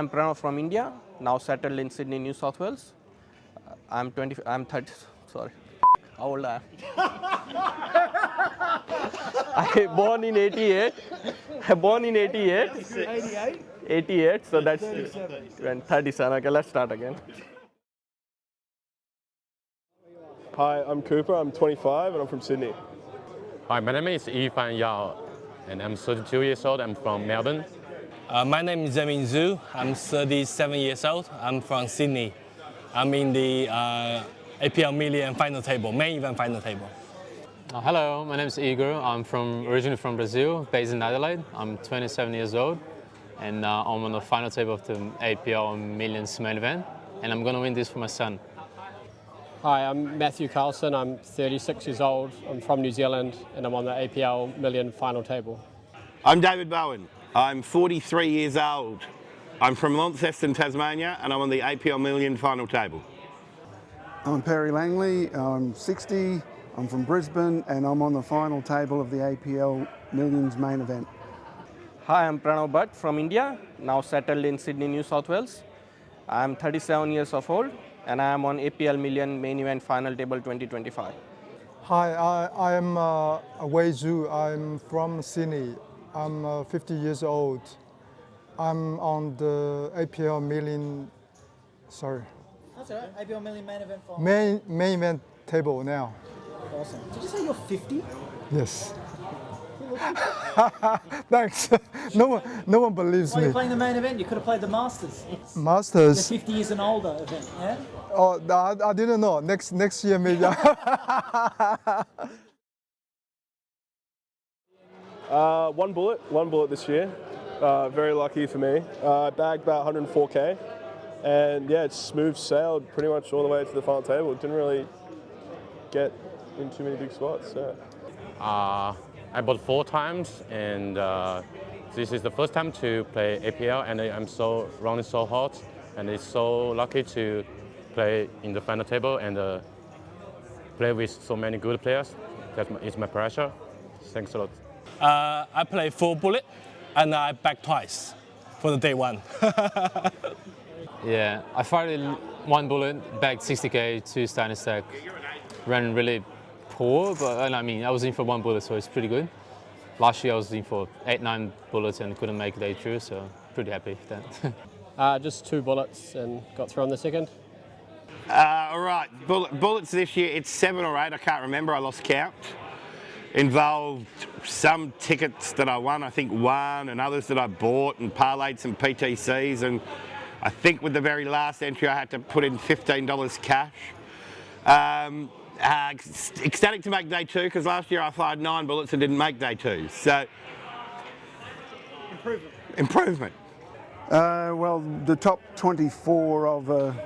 I'm Pranav from India, now settled in Sydney, New South Wales. I'm 30, sorry, how old I am? I born in 88. Born in 88. 88? 88, so that's 37. Okay, let's start again. Hi, I'm Cooper, I'm 25 and I'm from Sydney. Hi, my name is Yifan Yao and I'm 32 years old. I'm from Melbourne. My name is Zemin Zhu. I'm 37 years old. I'm from Sydney. I'm in the APL Million final table, main event final table. Hello, my name is Igor. I'm originally from Brazil, based in Adelaide. I'm 27 years old, and I'm on the final table of the APL Millions main event, and I'm going to win this for my son. Hi, I'm Matthew Carlson. I'm 36 years old. I'm from New Zealand, and I'm on the APL Million final table. I'm David Bowen. I'm 43 years old. I'm from Launceston, Tasmania, and I'm on the APL Million final table. I'm Perry Langley. I'm 60. I'm from Brisbane, and I'm on the final table of the APL Millions main event. Hi, I'm Pranav Bhatt from India, now settled in Sydney, New South Wales. I'm 37 years of old, and I am on APL Million main event final table 2025. Hi, I am Wei Zhu. I'm from Sydney. I'm 50 years old. I'm on the APL Million, sorry. That's all right, APL Million main event final. Main event table now. Awesome. Did you say you're 50? Yes. Thanks. No one believes Why me. are you playing the main event? You could have played the Masters. Masters. The 50 years and older event, yeah? Oh, I didn't know. Next year maybe. One bullet this year. Very lucky for me. I bagged about 104k, and yeah, it's smooth sailed pretty much all the way to the final table. Didn't really get in too many big spots. Yeah. I bought 4 times, and this is the first time to play APL, and I'm so running so hot, and it's so lucky to play in the final table and play with so many good players. That is my pressure. Thanks a lot. I played 4 bullet, and I backed twice for the day 1. Yeah, I fired 1 bullet, bagged 60k, 2 standing stack, ran really poor, but I mean, I was in for 1 bullet, so it's pretty good. Last year I was in for 8-9 bullets and couldn't make day 2, so pretty happy with that. Just 2 bullets and got through on the second. All right, bullets this year, it's 7 or 8, I can't remember, I lost count. Involved some tickets that I won, I think 1, and others that I bought and parlayed some PTCs, and I think with the very last entry I had to put in $15 cash. Ecstatic to make day 2 because last year I fired 9 bullets and didn't make day 2. So improvement. Well, the top 24 of a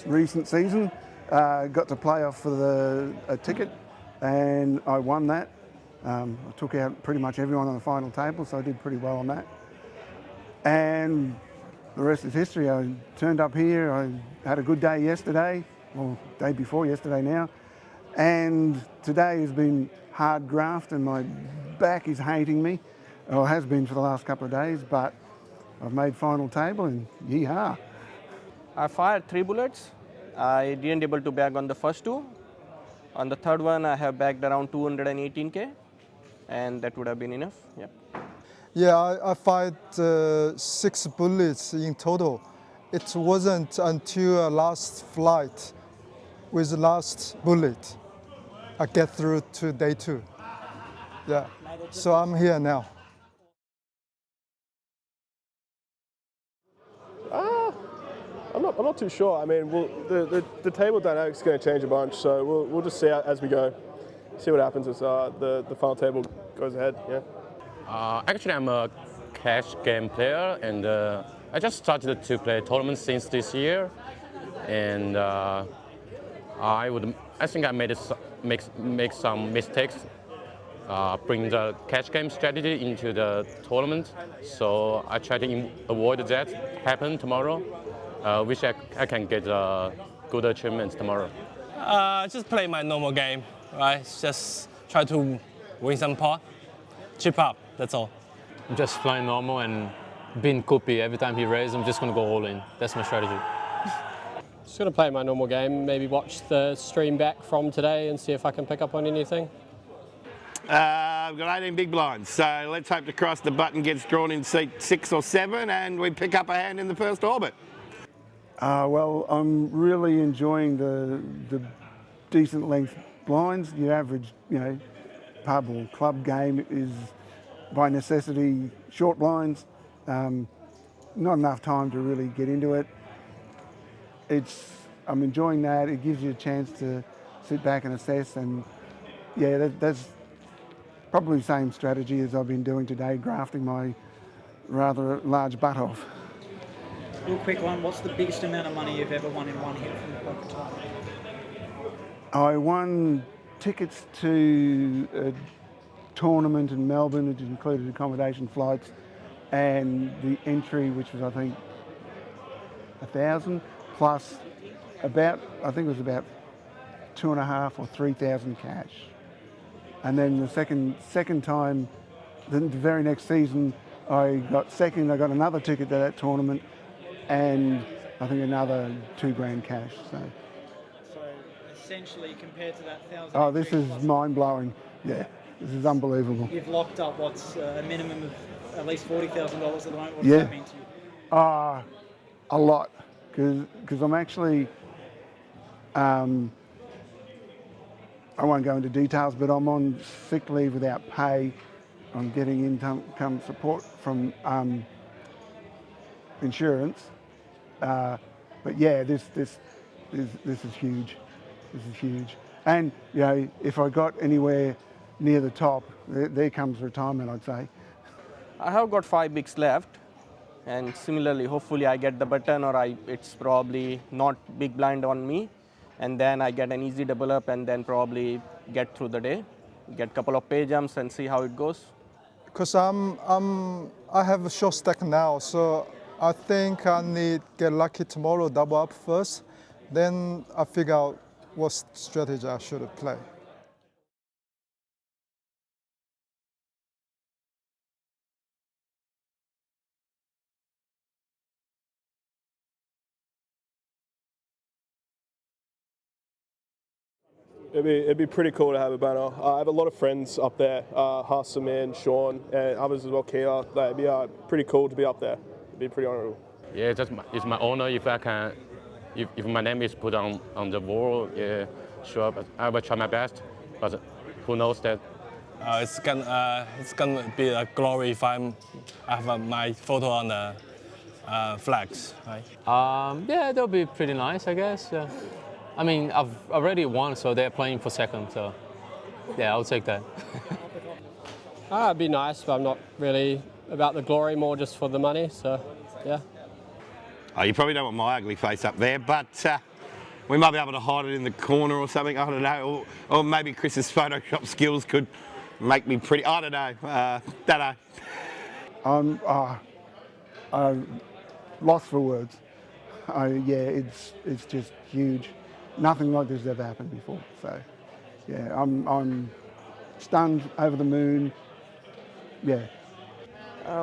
recent season got to play off for a ticket, and I won that. I took out pretty much everyone on the final table, so I did pretty well on that. And the rest is history. I turned up here, I had a good day yesterday, well, day before yesterday now, and today has been hard graft and my back is hating me, or has been for the last couple of days, but I've made final table and yee-haw. I fired 3 bullets. I didn't able to bag on the first 2. On the third one, I have bagged around 218k, and that would have been enough. Yeah. Yeah, I fired 6 bullets in total. It wasn't until last flight with the last bullet I get through to day 2. Yeah, so I'm here now. I'm not too sure. I mean, the table dynamics is going to change a bunch, so we'll just see as we go. See what happens as the final table goes ahead. Yeah. Actually, I'm a cash game player, and I just started to play tournaments since this year, and I think I make some mistakes. Bring the cash game strategy into the tournament, so I try to avoid that happen tomorrow. Wish I can get good achievements tomorrow. Just play my normal game, right? Just try to win some pot, chip up, that's all. I'm just flying normal and bin Kupi. Every time he raises, I'm just going to go all in. That's my strategy. Just going to play my normal game, maybe watch the stream back from today and see if I can pick up on anything. I've got 18 big blinds, so let's hope to cross the button gets drawn in seat 6 or 7 and we pick up a hand in the first orbit. Well, I'm really enjoying the decent length blinds. Your average, pub or club game is by necessity short blinds. Not enough time to really get into it. I'm enjoying that. It gives you a chance to sit back and assess, and yeah, that's probably the same strategy as I've been doing today, grafting my rather large butt off. Real quick one, what's the biggest amount of money you've ever won in one hit from the poker table? I won tickets to a tournament in Melbourne, which included accommodation, flights, and the entry, which was I think 1,000 plus about, I think it was about 2,500 or 3,000 cash. And then the second time, the very next season, I got second. I got another ticket to that tournament, and I think another $2,000 cash. So essentially, compared to that 1,000. oh, this is mind blowing. Yeah, this is unbelievable. You've locked up what's a minimum of at least $40,000 at the moment. What does Yeah. that mean to you? A lot, because I'm actually. I won't go into details, but I'm on sick leave without pay. I'm getting income support from insurance, but yeah, this is huge. This is huge, and if I got anywhere near the top, there comes retirement, I'd say. I have got 5 bigs left, and similarly, hopefully I get the button, or it's probably not big blind on me, and then I get an easy double up, and then probably get through the day, get a couple of pay jumps, and see how it goes. Because I have a short stack now, so I think I need get lucky tomorrow, double up first, then I figure out what strategy I should play. It'd be pretty cool to have a banner. I have a lot of friends up there, Hassan, man, Sean, and others as well, Kia. It'd be pretty cool to be up there. It'd be pretty honourable. Yeah, it's my honor if I can, if my name is put on the wall. Yeah, sure, but I will try my best. But who knows that? It's gonna be a glory if I have my photo on the flags, right? Yeah, that'll be pretty nice, I guess. Yeah. I mean, I've already won, so they're playing for second. So yeah, I'll take that. It'd be nice, but I'm not really about the glory, more just for the money. So yeah. Oh, you probably don't want my ugly face up there, but we might be able to hide it in the corner or something. I don't know, or maybe Chris's Photoshop skills could make me pretty. I don't know. Don't know. I'm lost for words. Yeah, it's just huge. Nothing like this has ever happened before. So, yeah, I'm stunned, over the moon. Yeah.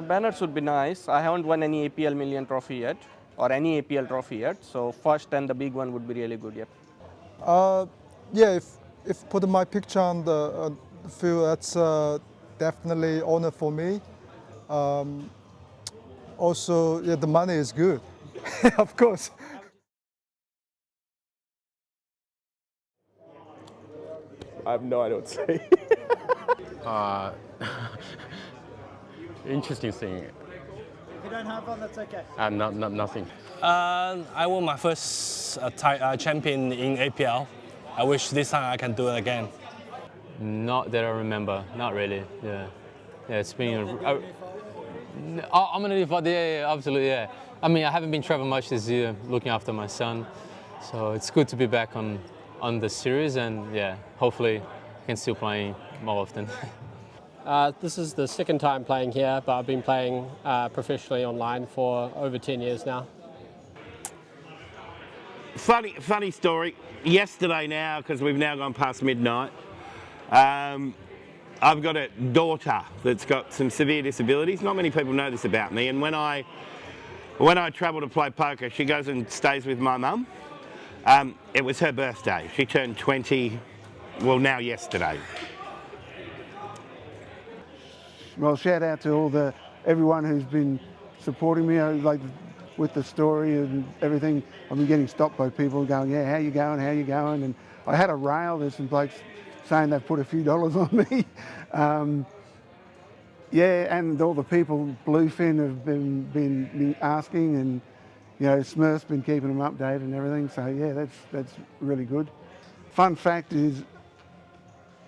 Banners would be nice. I haven't won any APL Million trophy yet, or any APL trophy yet. So first and the big one would be really good. Yep. Yeah, if put my picture on the field, that's definitely honor for me. Also, yeah, the money is good, of course. I have no idea what to say. Interesting thing. If you don't have one, that's okay. Nothing. I won my first champion in APL. I wish this time I can do it again. Not that I remember. Not really. Yeah. Yeah, it's been. I'm gonna leave. Yeah, absolutely. Yeah. I mean, I haven't been traveling much this year, looking after my son, so it's good to be back on the series, and yeah, hopefully I can still play more often. This is the second time playing here, but I've been playing professionally online for over 10 years now. Funny story. Yesterday now, because we've now gone past midnight, I've got a daughter that's got some severe disabilities. Not many people know this about me. And when I travel to play poker, she goes and stays with my mum. It was her birthday. She turned 20, well, now yesterday. Well, shout out to everyone who's been supporting me, like with the story and everything. I've been getting stopped by people going, yeah, how you going, how you going? And I had a rail, there's some blokes saying they've put a few dollars on me. Yeah, and all the people, Bluefin have been asking, and you know, Smurf's been keeping them updated and everything. So yeah, that's really good. Fun fact is,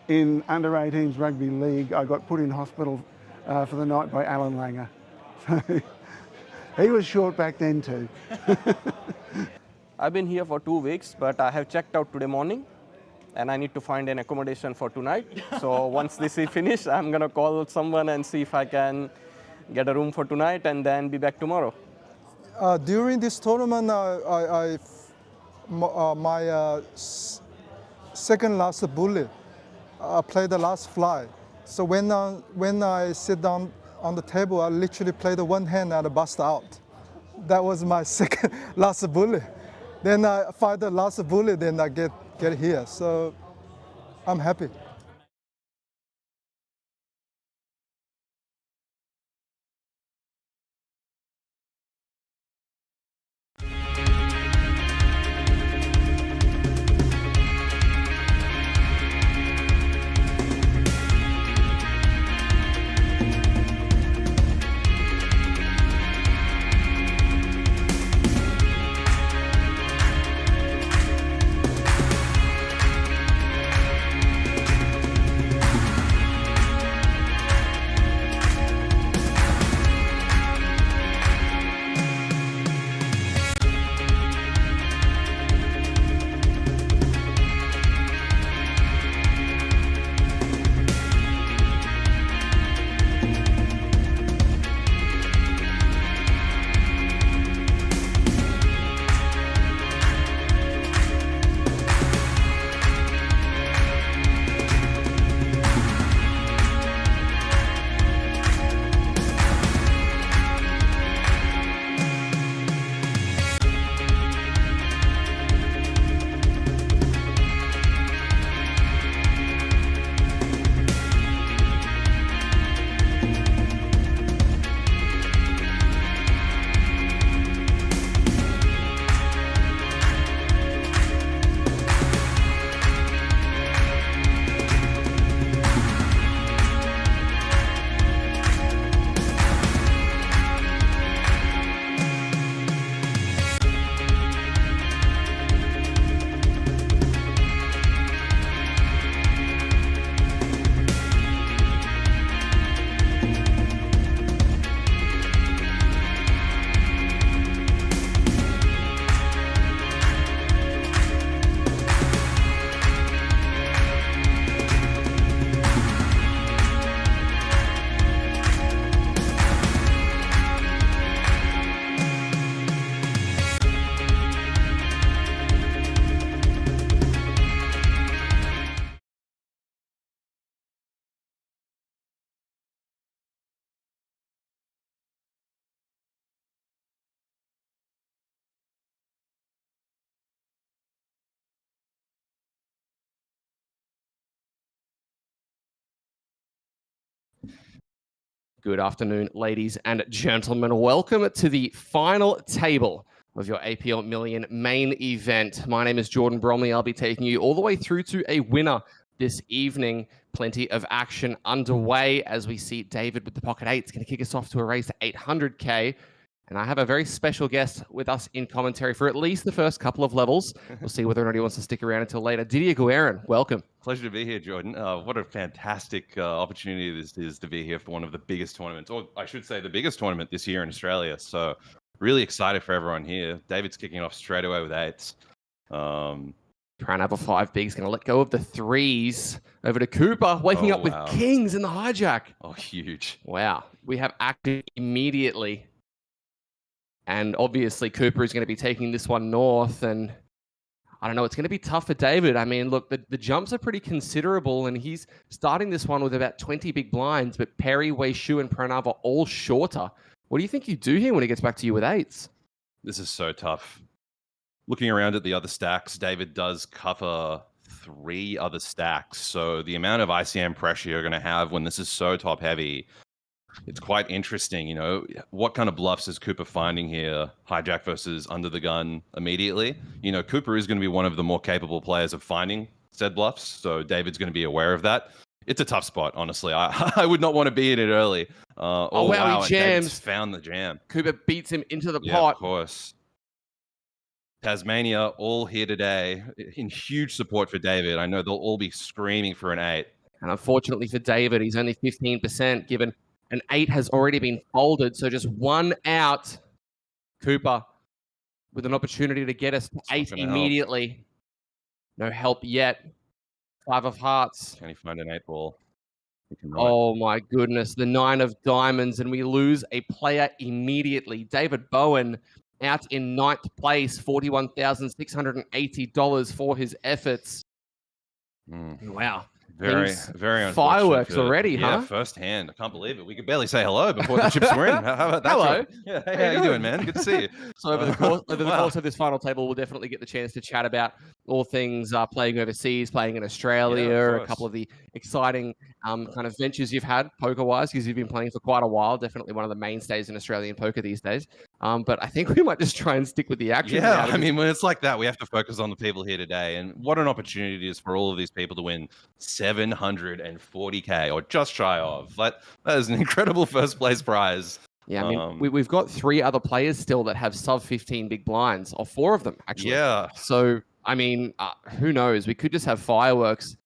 in under 18s rugby league, I got put in hospital for the night by Alan Langer. So he was short back then too. I've been here for 2 weeks, but I have checked out today morning, and I need to find an accommodation for tonight. So once this is finished, I'm gonna call someone and see if I can get a room for tonight and then be back tomorrow. During this tournament, my second last bullet, I played the last fly. So when I sit down on the table, I literally play the one hand and bust out. That was my second last bullet. Then I find the last bullet, then I get here. So I'm happy. Good afternoon, ladies and gentlemen. Welcome to the final table of your APL Million main event. My name is Jordan Bromley. I'll be taking you all the way through to a winner this evening. Plenty of action underway as we see David with the pocket eight going to kick us off to a race to 800K. And I have a very special guest with us in commentary for at least the first couple of levels. We'll see whether or not he wants to stick around until later. Didier Guerin, welcome. Pleasure to be here, Jordan. What a fantastic opportunity this is to be here for one of the biggest tournaments, or I should say the biggest tournament this year in Australia. So really excited for everyone here. David's kicking off straight away with eights. Trying to have a five big. He's going to let go of the threes. Over to Cooper, waking up with kings in the hijack. Oh, huge. Wow. We have acted immediately. And obviously Cooper is going to be taking this one north, and I don't know. It's going to be tough for David. I mean, look, the jumps are pretty considerable, and he's starting this one with about 20 big blinds, but Perry, Wei Shu, and Pranav are all shorter. What do you think you do here when he gets back to you with 8s? This is so tough. Looking around at the other stacks, David does cover 3 other stacks. So the amount of ICM pressure you're going to have when this is so top heavy, it's quite interesting. You know, what kind of bluffs is Cooper finding here? Hijack versus under the gun immediately. You know, Cooper is going to be one of the more capable players of finding said bluffs. So David's going to be aware of that. It's a tough spot, honestly. I would not want to be in it early. Oh, wow, he jams. Found the jam. Cooper beats him into the Yeah, pot. of course. Tasmania all here today in huge support for David. I know they'll all be screaming for an 8. And unfortunately for David, he's only 15%, given an 8 has already been folded. So just 1 out. Cooper with an opportunity to get us to 8 immediately. No help yet. 5 of hearts. Can he find an 8 ball? Oh my goodness. The 9 of diamonds, and we lose a player immediately. David Bowen out in 9th place, $41,680 for his efforts. Wow. Very unfortunate. Fireworks already, huh? Yeah, first hand. I can't believe it. We could barely say hello before the chips were in. How about that? Hello. Yeah, hey, how you doing, man? Good to see you. So over the course of this final table, we'll definitely get the chance to chat about all things playing overseas, playing in Australia, a couple of the exciting kind of ventures you've had poker-wise, because you've been playing for quite a while. Definitely one of the mainstays in Australian poker these days. But I think we might just try and stick with the action. Yeah, I mean, when it's like that, we have to focus on the people here today. And what an opportunity it is for all of these people to win $740K or just shy of. That is an incredible first place prize. Yeah, I mean, we've got 3 other players still that have sub 15 big blinds, or 4 of them, actually. Yeah. So, I mean, who knows? We could just have fireworks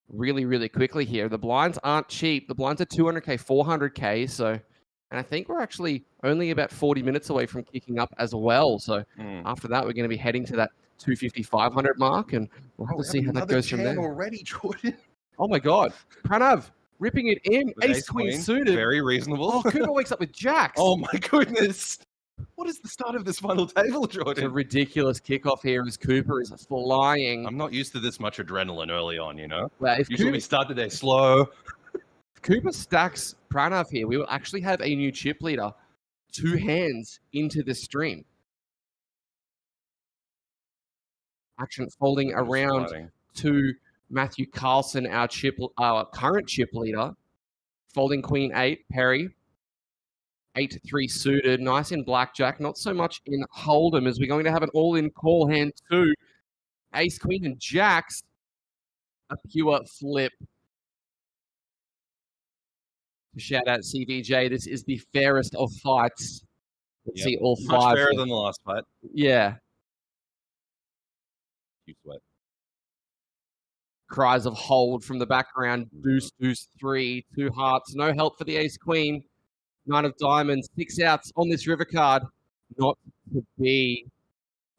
really, really quickly here. The blinds aren't cheap. The blinds are 200K, 400K. So, and I think we're actually only about 40 minutes away from kicking up as well. So after that, we're going to be heading to that 250, 500 mark, and we'll have to see how that goes from there. Already, Jordan. Oh my God. Pranav ripping it in. Ace queen suited. Very reasonable. Oh, Cooper wakes up with jacks. Oh my goodness. What is the start of this final table, Jordan? It's a ridiculous kickoff here as Cooper is flying. I'm not used to this much adrenaline early on, you know? Well, Usually we start the day slow. If Cooper stacks Pranav here, we will actually have a new chip leader 2 hands into the stream. Action folding around to Matthew Carlson, our current chip leader. Folding Queen 8, Perry. 8-3 suited, nice in blackjack, not so much in hold'em, as we're going to have an all-in call hand 2. Ace, Queen, and Jacks. A pure flip. Shout out CVJ. This is the fairest of fights. Let's see all 5. Much fairer than the last fight. Yeah. You sweat. Cries of hold from the background. Deuce, deuce, 3. 2 hearts. No help for the ace queen. 9 of diamonds. 6 outs on this river card. Not to be.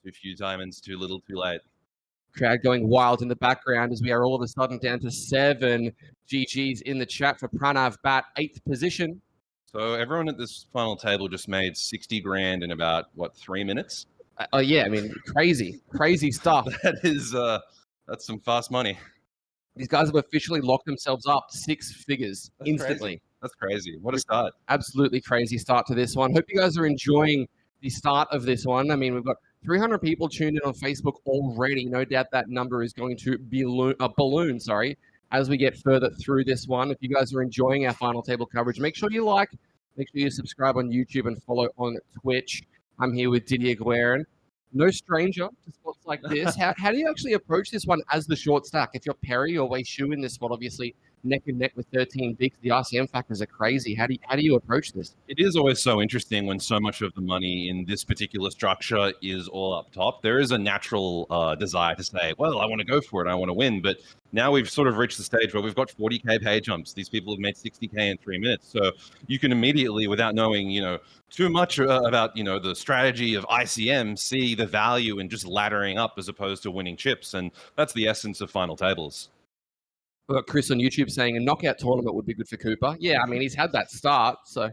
Too few diamonds, too little, too late. Crowd going wild in the background as we are all of a sudden down to 7 GGs in the chat for Pranav Bat, 8th position. So everyone at this final table just made 60 grand in about, 3 minutes? Oh, yeah. I mean, crazy stuff. That is, that's some fast money. These guys have officially locked themselves up 6 figures instantly. Crazy. That's crazy. What a start. Absolutely crazy start to this one. Hope you guys are enjoying the start of this one. I mean, we've got 300 people tuned in on Facebook already. No doubt that number is going to balloon, as we get further through this one. If you guys are enjoying our final table coverage, make sure you like, make sure you subscribe on YouTube and follow on Twitch. I'm here with Didier Guerin. No stranger to spots like this. How do you actually approach this one as the short stack? If you're Perry or Wei Shu in this spot, obviously neck and neck with 13 bigs, the RCM factors are crazy. How do you approach this? It is always so interesting when so much of the money in this particular structure is all up top. There is a natural desire to say, well, I want to go for it, I want to win. But now we've sort of reached the stage where we've got 40K pay jumps. These people have made 60K in 3 minutes. So you can immediately, without knowing, too much about, the strategy of ICM, see the value in just laddering up as opposed to winning chips. And that's the essence of final tables. We've got Chris on YouTube saying a knockout tournament would be good for Cooper. Yeah, I mean, he's had that start, so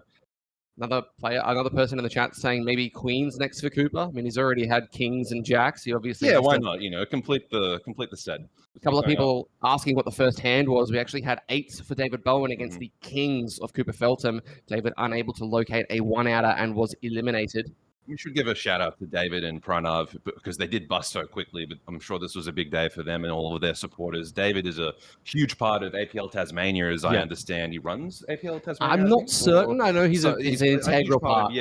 Another person in the chat saying maybe queens next for Cooper. I mean, he's already had kings and jacks. He obviously Yeah, why not? You know, complete the set. A couple of people asking what the first hand was. We actually had 8s for David Bowen against the kings of Cooper Feltham. David unable to locate a 1-outer and was eliminated. We should give a shout out to David and Pranav because they did bust so quickly, but I'm sure this was a big day for them and all of their supporters. David is a huge part of APL Tasmania, as I understand. He runs APL Tasmania. I'm not certain. I know he's an integral part.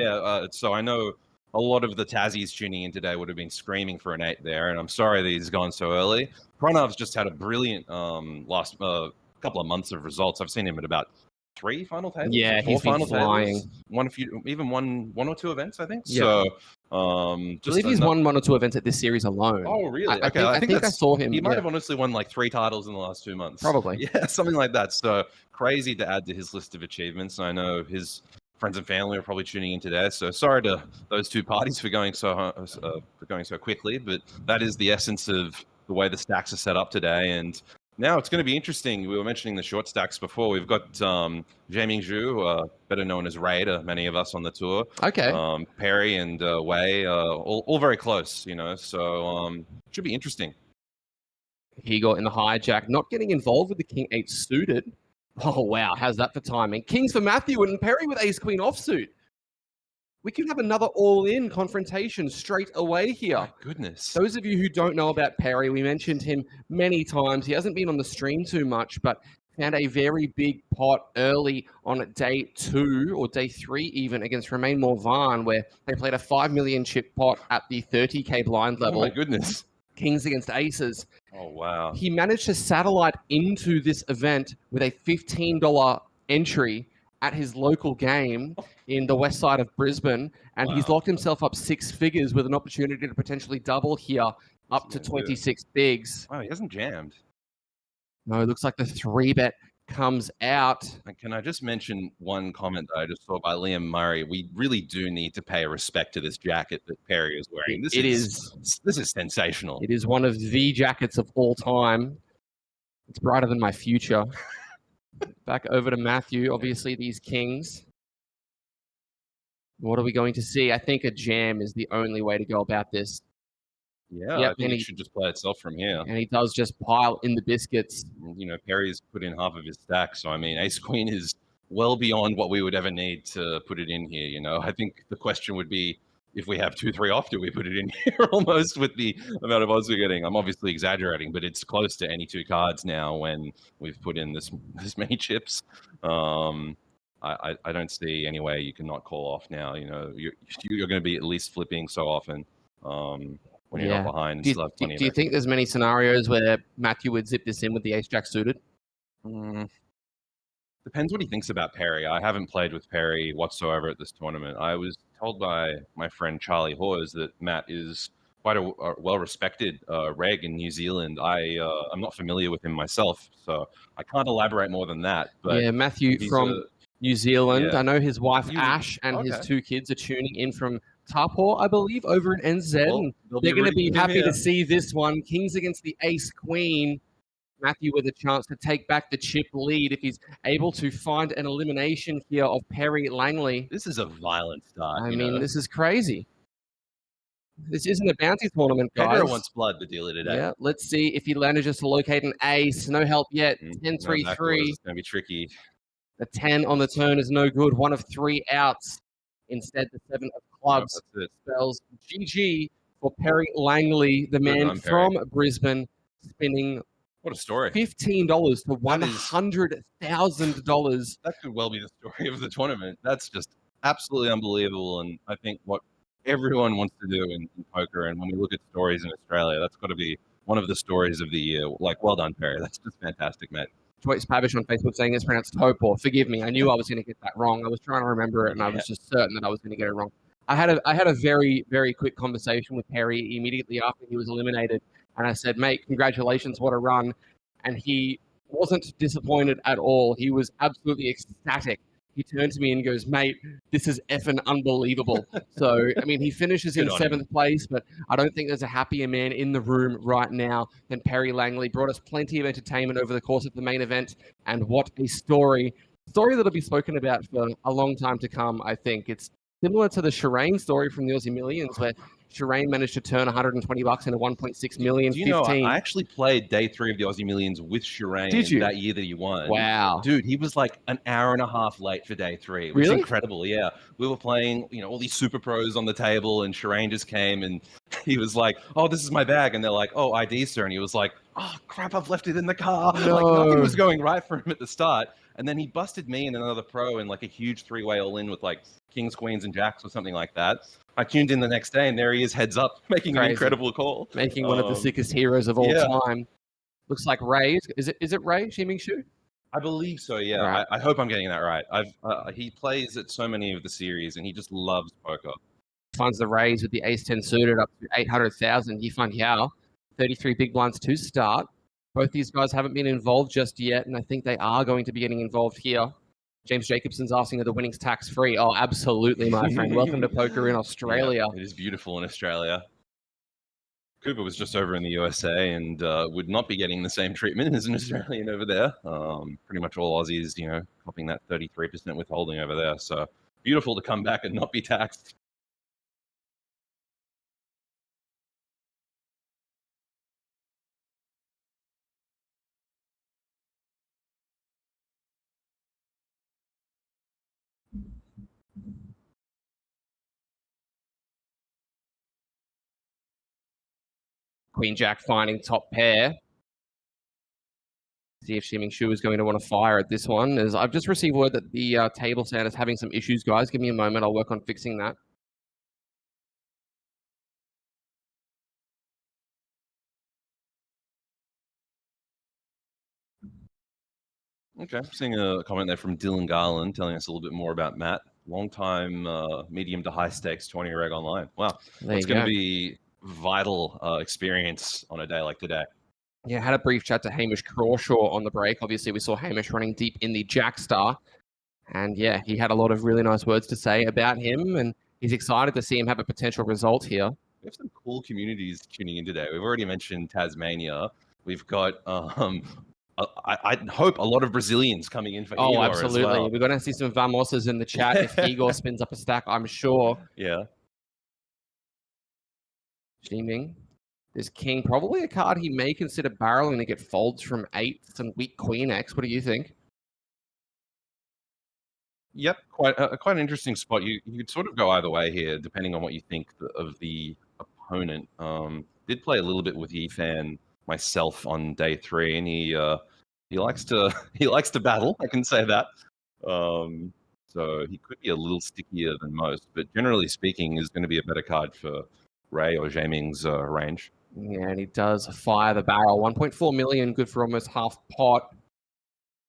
So I know a lot of the Tassies tuning in today would have been screaming for an 8 there, and I'm sorry that he's gone so early. Pranav's just had a brilliant last couple of months of results. I've seen him at about 3 final tables. Yeah, he's been flying. One or two events, I think. Yeah. So, I believe he's won 1 or 2 events at this series alone. Oh, really? I think I saw him. He might have honestly won like 3 titles in the last 2 months. Probably. Yeah, something like that. So crazy to add to his list of achievements. I know his friends and family are probably tuning in today. So sorry to those 2 parties for going so quickly, but that is the essence of the way the stacks are set up today. And now it's going to be interesting. We were mentioning the short stacks before. We've got Jaming Zhu, better known as Raider, many of us on the tour. Okay. Perry and Wei, all very close, you know. So should be interesting. He got in the hijack, not getting involved with the King 8 suited. Oh, wow. How's that for timing? Kings for Matthew and Perry with Ace Queen offsuit. We could have another all-in confrontation straight away here. My goodness. Those of you who don't know about Perry, we mentioned him many times. He hasn't been on the stream too much, but found a very big pot early on day 2 or day 3 even against Romain Morvan, where they played a 5 million chip pot at the 30k blind level. Oh my goodness. Kings against aces. Oh, wow. He managed to satellite into this event with a $15 entry at his local game in the west side of Brisbane, and he's locked himself up 6 figures with an opportunity to potentially double here up to 26 bigs. Wow, he hasn't jammed. No, it looks like the 3-bet comes out. And can I just mention one comment that I just saw by Liam Murray? We really do need to pay respect to this jacket that Perry is wearing. This is sensational. It is one of the jackets of all time. It's brighter than my future. Back over to Matthew. Obviously, these kings. What are we going to see? I think a jam is the only way to go about this. Yeah, Yep, I think it should just play itself from here. And he does just pile in the biscuits. You know, Perry's put in half of his stack, so I mean, Ace Queen is well beyond what we would ever need to put it in here. You know, I think the question would be, if we have 2-3 off, do we put it in here almost with the amount of odds we're getting? I'm obviously exaggerating, but it's close to any 2 cards now when we've put in this many chips. I don't see any way you can not call off now. You know, you're going to be at least flipping so often when you're not behind. Do you think there's many scenarios where Matthew would zip this in with the ace-jack suited? Depends what he thinks about Perry. I haven't played with Perry whatsoever at this tournament. I was told by my friend Charlie Hawes that Matt is quite a well-respected reg in New Zealand. I'm not familiar with him myself, so I can't elaborate more than that. But yeah, Matthew from New Zealand. Yeah. I know his wife Ash and his 2 kids are tuning in from SOUTHPORT, I believe, over in NZ. Well, they're going to be happy to see this one. Kings against the Ace Queen. Matthew with a chance to take back the chip lead if he's able to find an elimination here of Perry Langley. This is a violent start. I mean, this is crazy. This isn't a bounty tournament, guys. Pedro wants blood, the dealer today. Yeah, let's see if he manages to locate an ace. No help yet. 10-3-3. It's going to be tricky. The 10 on the turn is no good. 1 of 3 outs. Instead, the 7 of clubs spells GG for Perry Langley, the man from Brisbane, spinning what a story. $15 to $100,000. That could well be the story of the tournament. That's just absolutely unbelievable. And I think what everyone wants to do in poker, and when we look at stories in Australia, that's got to be one of the stories of the year. Like, well done, Perry. That's just fantastic, mate. Joyce Pavish on Facebook saying it's pronounced Topor. Forgive me. I knew I was going to get that wrong. I was trying to remember it, and I was just certain that I was going to get it wrong. I had a very, very quick conversation with Perry immediately after he was eliminated. And I said, mate, congratulations, what a run. And he wasn't disappointed at all. He was absolutely ecstatic. He turned to me and goes, mate, this is effing unbelievable. So, I mean, he finishes in 7th place, but I don't think there's a happier man in the room right now than Perry Langley. Brought us plenty of entertainment over the course of the main event. And what a story. story that'll be spoken about for a long time to come, I think. It's similar to the Shireen story from the Aussie Millions, where Shireen managed to turn 120 bucks into 1.6 million. Do you know, I actually played day 3 of the Aussie Millions with Shireen that year that he won. Wow. Dude, he was like an hour and a half late for day 3. It was Really? incredible, yeah. We were playing, you know, all these super pros on the table, and Shireen just came and he was like, oh, this is my bag. And they're like, oh, ID, sir. And he was like, oh, crap, I've left it in the car. No. Like, nothing was going right for him at the start. And then he busted me and another pro in like a huge 3-way all-in with like kings, queens, and jacks or something like that. I tuned in the next day, and there he is, heads up, making an incredible call. Making one of the sickest heroes of all time. Looks like Ray. Is it Ray Ximing Xu? I believe so, yeah. Right. I hope I'm getting that right. He plays at so many of the series, and he just loves poker. Finds the raise with the ace-10 suited up to 800,000. He found Yao. 33 big blinds to start. Both these guys haven't been involved just yet, and I think they are going to be getting involved here. James Jacobson's asking, are the winnings tax-free? Oh, absolutely, my friend. Welcome to poker in Australia. Yeah, it is beautiful in Australia. Cooper was just over in the USA and would not be getting the same treatment as an Australian over there. Pretty much all Aussies, you know, copping that 33% withholding over there. So beautiful to come back and not be taxed. Queen Jack finding top pair. See if Ximing Xu is going to want to fire at this one. As I've just received word that the table stand is having some issues, guys. Give me a moment. I'll work on fixing that. Okay, seeing a comment there from Dylan Garland telling us a little bit more about Matt. Long-time medium to high stakes 20 reg online. Wow, that's going to be vital experience on a day like today. Yeah, had a brief chat to Hamish Crawshaw on the break. Obviously, we saw Hamish running deep in the Jack Star. And yeah, he had a lot of really nice words to say about him, and he's excited to see him have a potential result here. We have some cool communities tuning in today. We've already mentioned Tasmania. We've got, I hope, a lot of Brazilians coming in for Igor. Oh, absolutely. As well. We're going to see some Vamosas in the chat if Igor spins up a stack, I'm sure. Yeah. Ximing. This king, probably a card he may consider barreling to get folds from 8, some weak queen X. What do you think? Yep, quite an interesting spot. You could sort of go either way here, depending on what you think of the opponent. Did play a little bit with Yifan myself on day 3, and he likes to battle. I can say that. So he could be a little stickier than most, but generally speaking, is going to be a better card for Ray or Ximing's range. Yeah, and he does fire the barrel. 1.4 million, good for almost half pot.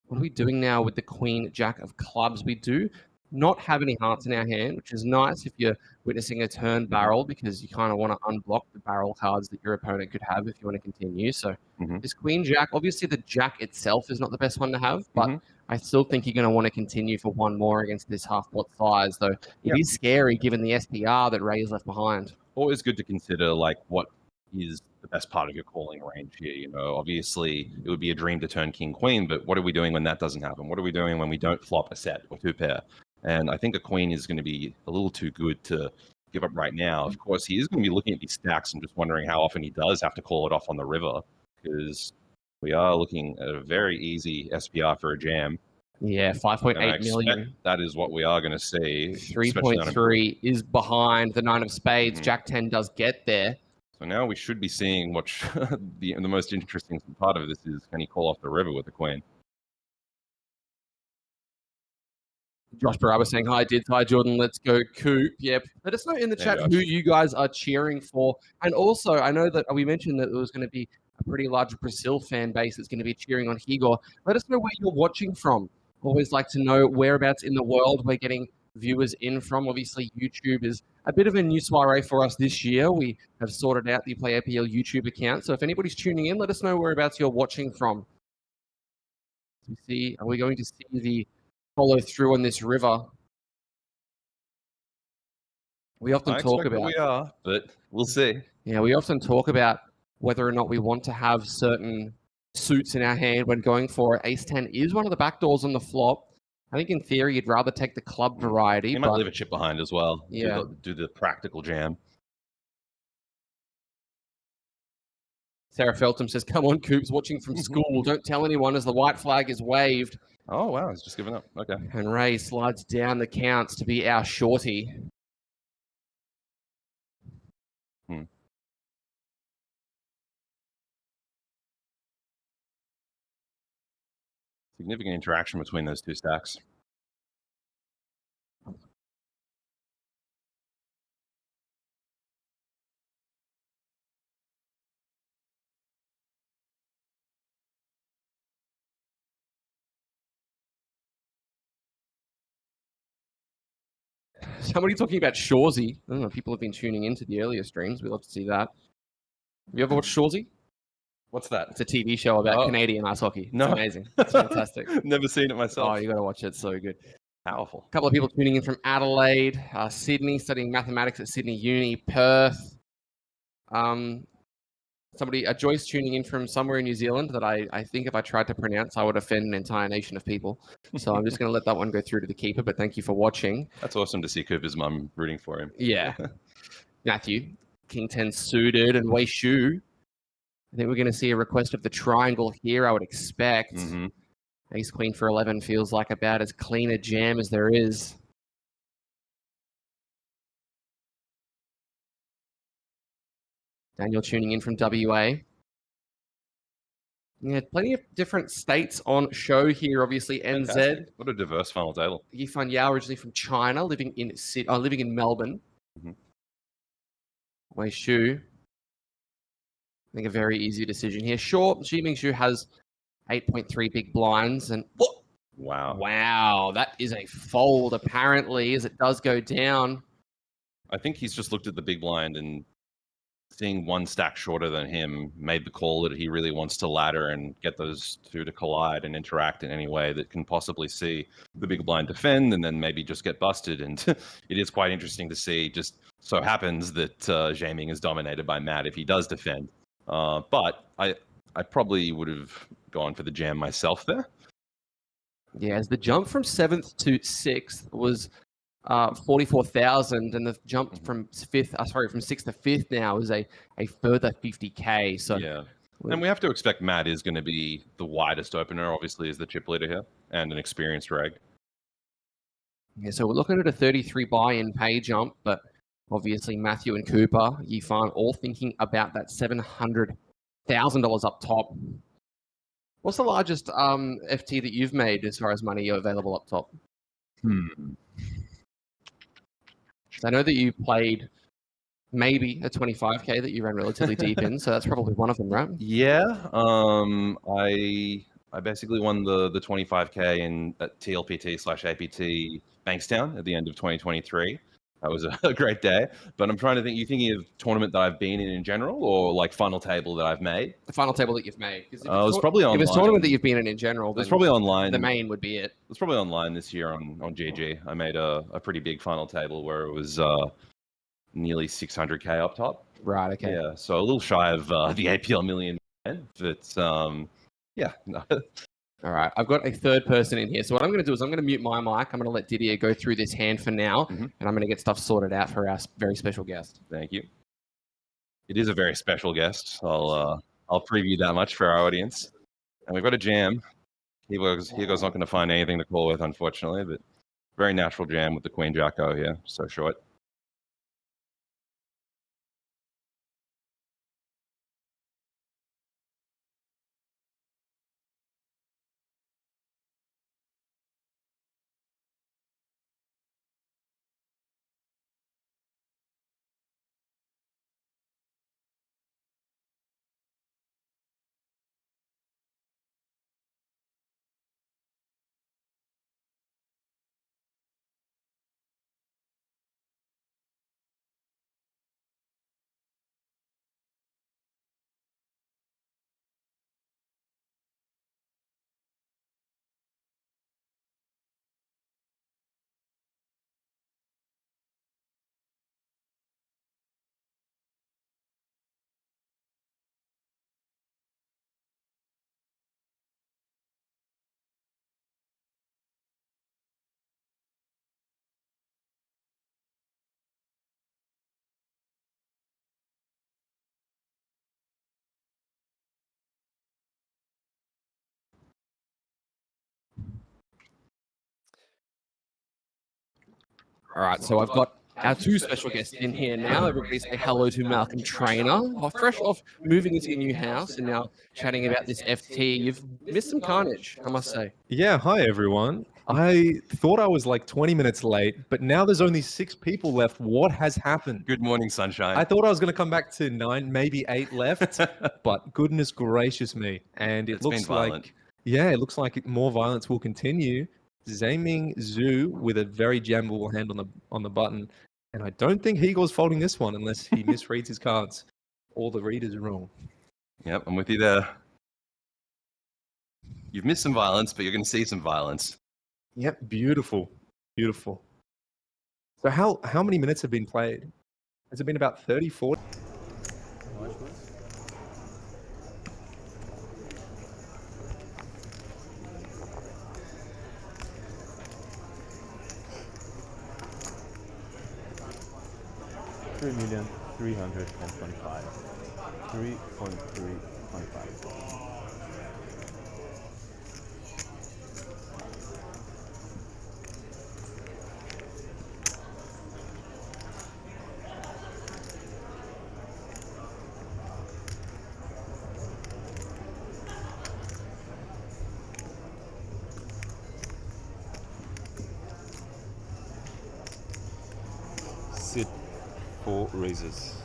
What are we doing now with the Queen Jack of clubs? We do not have any hearts in our hand, which is nice if you're witnessing a turn barrel, because you kind of want to unblock the barrel cards that your opponent could have if you want to continue. So this Queen Jack, obviously the Jack itself is not the best one to have, but I still think you're going to want to continue for one more against this half pot size, though it is scary given the SPR that Ray is left behind. Always good to consider like what is the best part of your calling range here. You know, obviously it would be a dream to turn king queen, but what are we doing when that doesn't happen? What are we doing when we don't flop a set or 2 pair? And I think a queen is going to be a little too good to give up right now. Of course, he is going to be looking at these stacks and just wondering how often he does have to call it off on the river, because we are looking at a very easy SPR for a jam. Yeah, 5.8 million. That is what we are going to see. 3.3 is behind the 9 of spades. Jack 10 does get there. So now we should be seeing what the most interesting part of this is, can he call off the river with the queen? Josh Baraba saying, hi, Dids. Hi, Jordan. Let's go, Coop. Yep. Let us know in the chat who you guys are cheering for. And also, I know that we mentioned that there was going to be a pretty large Brazil fan base that's going to be cheering on Igor. Let us know where you're watching from. Always like to know whereabouts in the world we're getting viewers in from. Obviously, YouTube is a bit of a new soiree for us this year. We have sorted out the Play APL YouTube account. So if anybody's tuning in, let us know whereabouts you're watching from. Are we going to see the follow through on this river? We often talk about. We are, but we'll see. Yeah, we often talk about whether or not we want to have certain suits in our hand when going for it. Ace 10 is one of the back doors on the flop. I think in theory you'd rather take the club variety. He might leave a chip behind as well. Yeah. Do the practical jam. Sarah Feltham says, "Come on, Coops, watching from school. Don't tell anyone as the white flag is waved." Oh, wow. He's just given up. Okay. And Ray slides down the counts to be our shorty. Significant interaction between those two stacks. Somebody talking about Shawsy. I don't know, people have been tuning into the earlier streams. We'd love to see that. Have you ever watched Shawsy? What's that? It's a TV show about Canadian ice hockey. It's amazing. It's fantastic. Never seen it myself. Oh, you got to watch it. It's so good. Powerful. A couple of people tuning in from Adelaide, Sydney, studying mathematics at Sydney Uni, Perth. Joyce tuning in from somewhere in New Zealand that I think if I tried to pronounce, I would offend an entire nation of people. So I'm just going to let that one go through to the keeper, but thank you for watching. That's awesome to see Cooper's mum rooting for him. Yeah. Matthew, King 10 suited and Wei Shu. I think we're going to see a request of the triangle here, I would expect. Ace Queen for 11 feels like about as clean a jam as there is. Daniel tuning in from WA. Yeah, plenty of different states on show here. Obviously, NZ. Fantastic. What a diverse final table. Yifan Yao, originally from China, living in Melbourne. Wei Shu. I think a very easy decision here. Sure, Xi Mingxu has 8.3 big blinds, and wow, that is a fold apparently, as it does go down. I think he's just looked at the big blind and seeing one stack shorter than him made the call that he really wants to ladder and get those two to collide and interact in any way that can possibly see the big blind defend and then maybe just get busted. And it is quite interesting to see. Just so happens that Jaming is dominated by Matt if he does defend. But I probably would have gone for the jam myself there. Yeah, as the jump from 7th to 6th was 44,000, and the jump from 6th to 5th now is a further 50K. So yeah, and we have to expect Matt is going to be the widest opener, obviously, as the chip leader here and an experienced reg. Yeah, so we're looking at a 33 buy-in pay jump, but obviously Matthew and Cooper, Yifan, all thinking about that $700,000 up top. What's the largest FT that you've made as far as money available up top? I know that you played maybe a 25K that you ran relatively deep in, so that's probably one of them, right? Yeah, I basically won the 25K in at TLPT/APT Bankstown at the end of 2023. That was a great day. But I'm trying to think, you thinking of tournament that I've been in general, or like final table that I've made? The final table that you've made. It was probably online. If it's tournament that you've been in general, then it's probably online. The main would be it. It's probably online this year on GG. I made a pretty big final table where it was nearly 600K up top. Right, okay. Yeah, so a little shy of the APL million. But yeah. All right, I've got a third person in here. So what I'm going to do is I'm going to mute my mic. I'm going to let Didier go through this hand for now, and I'm going to get stuff sorted out for our very special guest. Thank you. It is a very special guest. I'll preview that much for our audience. And we've got a jam. Hugo's not going to find anything to call with, unfortunately, but very natural jam with the Queen Jack-O here. So short. All right, so I've got our two special guests in here now. Everybody say hello to Malcolm Trainer. Fresh off moving into your new house and now chatting about this FT. You've missed some carnage, I must say. Yeah, hi everyone. I thought I was like 20 minutes late, but now there's only 6 people left. What has happened? Good morning, sunshine. I thought I was going to come back to 9, maybe 8 left, but goodness gracious me. And it looks like, yeah, it looks like more violence will continue. Zaming Zhu with a very jammable hand on the button. And I don't think Hegor's folding this one unless he misreads his cards. All the readers are wrong. Yep, I'm with you there. You've missed some violence, but you're going to see some violence. Yep, beautiful, beautiful. So how many minutes have been played? Has it been about 30, 40? $3,325,000. 3.325. Sit 4 raises.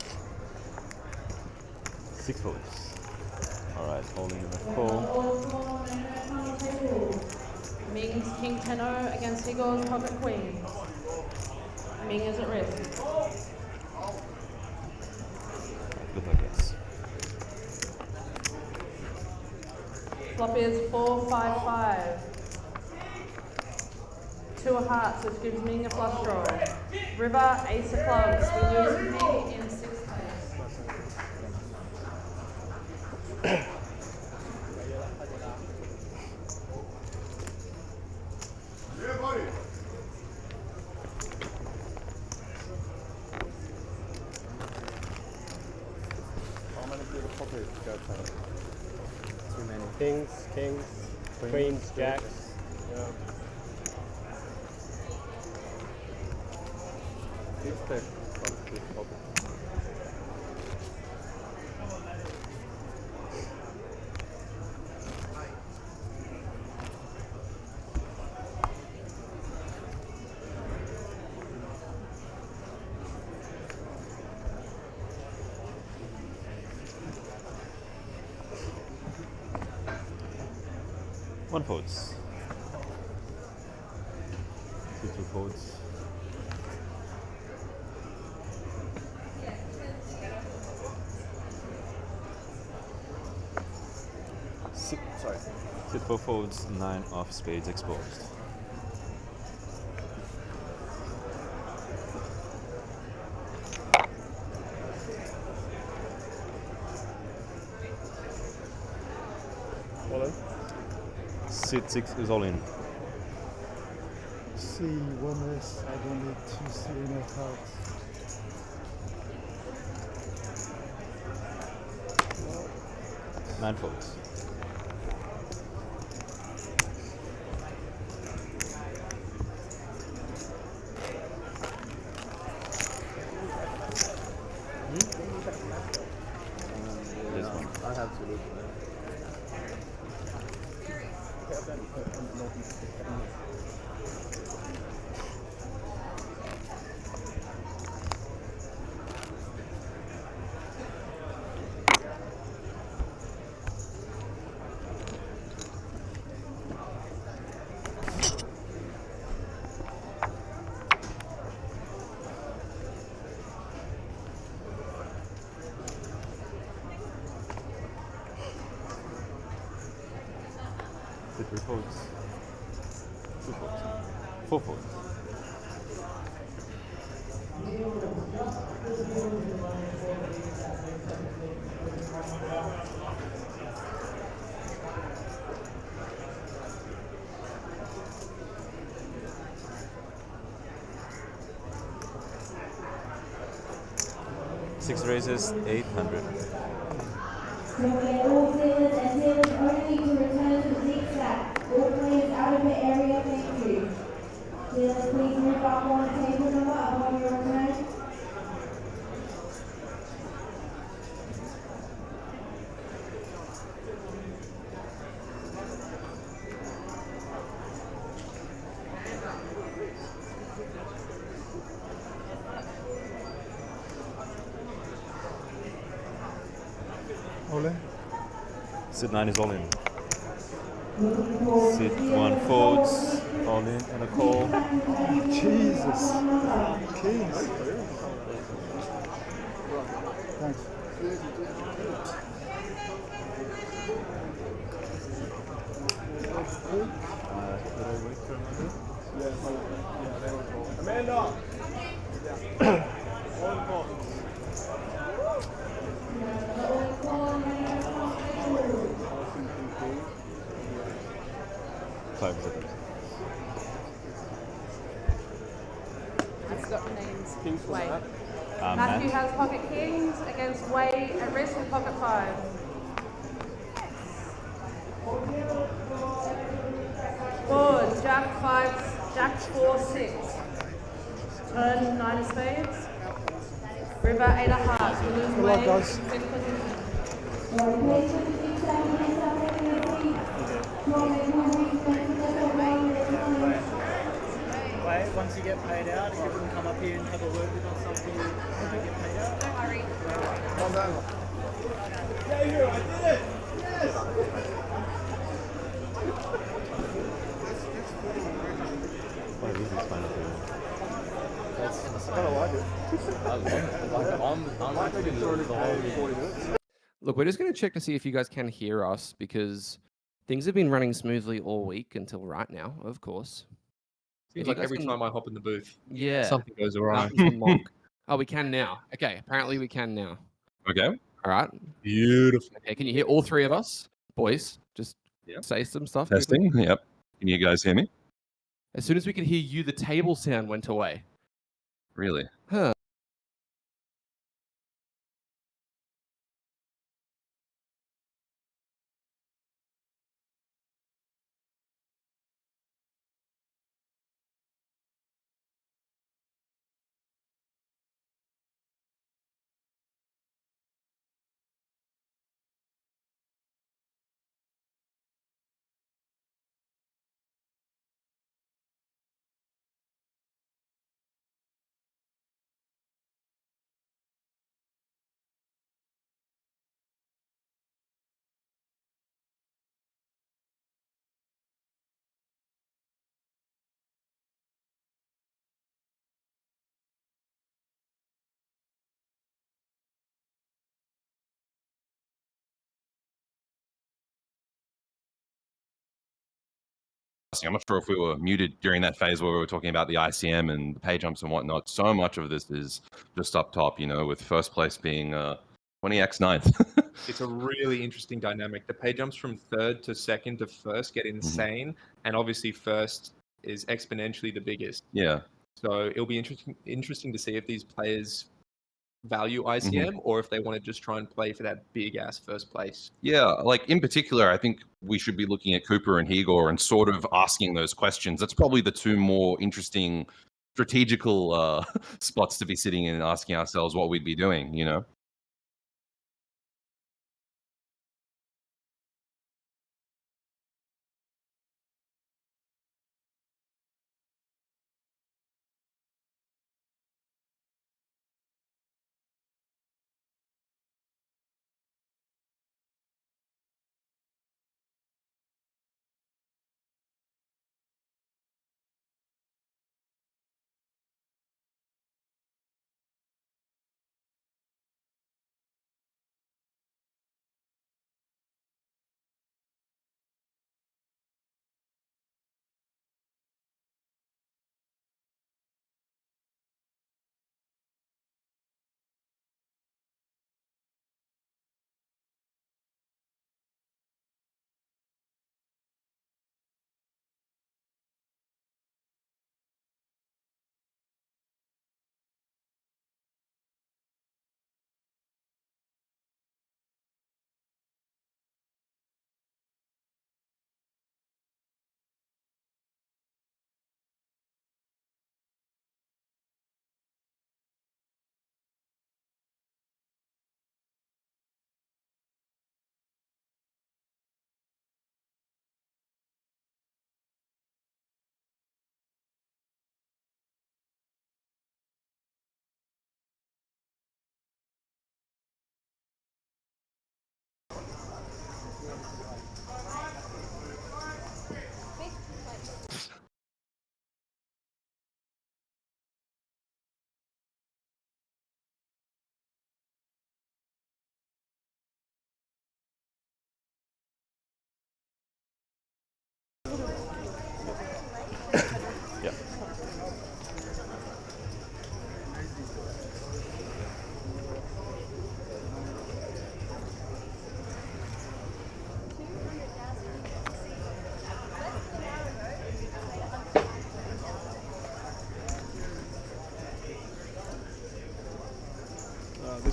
6 folds. Alright, holding in the 4. Ming's King Tenor against Hegor's Pocket Queen. Ming is at risk. Good luck, guys. Flop is 4-5-5. 2 of hearts, which gives Ming a flush draw. River, Ace of clubs. We lose Ming in 6th place. How many people pocket go playing? Too many. Kings, queens, jacks. Yeah. One folds. 2 folds. Sit 4 folds, 9 of spades exposed. All in. Sit 6 is all in. See, one is I don't need to see any cards. Nine folds. This one. I have to look. Sit 3 folds. 2 folds. 4 folds. Six raises, 800. All sailors and sailors only to return to the deep stack. All players out of the area, thank you. Sailors, please move up on the table. Sit 9 is all in. Sit 1 folds, all in, and a call. Oh, Jesus. Kings. Thanks. Did I wait for a moment? Amanda! Five seconds. I've got names. Kings Wait. Matt. Matthew has pocket kings against Wade at risk with pocket 5. Board, Jack 5, Jack 4, 6. Turn 9 of spades. River 8 of hearts. We lose Good luck, Wade. guys. 5th position. Wait, once you get paid out, if you can come up here and have a word with us after you get paid out. Don't worry. Well done. Yeah, here, I did it! Yes! Quite easy final table. I kind of like it. I love it. I'm actually loving the whole 40 minutes. Look, we're just going to check to see if you guys can hear us because things have been running smoothly all week until right now, of course. Seems If you like guys every can- time I hop in the booth, Yeah. something goes awry. Happens to Monk. Oh, we can now. Okay, apparently we can now. Okay. All right. Beautiful. Okay, can you hear all three of us? Boys, just say some stuff. quickly. Testing. Yep. Can you guys hear me? As soon as we could hear you, the table sound went away. Really? Huh. I'm not sure if we were muted during that phase where we were talking about the ICM and the pay jumps and whatnot. So much of this is just up top, you know, with first place being 20x ninth. It's a really interesting dynamic. The pay jumps from third to second to first get insane, and obviously first is exponentially the biggest. Yeah. So it'll be interesting to see if these players value ICM or if they want to just try and play for that big ass first place. Yeah, like in particular, I think we should be looking at Cooper and Higor and sort of asking those questions. That's probably the two more interesting strategical spots to be sitting in and asking ourselves what we'd be doing, you know?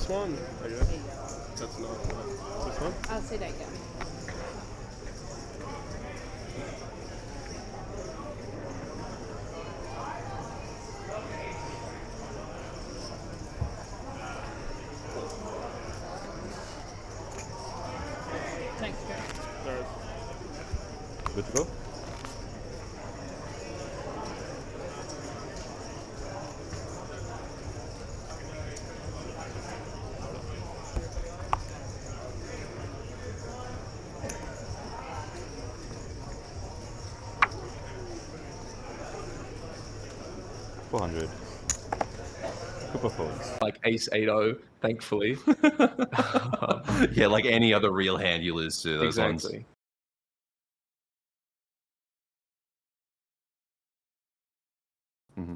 this one? Okay. That's not this one. I'll say that again. Thanks, Joe. There Good to go? $400. Cooper folds. Like ace 8-0, thankfully. Yeah, like any other real hand you lose to those ones. Exactly.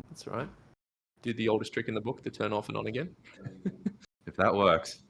That's right. Do the oldest trick in the book to turn off and on again. If that works.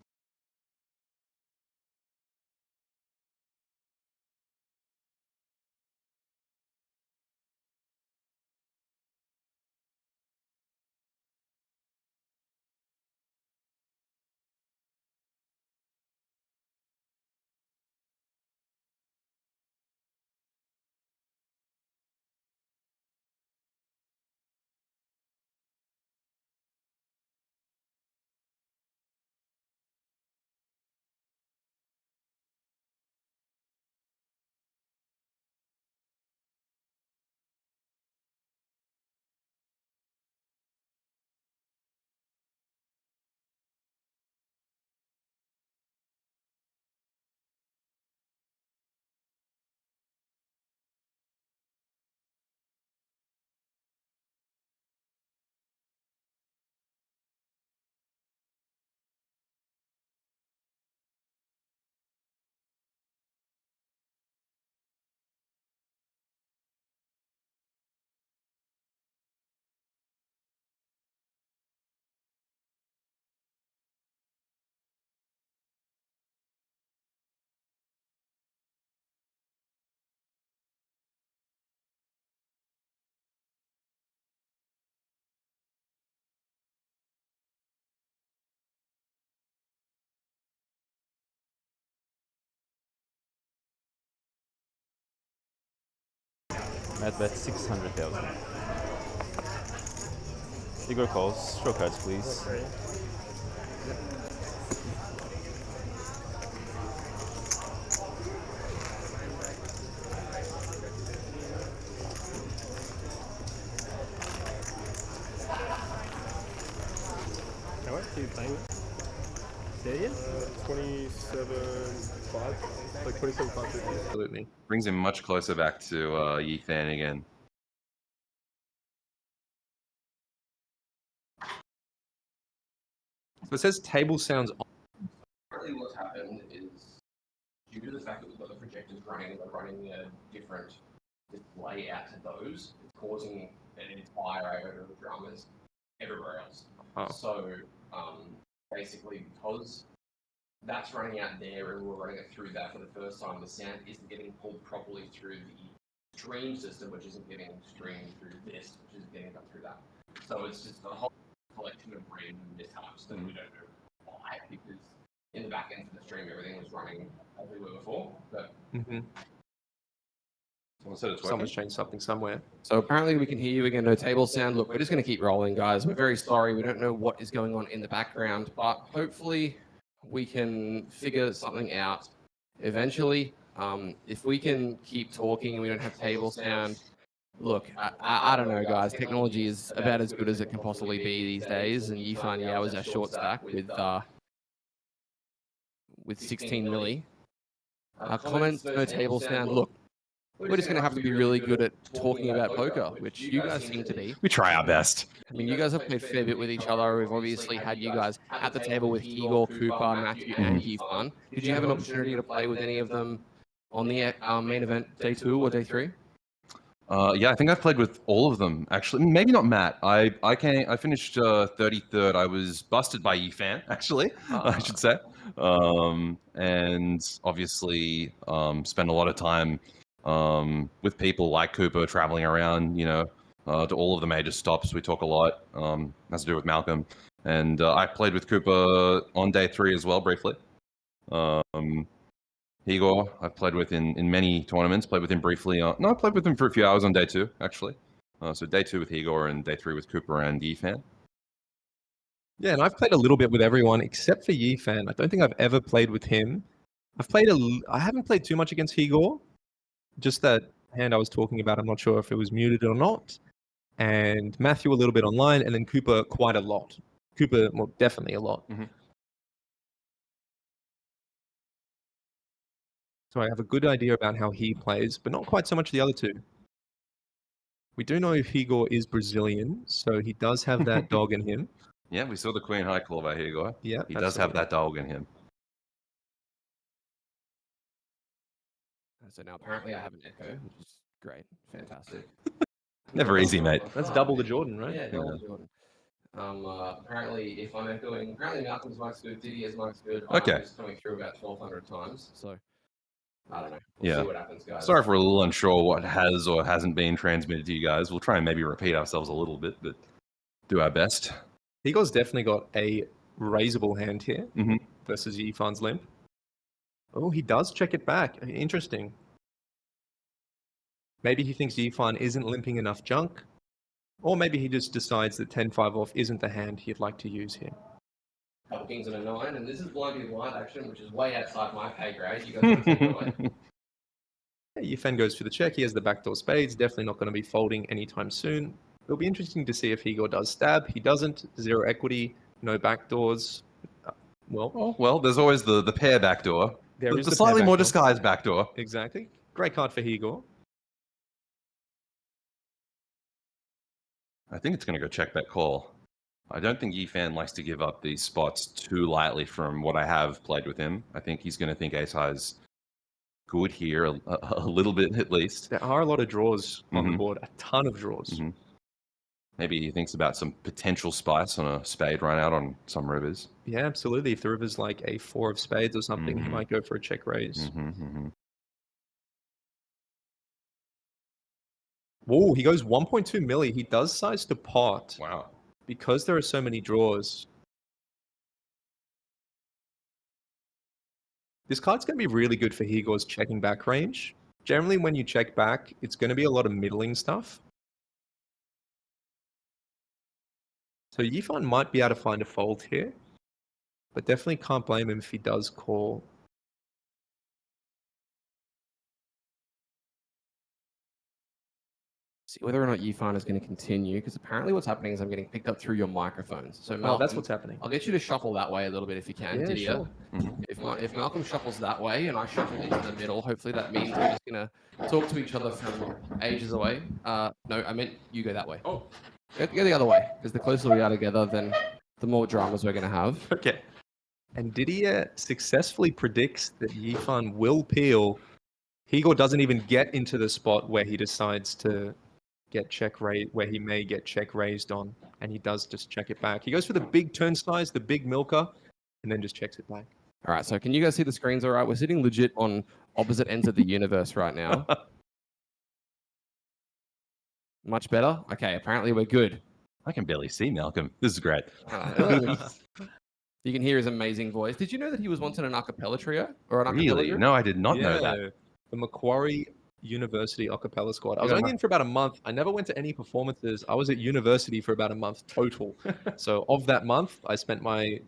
Matt bet 600,000. Igor calls. Show cards, please. How much are you playing with? There you 27.5. Like 27.5. Absolutely. Brings him much closer back to Yi Fan again. So it says table sounds on. Currently what's happened is, due to the fact that we've got the projectors running, we're running a different display out to those, it's causing an entire echo of drummers everywhere else. Oh. So basically, because that's running out there and we're running it through that for the first time, the sound isn't getting pulled properly through the stream system, which isn't getting streamed through this, which isn't getting done through that. So it's just a whole collection of random mishaps that we don't know why, because in the back end of the stream, everything was running as we were before. But Someone's changed something somewhere. so apparently we can hear you again, no table sound. Look, we're just going to keep rolling, guys. We're very sorry. We don't know what is going on in the background, but hopefully we can figure something out eventually. If we can keep talking and we don't have table sound, look, I don't know, guys. Technology is about as good as it can possibly be these days, and Yifan Yao is our short stack with 16 milli. Comments, no table sound. Look, we're just going to have to be really good at talking about poker, which you guys seem to be. We try our best. I mean, you guys have played a fair bit with each other. We've obviously had you guys at the table with Igor, Cooper, Matthew, and Yifan. Did you have an opportunity to play with any of them on the main event day 2 or day 3? Yeah, I think I've played with all of them, actually. Maybe not Matt. I finished 33rd. I was busted by Yifan, actually, I should say. And obviously spent a lot of time with people like Cooper traveling around, to all of the major stops. We talk a lot, has to do with Malcolm. And I played with Cooper on day 3 as well, briefly. Igor, I've played with in many tournaments. Played with him briefly. I played with him for a few hours on day 2, actually. So day 2 with Igor and day 3 with Cooper and Yifan. Yeah, and I've played a little bit with everyone except for Yifan. I don't think I've ever played with him. I haven't played too much against Igor. Just that hand I was talking about, I'm not sure if it was muted or not. And Matthew a little bit online, and then Cooper quite a lot. Cooper, well, definitely a lot. So I have a good idea about how he plays, but not quite so much the other two. We do know Igor is Brazilian, so he does have that dog in him. Yeah, we saw the Queen High Claw by Igor. Yeah, he does have that dog in him. So now apparently I have an echo, which is great, fantastic. Never easy, mate. That's double the Jordan, right? Yeah, double the Jordan. Apparently, if I'm echoing, apparently Malcolm's mic's good, Didier's mic's good. Okay. I'm just coming through about 1,200 times, so I don't know. We'll see what happens, guys. Sorry if we're a little unsure what has or hasn't been transmitted to you guys. We'll try and maybe repeat ourselves a little bit, but do our best. Igor's definitely got a raisable hand here versus Yifan's limp. Oh, he does check it back. Interesting. Maybe he thinks Yifan isn't limping enough junk. Or maybe he just decides that 10-5 off isn't the hand he'd like to use here. Couple kings and a 9, and this is blind action, which is way outside my pay grade. You guys can see Yifan goes for the check. He has the backdoor spades. Definitely not going to be folding anytime soon. It'll be interesting to see if Igor does stab. He doesn't. 0 equity, no backdoors. Well, there's always the pair backdoor. There is the the slightly pair more backdoor. disguised backdoor. Exactly. Great card for Igor. I think it's going to go check bet call. I don't think Yifan likes to give up these spots too lightly from what I have played with him. I think he's going to think ace high's good here, a little bit at least. There are a lot of draws on the board, a ton of draws. Maybe he thinks about some potential spice on a spade run out on some rivers. Yeah, absolutely. If the river's like a 4 of spades or something, he might go for a check raise. Whoa, he goes 1.2 milli. He does size to pot. Wow. Because there are so many draws. This card's going to be really good for Igor's checking back range. Generally, when you check back, it's going to be a lot of middling stuff. So Yifan might be able to find a fold here, but definitely can't blame him if he does call. See whether or not Yifan is going to continue, because apparently what's happening is I'm getting picked up through your microphones. So Malcolm, that's what's happening. I'll get you to shuffle that way a little bit if you can, Yeah, Didier. sure. If Malcolm shuffles that way and I shuffle into the middle, hopefully that means we're just going to talk to each other from ages away. No, I meant you go that way. Oh. Go the other way, because the closer we are together, then the more dramas we're going to have. Okay. And Didier successfully predicts that Yifan will peel. Igor doesn't even get into the spot where he decides to get check raised, where he may get check raised on, and he does just check it back. He goes for the big turn size, the big milker, and then just checks it back. All right, so can you guys see the screens all right? We're sitting legit on opposite ends of the universe right now. Much better? Okay, apparently we're good. I can barely see Malcolm. This is great. You can hear his amazing voice. Did you know that he was once in an a cappella trio? Or an a Really? cappella group? No, I did not know that. The Macquarie University a cappella squad. I was only in for about a month. I never went to any performances. I was at university for about a month total. So of that month, I spent my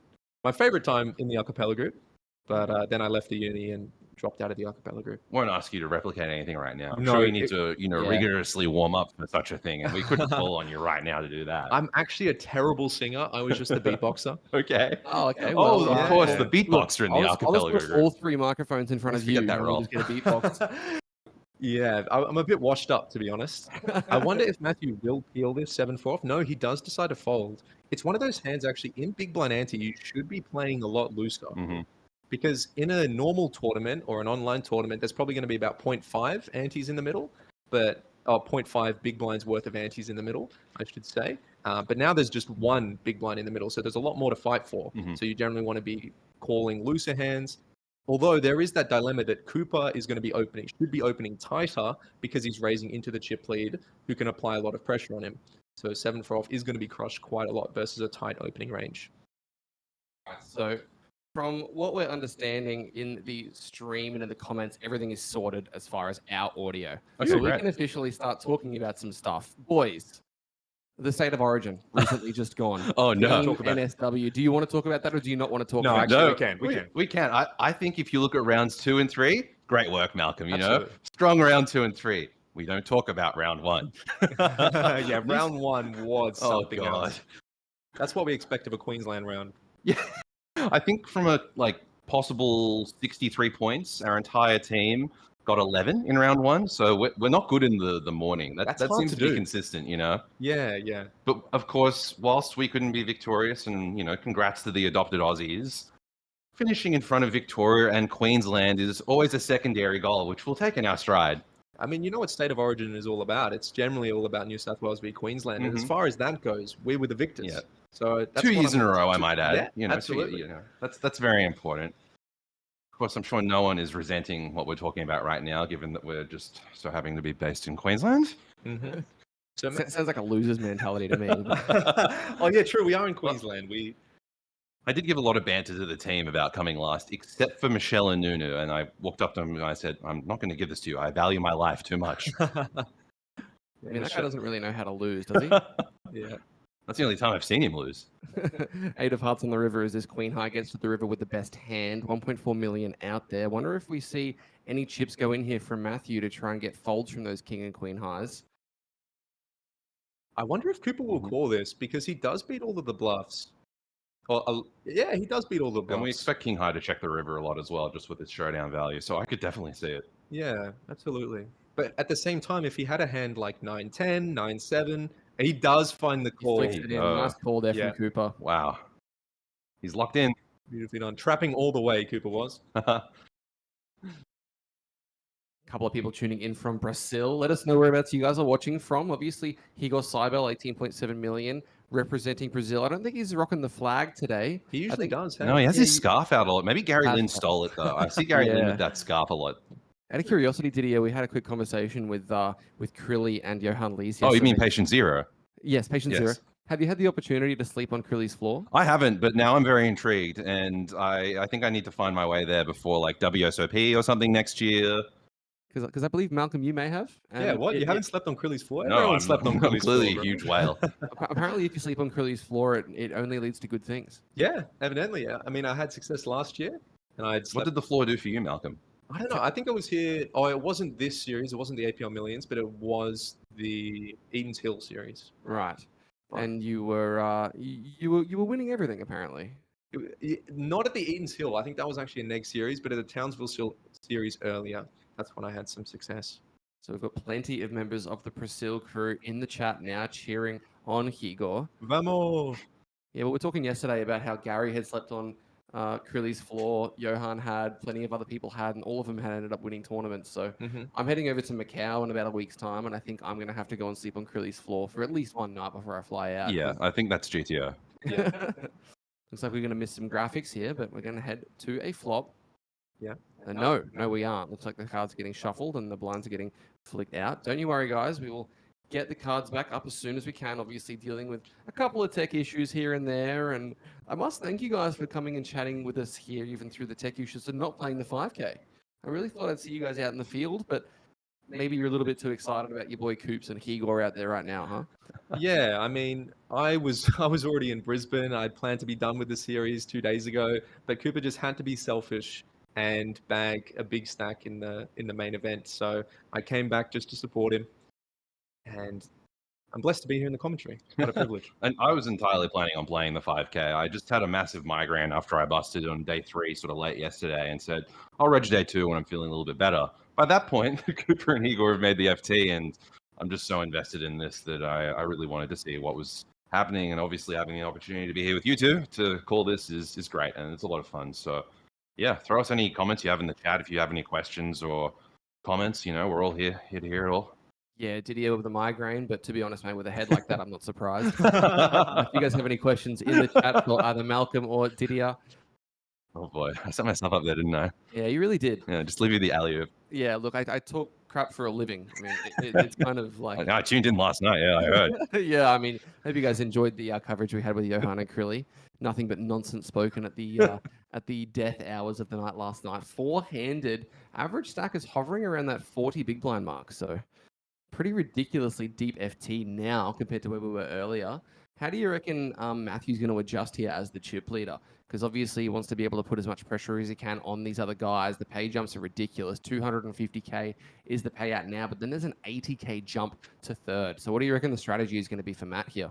favorite time in the a cappella group. But then I left the uni and dropped out of the a cappella group. Won't ask you to replicate anything right now. I'm No, sure you need to, yeah. rigorously warm up for such a thing, and we couldn't call on you right now to do that. I'm actually a terrible singer. I was just a beatboxer. Okay. Oh, okay. Oh, Well, of course, the beatboxer in the I'll acapella just put group. all 3 microphones in front of you. That and role. we'll just get a beatbox. Yeah, I'm a bit washed up, to be honest. I wonder if Matthew will peel this 7-4 off. No, he does decide to fold. It's one of those hands, actually, in big blind ante, you should be playing a lot looser. Because in a normal tournament or an online tournament, there's probably going to be about 0.5 antes in the middle, but 0.5 big blinds worth of antes in the middle, I should say. But now there's just 1 big blind in the middle, so there's a lot more to fight for. So you generally want to be calling looser hands. Although there is that dilemma that Cooper is going to be should be opening tighter because he's raising into the chip lead, who can apply a lot of pressure on him. So 7 for off is going to be crushed quite a lot versus a tight opening range. So from what we're understanding in the stream and in the comments, everything is sorted as far as our audio. Okay, So we great. can officially start talking about some stuff. Boys, the State of Origin recently just gone. Oh, no. Team NSW. Do you want to talk about that or do you not want to talk No, about actually, it? We can. I think if you look at rounds 2 and 3, great work, Malcolm. You know, Absolutely. strong round 2 and 3. We don't talk about round 1. Yeah, round 1 was something God. else. That's what we expect of a Queensland round. Yeah, I think from a possible 63 points, our entire team got 11 in round 1. So we're not good in the morning. That hard seems to to be do. consistent, you know. Yeah. But of course, whilst we couldn't be victorious, and congrats to the adopted Aussies, finishing in front of Victoria and Queensland is always a secondary goal, which we'll take in our stride. I mean, you know what State of Origin is all about? It's generally all about New South Wales v Queensland. And as far as that goes, we were the victors. Yeah. So that's 2 years in a row, I might add. Yeah, absolutely. That's very important. Of course, I'm sure no one is resenting what we're talking about right now, given that we're just so having to be based in Queensland. Mm-hmm. So Sounds like a loser's mentality to me. Oh yeah, true. We are in Queensland. I did give a lot of banter to the team about coming last, except for Michelle and Nunu. And I walked up to them and I said, I'm not going to give this to you. I value my life too much. I mean, that guy doesn't really know how to lose, does he? Yeah. That's the only time I've seen him lose. 8 of Hearts on the river as this Queen High gets to the river with the best hand. 1.4 million out there. Wonder if we see any chips go in here from Matthew to try and get folds from those King and Queen Highs. I wonder if Cooper will call this because he does beat all of the bluffs. Yeah, he does beat all the bluffs. And we expect King High to check the river a lot as well, just with its showdown value. So I could definitely see it. Yeah, absolutely. But at the same time, if he had a hand like 9-10, 9-7, he does find the call. Nice call there from Cooper. Wow. He's locked in. Beautifully done. Trapping all the way, Cooper was. Couple of people tuning in from Brazil. Let us know whereabouts you guys are watching from. Obviously, Igor Cybel, 18.7 million, representing Brazil. I don't think he's rocking the flag today. He usually does. No, he has his scarf out a lot. Maybe Gary Lynn stole it, though. I see Gary Lynn with that scarf a lot. Out of curiosity, Didier, we had a quick conversation with Krilly and Johan Lees. Oh, you mean Patient Zero? Yes, Patient Zero. Have you had the opportunity to sleep on Krilly's floor? I haven't, but now I'm very intrigued, and I think I need to find my way there before WSOP or something next year. Because I believe, Malcolm, you may have. Yeah, what? You haven't slept on Krilly's floor? No, Everyone slept on Krilly's floor. Clearly a huge whale. Apparently, if you sleep on Krilly's floor, it only leads to good things. Yeah, evidently. Yeah. I mean, I had success last year, and I had slept... What did the floor do for you, Malcolm? I don't know. I think I was here... Oh, it wasn't this series. It wasn't the APL Millions, but it was the Eden's Hill series. Right. And you were winning everything, apparently. Not at the Eden's Hill. I think that was actually a neg series, but at the Townsville series earlier, that's when I had some success. So we've got plenty of members of the Brazil crew in the chat now cheering on Igor. Vamos! Yeah, well, we were talking yesterday about how Gary had slept on Krilly's floor, Johan had, plenty of other people had, and all of them had ended up winning tournaments. So I'm heading over to Macau in about a week's time, and I think I'm going to have to go and sleep on Krilly's floor for at least one night before I fly out. Yeah, I think that's GTO. Yeah. Looks like we're going to miss some graphics here, but we're going to head to a flop. Yeah. No, we aren't. Looks like the cards are getting shuffled and the blinds are getting flicked out. Don't you worry, guys. We will get the cards back up as soon as we can, obviously dealing with a couple of tech issues here and there. And I must thank you guys for coming and chatting with us here, even through the tech issues and not playing the 5K. I really thought I'd see you guys out in the field, but maybe you're a little bit too excited about your boy Coops and Igor out there right now, huh? Yeah, I mean, I was already in Brisbane. I'd planned to be done with the series 2 days ago, but Cooper just had to be selfish and bag a big stack in the main event. So I came back just to support him, and I'm blessed to be here in the commentary. What a privilege. And I was entirely planning on playing the 5K. I just had a massive migraine after I busted on day 3, sort of late yesterday, and said, I'll reg day 2 when I'm feeling a little bit better. By that point, Cooper and Igor have made the FT, and I'm just so invested in this that I really wanted to see what was happening. And obviously having the opportunity to be here with you two to call this is great, and it's a lot of fun. So yeah, throw us any comments you have in the chat if you have any questions or comments. We're all here to hear it all. Yeah, Didier with the migraine, but to be honest, mate, with a head like that, I'm not surprised. If you guys have any questions in the chat for either Malcolm or Didier. Oh boy, I set myself up there, didn't I? Yeah, you really did. Yeah, just leave you the alley-oop. Yeah, look, I talk crap for a living. I mean, it's kind of like... I tuned in last night, yeah, I heard. Yeah, I mean, hope you guys enjoyed the coverage we had with Johan and Krilly. Nothing but nonsense spoken at the death hours of the night last night. Four-handed, average stack is hovering around that 40 big blind mark, so pretty ridiculously deep FT now compared to where we were earlier. How do you reckon Matthew's going to adjust here as the chip leader? Because obviously he wants to be able to put as much pressure as he can on these other guys. The pay jumps are ridiculous. 250K is the payout now, but then there's an 80K jump to third. So what do you reckon the strategy is going to be for Matt here?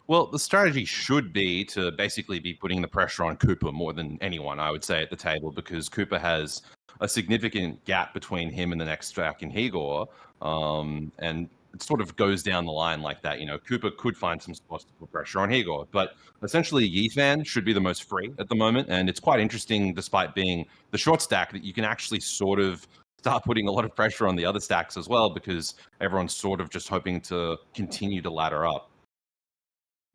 Well, the strategy should be to basically be putting the pressure on Cooper more than anyone, I would say, at the table, because Cooper has a significant gap between him and the next stack in Higor, and it sort of goes down the line like that. You know, Cooper could find some spots to put pressure on Higor, but essentially Yifan should be the most free at the moment, and it's quite interesting, despite being the short stack, that you can actually sort of start putting a lot of pressure on the other stacks as well, because everyone's sort of just hoping to continue to ladder up.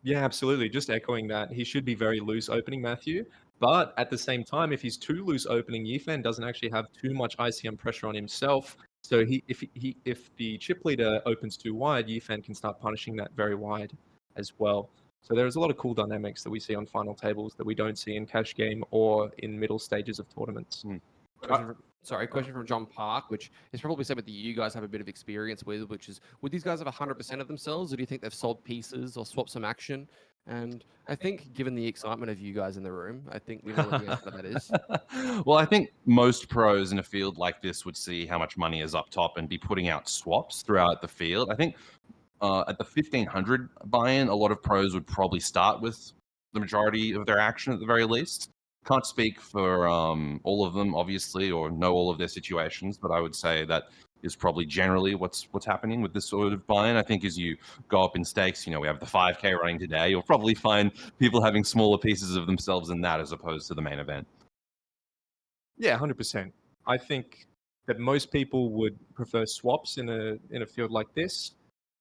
Yeah, absolutely. Just echoing that, he should be very loose opening Matthew. But at the same time, if he's too loose opening, Yifan doesn't actually have too much ICM pressure on himself. So if the chip leader opens too wide, Yifan can start punishing that very wide as well. So there's a lot of cool dynamics that we see on final tables that we don't see in cash game or in middle stages of tournaments. Question from John Park, which is probably something that you guys have a bit of experience with, which is, would these guys have 100% of themselves, or do you think they've sold pieces or swapped some action? And I think, given the excitement of you guys in the room, I think we know what the answer to that is. Well, I think most pros in a field like this would see how much money is up top and be putting out swaps throughout the field. I think at the 1500 buy-in, a lot of pros would probably start with the majority of their action at the very least. Can't speak for all of them, obviously, or know all of their situations, but I would say that is probably generally what's happening with this sort of buy-in. I think as you go up in stakes, you know, we have the 5K running today, you'll probably find people having smaller pieces of themselves in that as opposed to the main event. Yeah, 100%. I think that most people would prefer swaps in a field like this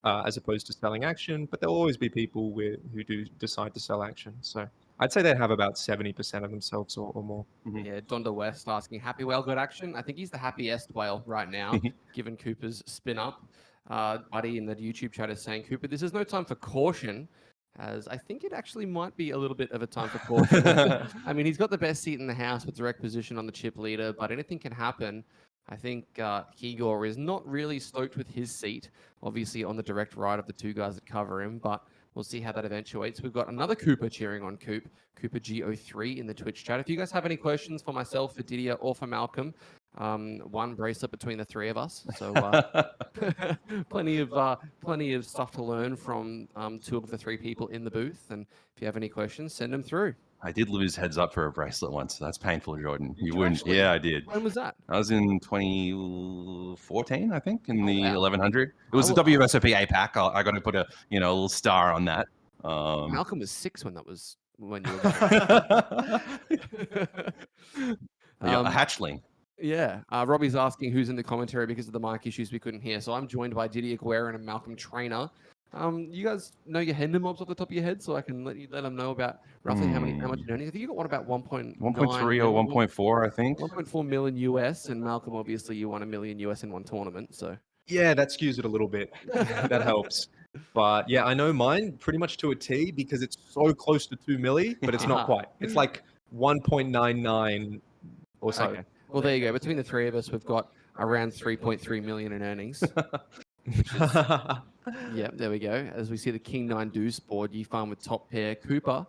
as opposed to selling action, but there'll always be people who do decide to sell action. So I'd say they have about 70% of themselves or more. Yeah, Donda West asking, Happy Whale got action? I think he's the happiest whale right now, given Cooper's spin up. Buddy in the YouTube chat is saying, Cooper, this is no time for caution, as I think it actually might be a little bit of a time for caution. I mean, he's got the best seat in the house with direct position on the chip leader, but anything can happen. I think Higor is not really stoked with his seat, obviously on the direct right of the two guys that cover him, but we'll see how that eventuates. We've got another Cooper cheering on Coop, Cooper G03 in the Twitch chat. If you guys have any questions for myself, for Didier, or for Malcolm, one bracelet between the three of us. So plenty of stuff to learn from two of the three people in the booth. And if you have any questions, send them through. I did lose heads up for a bracelet once. So that's painful, Jordan. You wouldn't. Actually? Yeah, I did. When was that? I was in 2014, I think, in the 1100. It was the WSOP APAC. I got to put a little star on that. Malcolm was 6 when that was when you were a hatchling. Yeah. Robbie's asking who's in the commentary because of the mic issues we couldn't hear. So I'm joined by Didier Guerra and Malcolm Trainer. You guys know your Hender mobs off the top of your head, so I can let them know about roughly how much you're earning. I think you got one about 1.3 or 1.4, I think. 1.4 million US, and Malcolm, obviously, you won $1 million US in one tournament. So yeah, that skews it a little bit. That helps. But yeah, I know mine pretty much to a T because it's so close to 2 milli, but it's not quite. It's like 1.99 or so. Okay. Well, there you go. Between the three of us, we've got around 3.3 million in earnings. Yep, there we go. As we see the King 9 Deuce board, you farm with top pair. Cooper,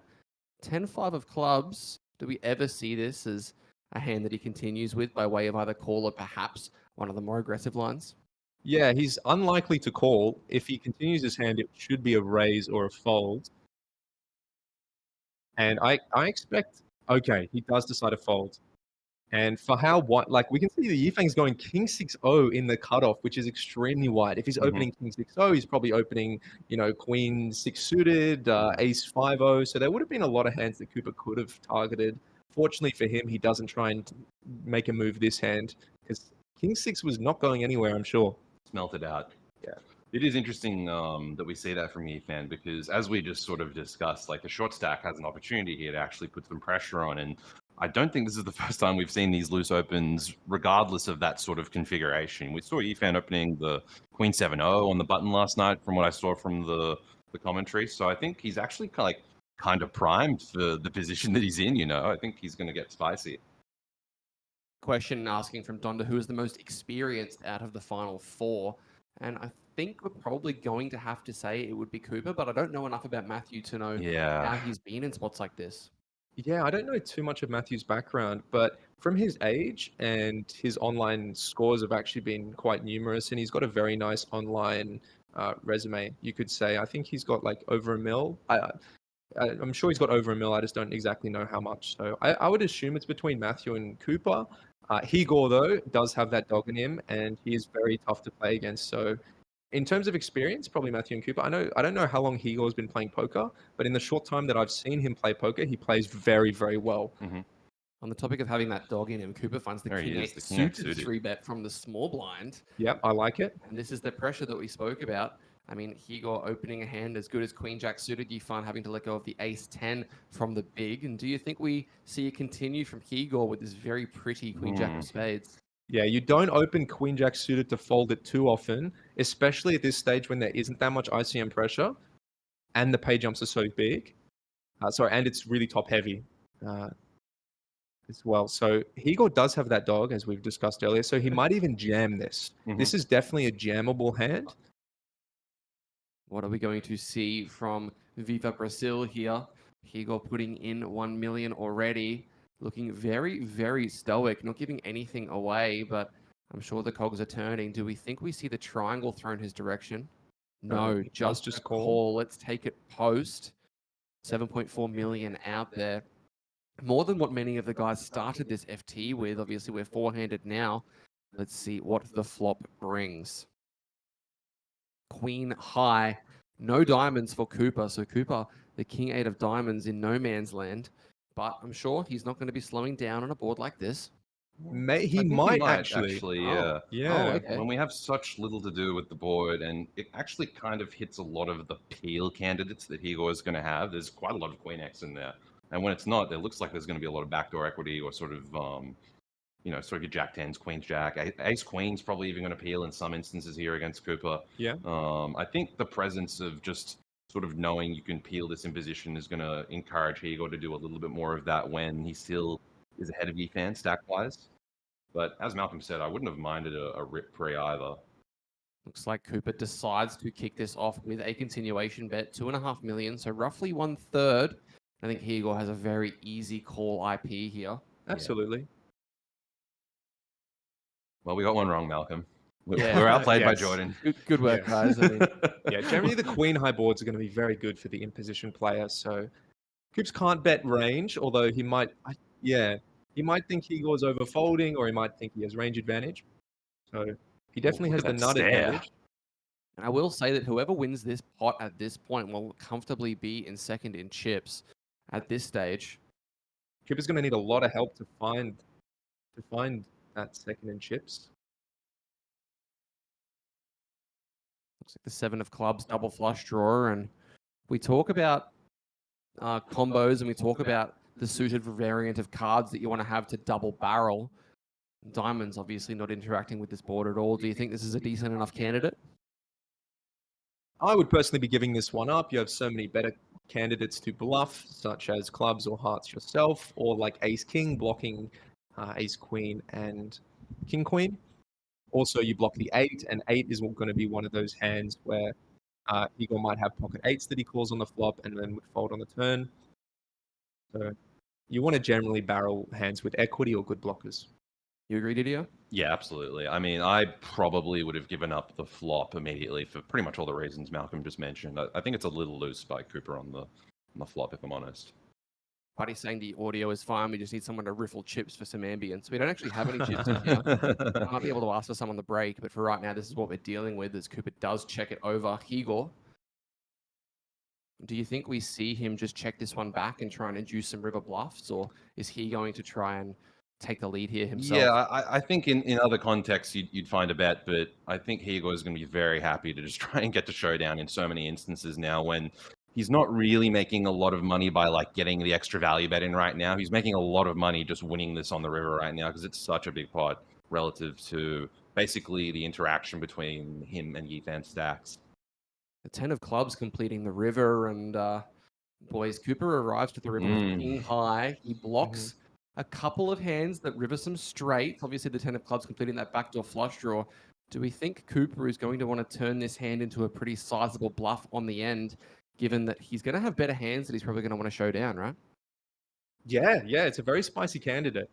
10-5 of clubs. Do we ever see this as a hand that he continues with by way of either call or perhaps one of the more aggressive lines? Yeah, he's unlikely to call. If he continues his hand, it should be a raise or a fold. And I expect, okay, he does decide to fold. And for how wide, like we can see the Yifang's going King 6-0 in the cutoff, which is extremely wide. If he's opening King 6-0, he's probably opening, Queen 6 suited, Ace 5-0. So there would have been a lot of hands that Cooper could have targeted. Fortunately for him, he doesn't try and make a move this hand because King 6 was not going anywhere, I'm sure. Smelt it out. Yeah. It is interesting that we see that from Yifan because as we just sort of discussed, like the short stack has an opportunity here to actually put some pressure on. And I don't think this is the first time we've seen these loose opens, regardless of that sort of configuration. We saw Yifan opening the Queen 7-0 on the button last night, from what I saw from the commentary. So I think he's actually kind of primed for the position that he's in. I think he's going to get spicy. Question asking from Donda, who is the most experienced out of the final four? And I think we're probably going to have to say it would be Cooper, but I don't know enough about Matthew to know how he's been in spots like this. Yeah, I don't know too much of Matthew's background, but from his age and his online scores have actually been quite numerous, and he's got a very nice online resume, you could say. I think he's got like over a mil. I'm sure he's got over a mil. I just don't exactly know how much. So I would assume it's between Matthew and Cooper. Higor, though, does have that dog in him, and he is very tough to play against. So in terms of experience, probably Matthew and Cooper. I don't know how long Higor's been playing poker, but in the short time that I've seen him play poker, he plays very, very well. Mm-hmm. On the topic of having that dog in him, Cooper finds the King 8 suited 3-bet from the small blind. Yep, I like it. And this is the pressure that we spoke about. I mean, Higor opening a hand as good as Queen Jack suited, Yifan having to let go of the Ace 10 from the big. And do you think we see it continue from Higor with this very pretty Queen Jack of spades? Yeah, you don't open Queen Jack suited to fold it too often, especially at this stage when there isn't that much ICM pressure and the pay jumps are so big. And it's really top heavy as well. So Higor does have that dog, as we've discussed earlier, so he might even jam this. Mm-hmm. This is definitely a jammable hand. What are we going to see from Viva Brazil here? Higor putting in 1 million already. Looking very, very stoic, not giving anything away, but I'm sure the cogs are turning. Do we think we see the triangle thrown his direction? No, just a call. Let's take it post. 7.4 million out there. More than what many of the guys started this FT with. Obviously, we're four-handed now. Let's see what the flop brings. Queen high. No diamonds for Cooper. So Cooper, the King 8 of diamonds in no man's land. But I'm sure he's not going to be slowing down on a board like this. He might actually. Yeah. Okay. When we have such little to do with the board, and it actually kind of hits a lot of the peel candidates that Higor is going to have. There's quite a lot of Queen X in there. And when it's not, it looks like there's going to be a lot of backdoor equity or sort of, sort of your Jack 10s, Queens Jack. Ace Queen's probably even going to peel in some instances here against Cooper. Yeah. I think the presence of just sort of knowing you can peel this in position is going to encourage Higor to do a little bit more of that when he still is ahead of Yifan stack-wise. But as Malcolm said, I wouldn't have minded a rip pre either. Looks like Cooper decides to kick this off with a continuation bet, 2.5 million, so roughly 1/3. I think Higor has a very easy call IP here. Absolutely. Yeah. Well, we got one wrong, Malcolm. Yeah. We're outplayed by Jordan. Good work, guys. I mean, yeah, generally the Queen high boards are going to be very good for the in-position player. So Coops can't bet range, although he might think Higor's overfolding, or he might think he has range advantage. So he definitely has the nut advantage. And I will say that whoever wins this pot at this point will comfortably be in second in chips at this stage. Cooper's going to need a lot of help to find that second in chips. Looks like the 7 of clubs, double flush drawer, and we talk about combos, and we talk about the suited variant of cards that you want to have to double barrel. Diamonds obviously not interacting with this board at all. Do you think this is a decent enough candidate? I would personally be giving this one up. You have so many better candidates to bluff, such as clubs or hearts yourself, or like ace-king blocking ace-queen and king-queen. Also, you block the 8, and 8 is going to be one of those hands where Higor might have pocket 8s that he calls on the flop and then would fold on the turn. So you want to generally barrel hands with equity or good blockers. You agree, Didier? Yeah, absolutely. I mean, I probably would have given up the flop immediately for pretty much all the reasons Malcolm just mentioned. I think it's a little loose by Cooper on the flop, if I'm honest. Buddy's saying the audio is fine. We just need someone to riffle chips for some ambience. We don't actually have any chips in here. I might be able to ask for some on the break, but for right now, this is what we're dealing with as Cooper does check it over. Higor, do you think we see him just check this one back and try and induce some river bluffs, or is he going to try and take the lead here himself? Yeah, I think in other contexts you'd find a bet, but I think Higor is going to be very happy to just try and get to showdown in so many instances now when he's not really making a lot of money by like getting the extra value bet in right now. He's making a lot of money just winning this on the river right now because it's such a big pot relative to basically the interaction between him and Yifan stacks. The 10 of clubs completing the river, and boys, Cooper arrives to the river with king high. He blocks a couple of hands that river some straight. Obviously, the 10 of clubs completing that backdoor flush draw. Do we think Cooper is going to want to turn this hand into a pretty sizable bluff on the end, given that he's going to have better hands that he's probably going to want to show down, right? Yeah, it's a very spicy candidate.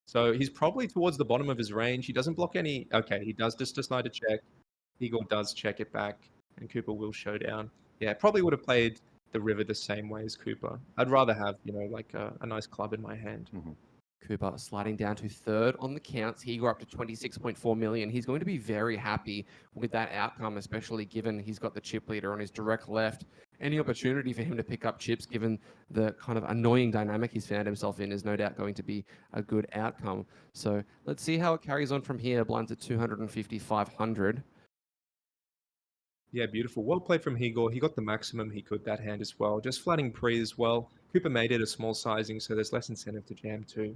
So he's probably towards the bottom of his range. He doesn't block any. Okay, he does just decide to check. Igor does check it back, and Cooper will show down. Yeah, probably would have played the river the same way as Cooper. I'd rather have, like a nice club in my hand. Cooper sliding down to third on the counts. He got up to 26.4 million. He's going to be very happy with that outcome, especially given he's got the chip leader on his direct left. Any opportunity for him to pick up chips, given the kind of annoying dynamic he's found himself in, is no doubt going to be a good outcome. So let's see how it carries on from here. Blinds at 250, 500. Yeah, beautiful. Well played from Igor. He got the maximum he could that hand as well. Just flatting pre as well. Cooper made it a small sizing, so there's less incentive to jam too.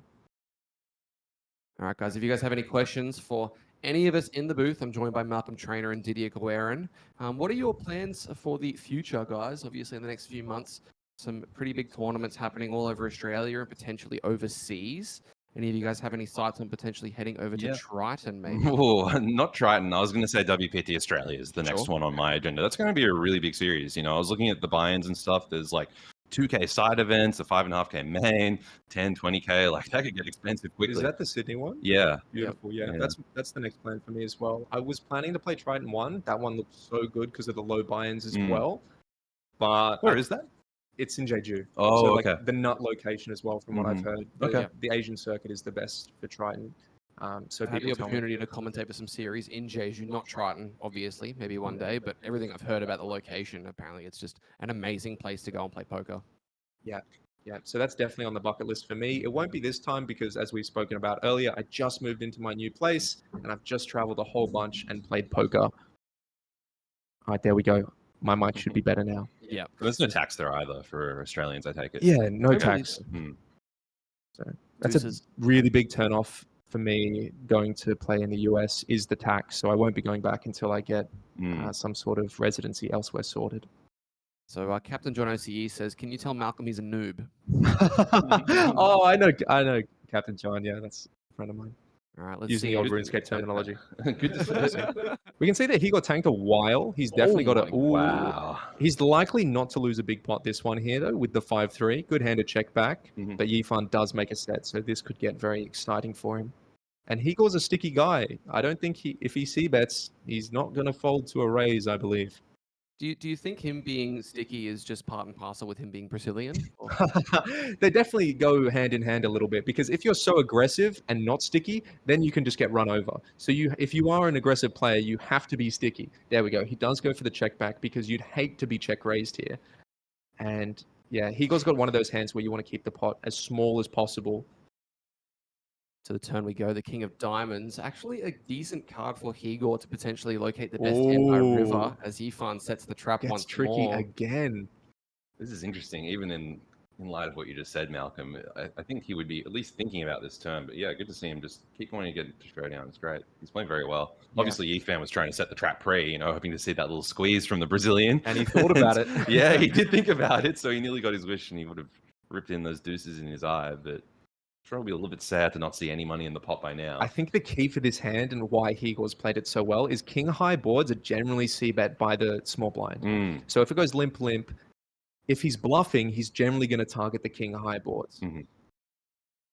All right, guys, if you guys have any questions for any of us in the booth, I'm joined by Malcolm Trainer and Didier Guerin. What are your plans for the future, guys? Obviously, in the next few months, some pretty big tournaments happening all over Australia and potentially overseas. Any of you guys have any sights on potentially heading over to Triton, maybe? Oh, not Triton. I was going to say WPT Australia is the next one on my agenda. That's going to be a really big series. I was looking at the buy-ins and stuff. There's like 2K side events, a 5.5K main, 10, 20K. Like that could get expensive quickly. Is that the Sydney one? Yeah. Beautiful. Yeah. That's the next plan for me as well. I was planning to play Triton 1. That one looked so good because of the low buy-ins as well. But where is that? It's in Jeju. Oh, so, okay. The nut location as well, from what I've heard. The Asian circuit is the best for Triton. So have the opportunity to commentate for some series in Jeju, not Triton, obviously, maybe one day, but everything I've heard about the location, apparently it's just an amazing place to go and play poker. Yeah. So that's definitely on the bucket list for me. It won't be this time because, as we've spoken about earlier, I just moved into my new place and I've just traveled a whole bunch and played poker. All right, there we go. My mic should be better now. Yeah. There's no tax there either for Australians, I take it. Yeah, no tax. So that's a really big turnoff for me going to play in the US is the tax. So I won't be going back until I get some sort of residency elsewhere sorted. So Captain John OCE says, can you tell Malcolm he's a noob? Oh, I know Captain John. Yeah, that's a friend of mine. All right, let's using see. the old RuneScape terminology. Good to see. We can see that he got tanked a while. He's definitely got a... Wow. He's likely not to lose a big pot this one here, though, with the 5-3. Good hand to check back. But Yifan does make a set, so this could get very exciting for him. And Igor's a sticky guy. I don't think if he c-bets, he's not going to fold to a raise, I believe. Do you think him being sticky is just part and parcel with him being Brazilian? They definitely go hand in hand a little bit, because if you're so aggressive and not sticky, then you can just get run over. So if you are an aggressive player, you have to be sticky. There we go. He does go for the check back because you'd hate to be check raised here. And yeah, Igor's got one of those hands where you want to keep the pot as small as possible. To the turn we go, the King of Diamonds. Actually a decent card for Igor to potentially locate the best hand by river as Yifan sets the trap once tricky more. Again. This is interesting, even in light of what you just said, Malcolm. I think he would be at least thinking about this turn. But yeah, good to see him just keep wanting to get to throw down. It's great. He's playing very well. Yeah. Obviously, Yifan was trying to set the trap pre, hoping to see that little squeeze from the Brazilian. And he thought about it. Yeah, he did think about it. So he nearly got his wish and he would have ripped in those deuces in his eye. But probably a little bit sad to not see any money in the pot by now. I think the key for this hand and why Igor's played it so well is king high boards are generally c-bet by the small blind. So if it goes limp, if he's bluffing, he's generally going to target the king high boards.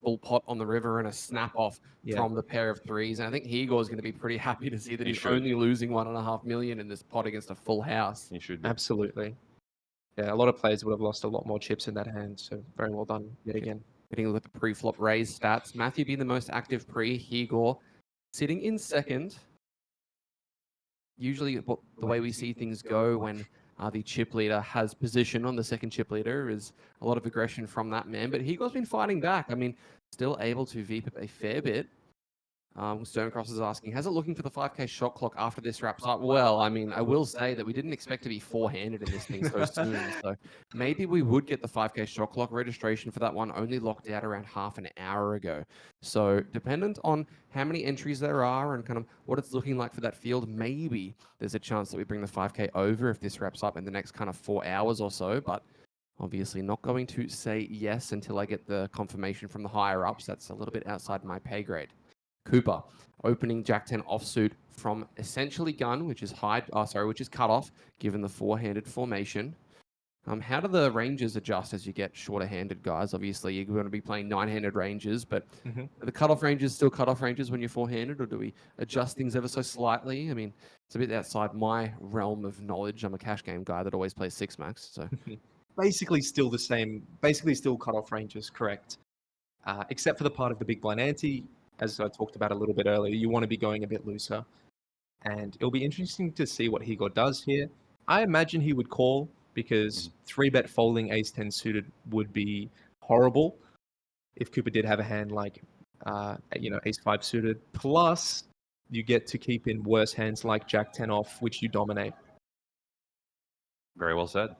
Full pot on the river and a snap off from the pair of threes. And I think Igor's going to be pretty happy to see that he's only losing 1.5 million in this pot against a full house. He should be. Absolutely. Yeah, a lot of players would have lost a lot more chips in that hand. So very well done yet again. Getting a look at the pre-flop raise stats. Matthew being the most active pre, Igor sitting in second. Usually the way we see things go when the chip leader has position on the second chip leader is a lot of aggression from that man. But Igor's been fighting back. I mean, still able to VPIP a fair bit. Stonecross is asking, how's it looking for the 5K shot clock after this wraps up? Well, I mean, I will say that we didn't expect to be four-handed in this thing so soon. So maybe we would get the 5K shot clock. Registration for that one only locked out around half an hour ago. So dependent on how many entries there are and kind of what it's looking like for that field, maybe there's a chance that we bring the 5K over if this wraps up in the next kind of 4 hours or so. But obviously not going to say yes until I get the confirmation from the higher-ups. That's a little bit outside my pay grade. Cooper opening Jack 10 offsuit from essentially gun, which is which is cut off, given the four-handed formation. How do the ranges adjust as you get shorter-handed, guys? Obviously, you're going to be playing 9-handed ranges, but are the cutoff ranges still cutoff ranges when you're four-handed, or do we adjust things ever so slightly? I mean, it's a bit outside my realm of knowledge. I'm a cash game guy that always plays 6-max, so... Basically still the same, basically still cutoff ranges, correct. Except for the part of the big blind ante, as I talked about a little bit earlier, you want to be going a bit looser. And it'll be interesting to see what Higor does here. I imagine he would call because 3-bet folding ace-10 suited would be horrible if Cooper did have a hand like, ace-5 suited. Plus, you get to keep in worse hands like Jack 10 off, which you dominate. Very well said.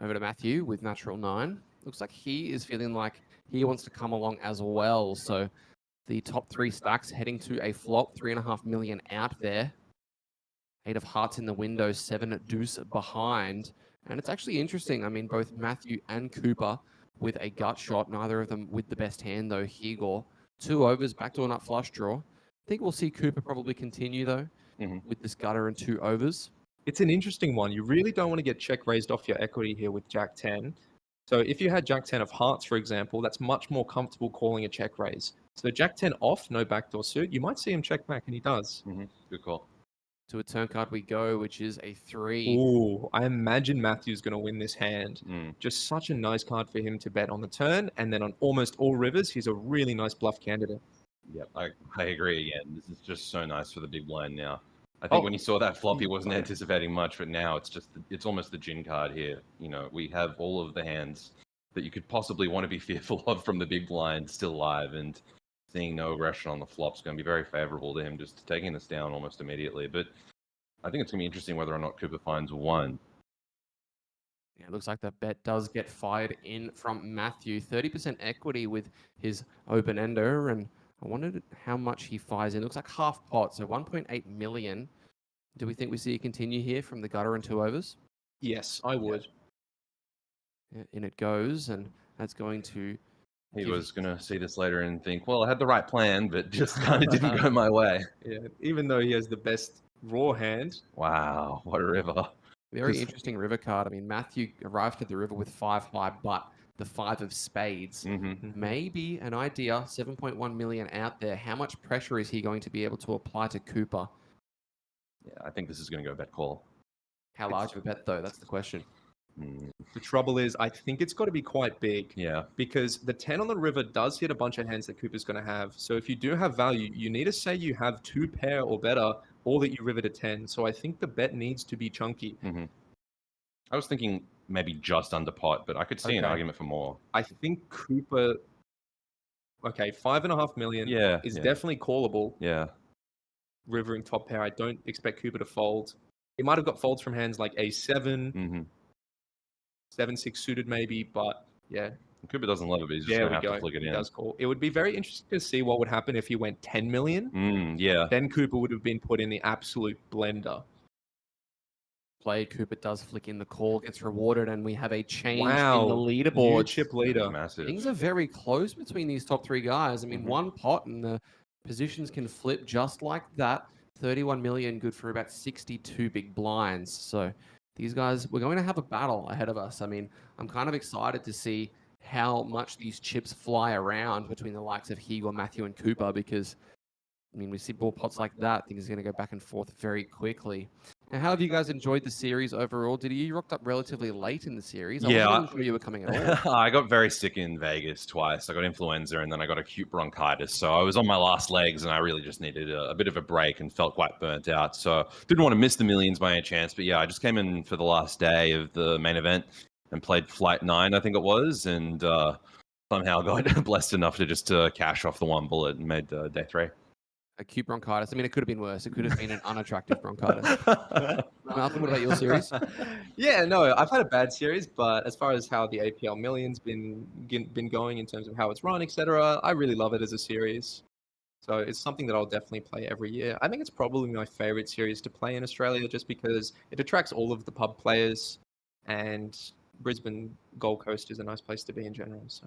Over to Matthew with natural 9. Looks like he is feeling like he wants to come along as well. So the top 3 stacks heading to a flop, 3.5 million out there. 8 of hearts in the window, 7 deuce behind. And it's actually interesting. I mean, both Matthew and Cooper with a gut shot, neither of them with the best hand though. Higor, 2 overs, backdoor nut flush draw. I think we'll see Cooper probably continue though with this gutter and 2 overs. It's an interesting one. You really don't want to get check raised off your equity here with Jack 10. So if you had Jack 10 of hearts, for example, that's much more comfortable calling a check raise. So Jack 10 off, no backdoor suit, you might see him check back, and he does. Good call. To a turn card we go, which is a 3. Ooh, I imagine Matthew's going to win this hand. Just such a nice card for him to bet on the turn, and then on almost all rivers, he's a really nice bluff candidate. Yep, I agree again. This is just so nice for the big blind now. I think when he saw that flop, he wasn't anticipating much, but now it's almost the gin card here. You know, we have all of the hands that you could possibly want to be fearful of from the big blind still live, and seeing no aggression on the flop is going to be very favorable to him, just taking this down almost immediately. But I think it's going to be interesting whether or not Cooper finds one. Yeah, it looks like that bet does get fired in from Matthew. 30% equity with his open ender, and I wondered how much he fires in. It looks like half pot, so 1.8 million. Do we think we see a continue here from the gutter and 2 overs? Yes, I would. Yeah, in it goes, and that's going to... He was going to see this later and think, well, I had the right plan, but just kind of didn't go my way. Yeah, even though he has the best raw hand. Wow, what a river. Very interesting river card. I mean, Matthew arrived at the river with 5 high, but the 5 of spades. Maybe an idea, 7.1 million out there. How much pressure is he going to be able to apply to Cooper? Yeah, I think this is going to go bet call. How large of a bet, though? That's the question. The trouble is, I think it's got to be quite big. Yeah. Because the 10 on the river does hit a bunch of hands that Cooper's going to have. So if you do have value, you need to say you have 2 pair or better, or that you river to 10. So I think the bet needs to be chunky. I was thinking maybe just under pot, but I could see an argument for more. I think Cooper... Okay, 5.5 million is definitely callable. Yeah. Rivering top pair, I don't expect Cooper to fold. He might have got folds from hands like A7, 7-6 suited maybe, but yeah. Cooper doesn't love it, but he's just going to have to flick it in. He does call. It would be very interesting to see what would happen if he went 10 million. Yeah. Then Cooper would have been put in the absolute blender. Played, Cooper does flick in the call, gets rewarded, and we have a change in the New leaderboard. chip leader. Massive. Things are very close between these top 3 guys. I mean, 1 pot and the positions can flip just like that. 31 million, good for about 62 big blinds. So these guys, we're going to have a battle ahead of us. I mean, I'm kind of excited to see how much these chips fly around between the likes of Higor, Matthew, and Cooper, because, I mean, we see ball pots like that. Things are going to go back and forth very quickly. Now, how have you guys enjoyed the series overall? Did you rocked up relatively late in the series? I wasn't sure you were coming at all. I got very sick in Vegas twice. I got influenza and then I got acute bronchitis. So I was on my last legs and I really just needed a bit of a break and felt quite burnt out. So didn't want to miss the millions by any chance. But yeah, I just came in for the last day of the main event and played Flight 9, I think it was. And somehow got blessed enough to just cash off the one bullet and made day 3. Acute bronchitis. I mean, it could have been worse. It could have been an unattractive bronchitis. Malcolm, what about your series? Yeah, no, I've had a bad series, but as far as how the APL Million's been going in terms of how it's run, etc., I really love it as a series. So it's something that I'll definitely play every year. I think it's probably my favorite series to play in Australia, just because it attracts all of the pub players, and Brisbane Gold Coast is a nice place to be in general. So.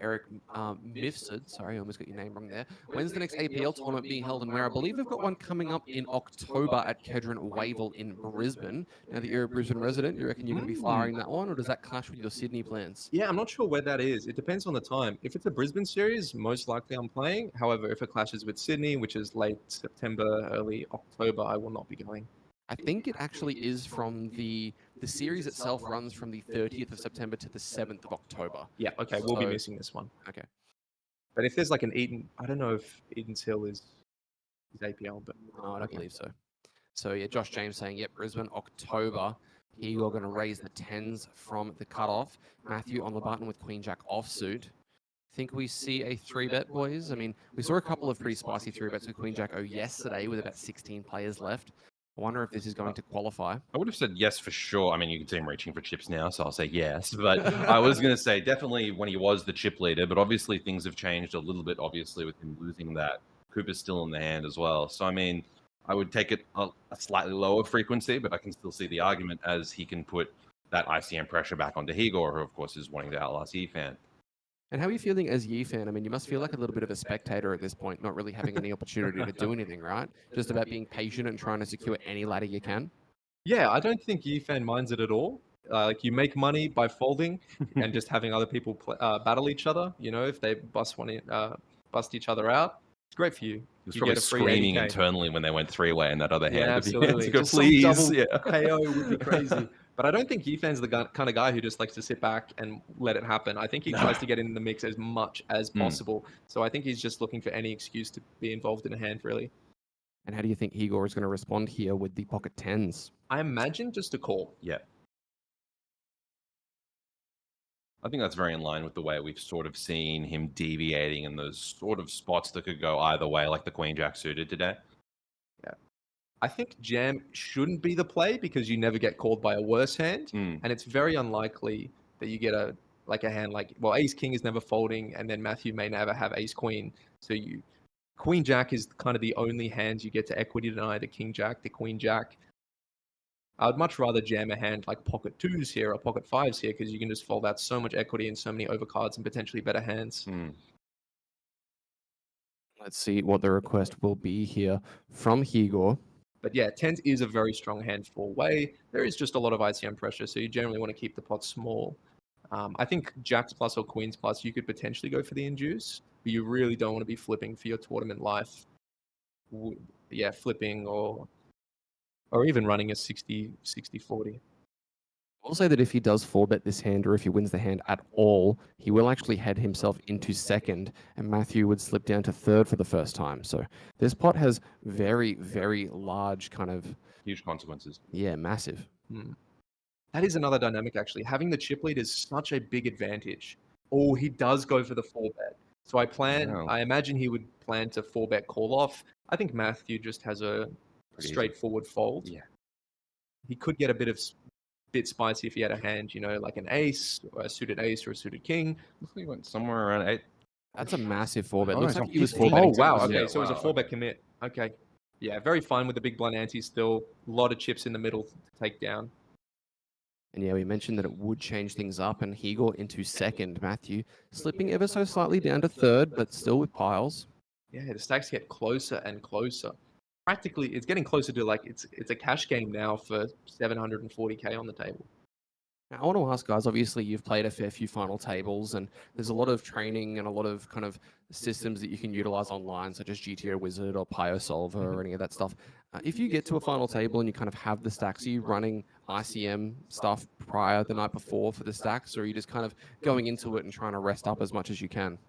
Eric Mifsud, sorry, I almost got your name wrong there. When's the next APL tournament being held and where? I believe we've got one coming up in October at Kedron Wavell in Brisbane. Now that you're a Brisbane resident, you reckon you're going to be firing that one, or does that clash with your Sydney plans? Yeah, I'm not sure where that is. It depends on the time. If it's a Brisbane series, most likely I'm playing. However, if it clashes with Sydney, which is late September, early October, I will not be going. I think it actually is from the series itself runs from the 30th of September to the 7th of October. Yeah, okay, we'll be missing this one. Okay. But if there's like an Eden, I don't know if Eden's Hill is APL, but no, I don't believe so. So yeah, Josh James saying, yep, Brisbane, October. Here you're going to raise the 10s from the cutoff. Matthew on the button with Queen Jack offsuit. Think we see a 3-bet, boys? I mean, we saw a couple of pretty spicy 3-bets with Queen Jack O yesterday with about 16 players left. I wonder if this is going to qualify. I would have said yes for sure. I mean, you can see him reaching for chips now, so I'll say yes. But I was going to say definitely when he was the chip leader, but obviously things have changed a little bit, obviously, with him losing that. Cooper's still in the hand as well. So, I mean, I would take it a slightly lower frequency, but I can still see the argument as he can put that ICM pressure back onto Higor, who, of course, is wanting to outlast Yifan. And how are you feeling as Yifan? I mean, you must feel like a little bit of a spectator at this point, not really having any opportunity to do anything, right? Just about being patient and trying to secure any ladder you can. Yeah, I don't think Yifan minds it at all. Like, you make money by folding and just having other people battle each other. You know, if they bust each other out, it's great for you. He was You probably get a free screaming 80K. internally when they went 3-way in that other hand. Yeah, If he absolutely. had to go, Just some please. double Yeah. KO would be crazy. But I don't think Yifan's the kind of guy who just likes to sit back and let it happen. I think he tries to get in the mix as much as possible. So I think he's just looking for any excuse to be involved in a hand, really. And how do you think Higor is going to respond here with the pocket 10s? I imagine just a call. Yeah. I think that's very in line with the way we've sort of seen him deviating in those sort of spots that could go either way, like the Queen Jack suited today. Yeah. I think jam shouldn't be the play because you never get called by a worse hand. And it's very unlikely that you get a hand like, well, Ace King is never folding, and then Matthew may never have Ace Queen. So Queen Jack is kind of the only hands you get to equity deny, the King Jack, the Queen Jack. I'd much rather jam a hand like pocket 2s here or pocket 5s here because you can just fold out so much equity and so many overcards and potentially better hands. Let's see what the request will be here from Higor. But yeah, 10s is a very strong hand for way. There is just a lot of ICM pressure, so you generally want to keep the pot small. I think Jacks plus or Queens plus, you could potentially go for the induce, but you really don't want to be flipping for your tournament life. Yeah, flipping or even running a 60-40. I'll say that if he does 4-bet this hand, or if he wins the hand at all, he will actually head himself into second, and Matthew would slip down to third for the first time. So this pot has very, very large kind of... Huge consequences. Yeah, massive. That is another dynamic, actually. Having the chip lead is such a big advantage. Oh, he does go for the 4-bet. So I imagine he would plan to 4-bet call off. I think Matthew just has a straightforward fold. Yeah. He could get a bit spicy if he had a hand, you know, like an ace, or a suited ace or a suited king. Looks like he went somewhere around 8. That's a massive 4-bet. Looks like he was 15. 4-betting. Oh, wow. Okay, Yeah, so it was a 4-bet commit. Okay. Yeah, very fine with the big blind ante still. A lot of chips in the middle to take down. And yeah, we mentioned that it would change things up, and Higor into second. Matthew slipping ever so slightly down to third, but still with piles. Yeah, the stacks get closer and closer. Practically, it's getting closer to like it's a cash game now for 740k on the table. Now, I want to ask, guys, obviously you've played a fair few final tables, and there's a lot of training and a lot of kind of systems that you can utilize online, such as GTO Wizard or Pio Solver or any of that stuff. If you get to a final table and you kind of have the stacks, are you running ICM stuff prior the night before for the stacks, or are you just kind of going into it and trying to rest up as much as you can?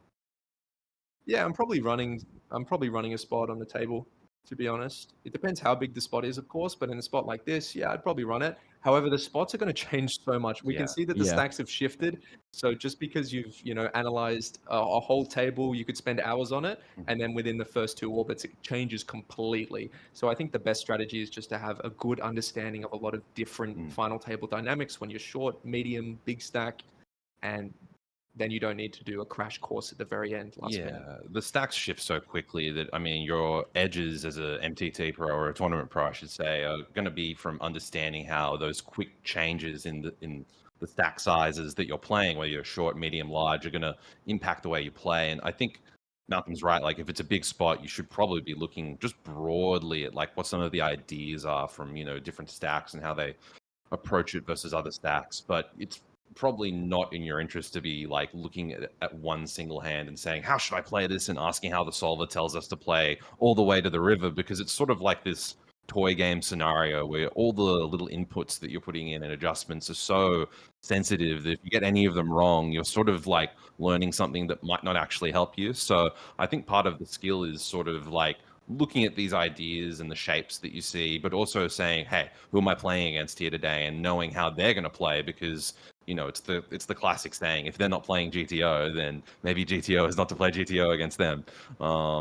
Yeah, I'm probably running a spot on the table. to be honest. It depends how big the spot is, of course, but in a spot like this, yeah, I'd probably run it. However, the spots are going to change so much. We can see that the stacks have shifted. So just because you've, analyzed a whole table, you could spend hours on it, and then within the first 2 orbits, it changes completely. So I think the best strategy is just to have a good understanding of a lot of different final table dynamics when you're short, medium, big stack, and then you don't need to do a crash course at the very end last minute. The stacks shift so quickly that, I mean, your edges as a MTT pro or a tournament pro, I should say, are going to be from understanding how those quick changes in the stack sizes that you're playing, whether you're short, medium, large, are going to impact the way you play. And I think Malcolm's right. Like, if it's a big spot, you should probably be looking just broadly at like what some of the ideas are from, different stacks and how they approach it versus other stacks. But it's probably not in your interest to be like looking at one single hand and saying, how should I play this, and asking how the solver tells us to play all the way to the river, because it's sort of like this toy game scenario where all the little inputs that you're putting in and adjustments are so sensitive that if you get any of them wrong, you're sort of like learning something that might not actually help you. So I think part of the skill is sort of like looking at these ideas and the shapes that you see, but also saying, hey, who am I playing against here today, and knowing how they're going to play, because it's the classic saying, if they're not playing GTO, then maybe GTO is not to play GTO against them.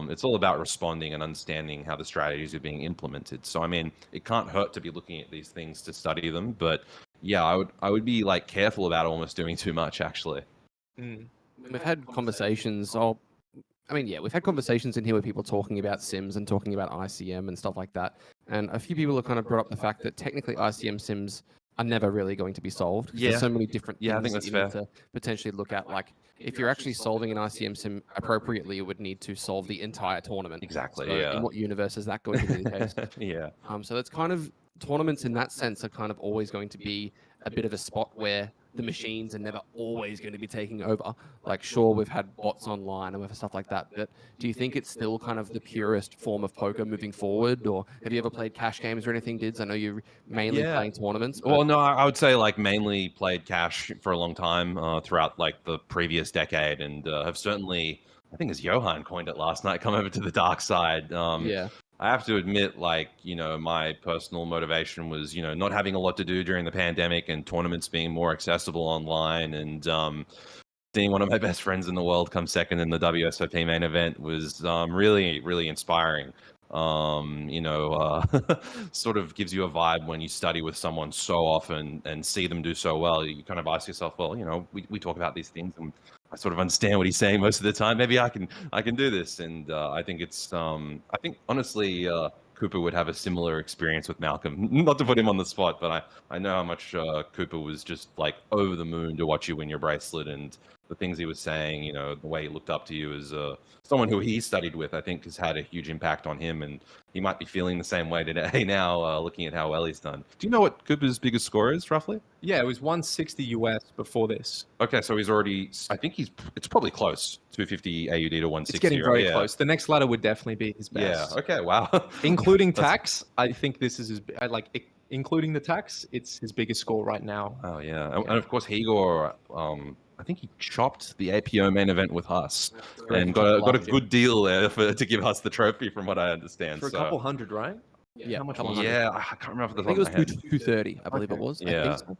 It's all about responding and understanding how the strategies are being implemented. So I mean, it can't hurt to be looking at these things to study them, but yeah, I would be like careful about almost doing too much, actually. We've had conversations. We've had conversations in here with people talking about sims and talking about ICM and stuff like that. And a few people have kind of brought up the fact that technically ICM sims are never really going to be solved. There's so many different things I think that's fair. need to potentially look at. Like, if you're actually solving an ICM sim appropriately, you would need to solve the entire tournament. Exactly. So in what universe is that going to be the case? So that's kind of, tournaments in that sense are kind of always going to be a bit of a spot where the machines are never always going to be taking over. Like, sure, we've had bots online and we've stuff like that, but do you think it's still kind of the purest form of poker moving forward? Or have you ever played cash games or anything, Dids? I know you're mainly playing tournaments. But... Well, no, I would say like mainly played cash for a long time throughout like the previous decade, and have certainly, I think as Johan coined it last night, come over to the dark side. I have to admit, like, my personal motivation was, not having a lot to do during the pandemic and tournaments being more accessible online, and seeing one of my best friends in the world come second in the WSOP main event was really, really inspiring. Sort of gives you a vibe when you study with someone so often and see them do so well. You kind of ask yourself, well, we talk about these things and I sort of understand what he's saying most of the time. Maybe I can do this. And I think it's, I think honestly, Cooper would have a similar experience with Malcolm. Not to put him on the spot, but I know how much Cooper was just like over the moon to watch you win your bracelet, and the things he was saying, the way he looked up to you as someone who he studied with, I think has had a huge impact on him, and he might be feeling the same way today now, looking at how well he's done. Do you know what Cooper's biggest score is, roughly? Yeah, it was 160 US before this. Okay, so he's already, I think it's probably close, 250 AUD to 160. It's getting very close. The next ladder would definitely be his best. Yeah, okay, wow. Including tax, I think this is his, including the tax, it's his biggest score right now. Oh, yeah. And of course, Igor, I think he chopped the APO main event with us and got a good deal there to give us the trophy, from what I understand. For a couple hundred, right? Yeah, how much was it? Yeah, I can't remember the I think it was 230, I believe it was. Yeah. I think so.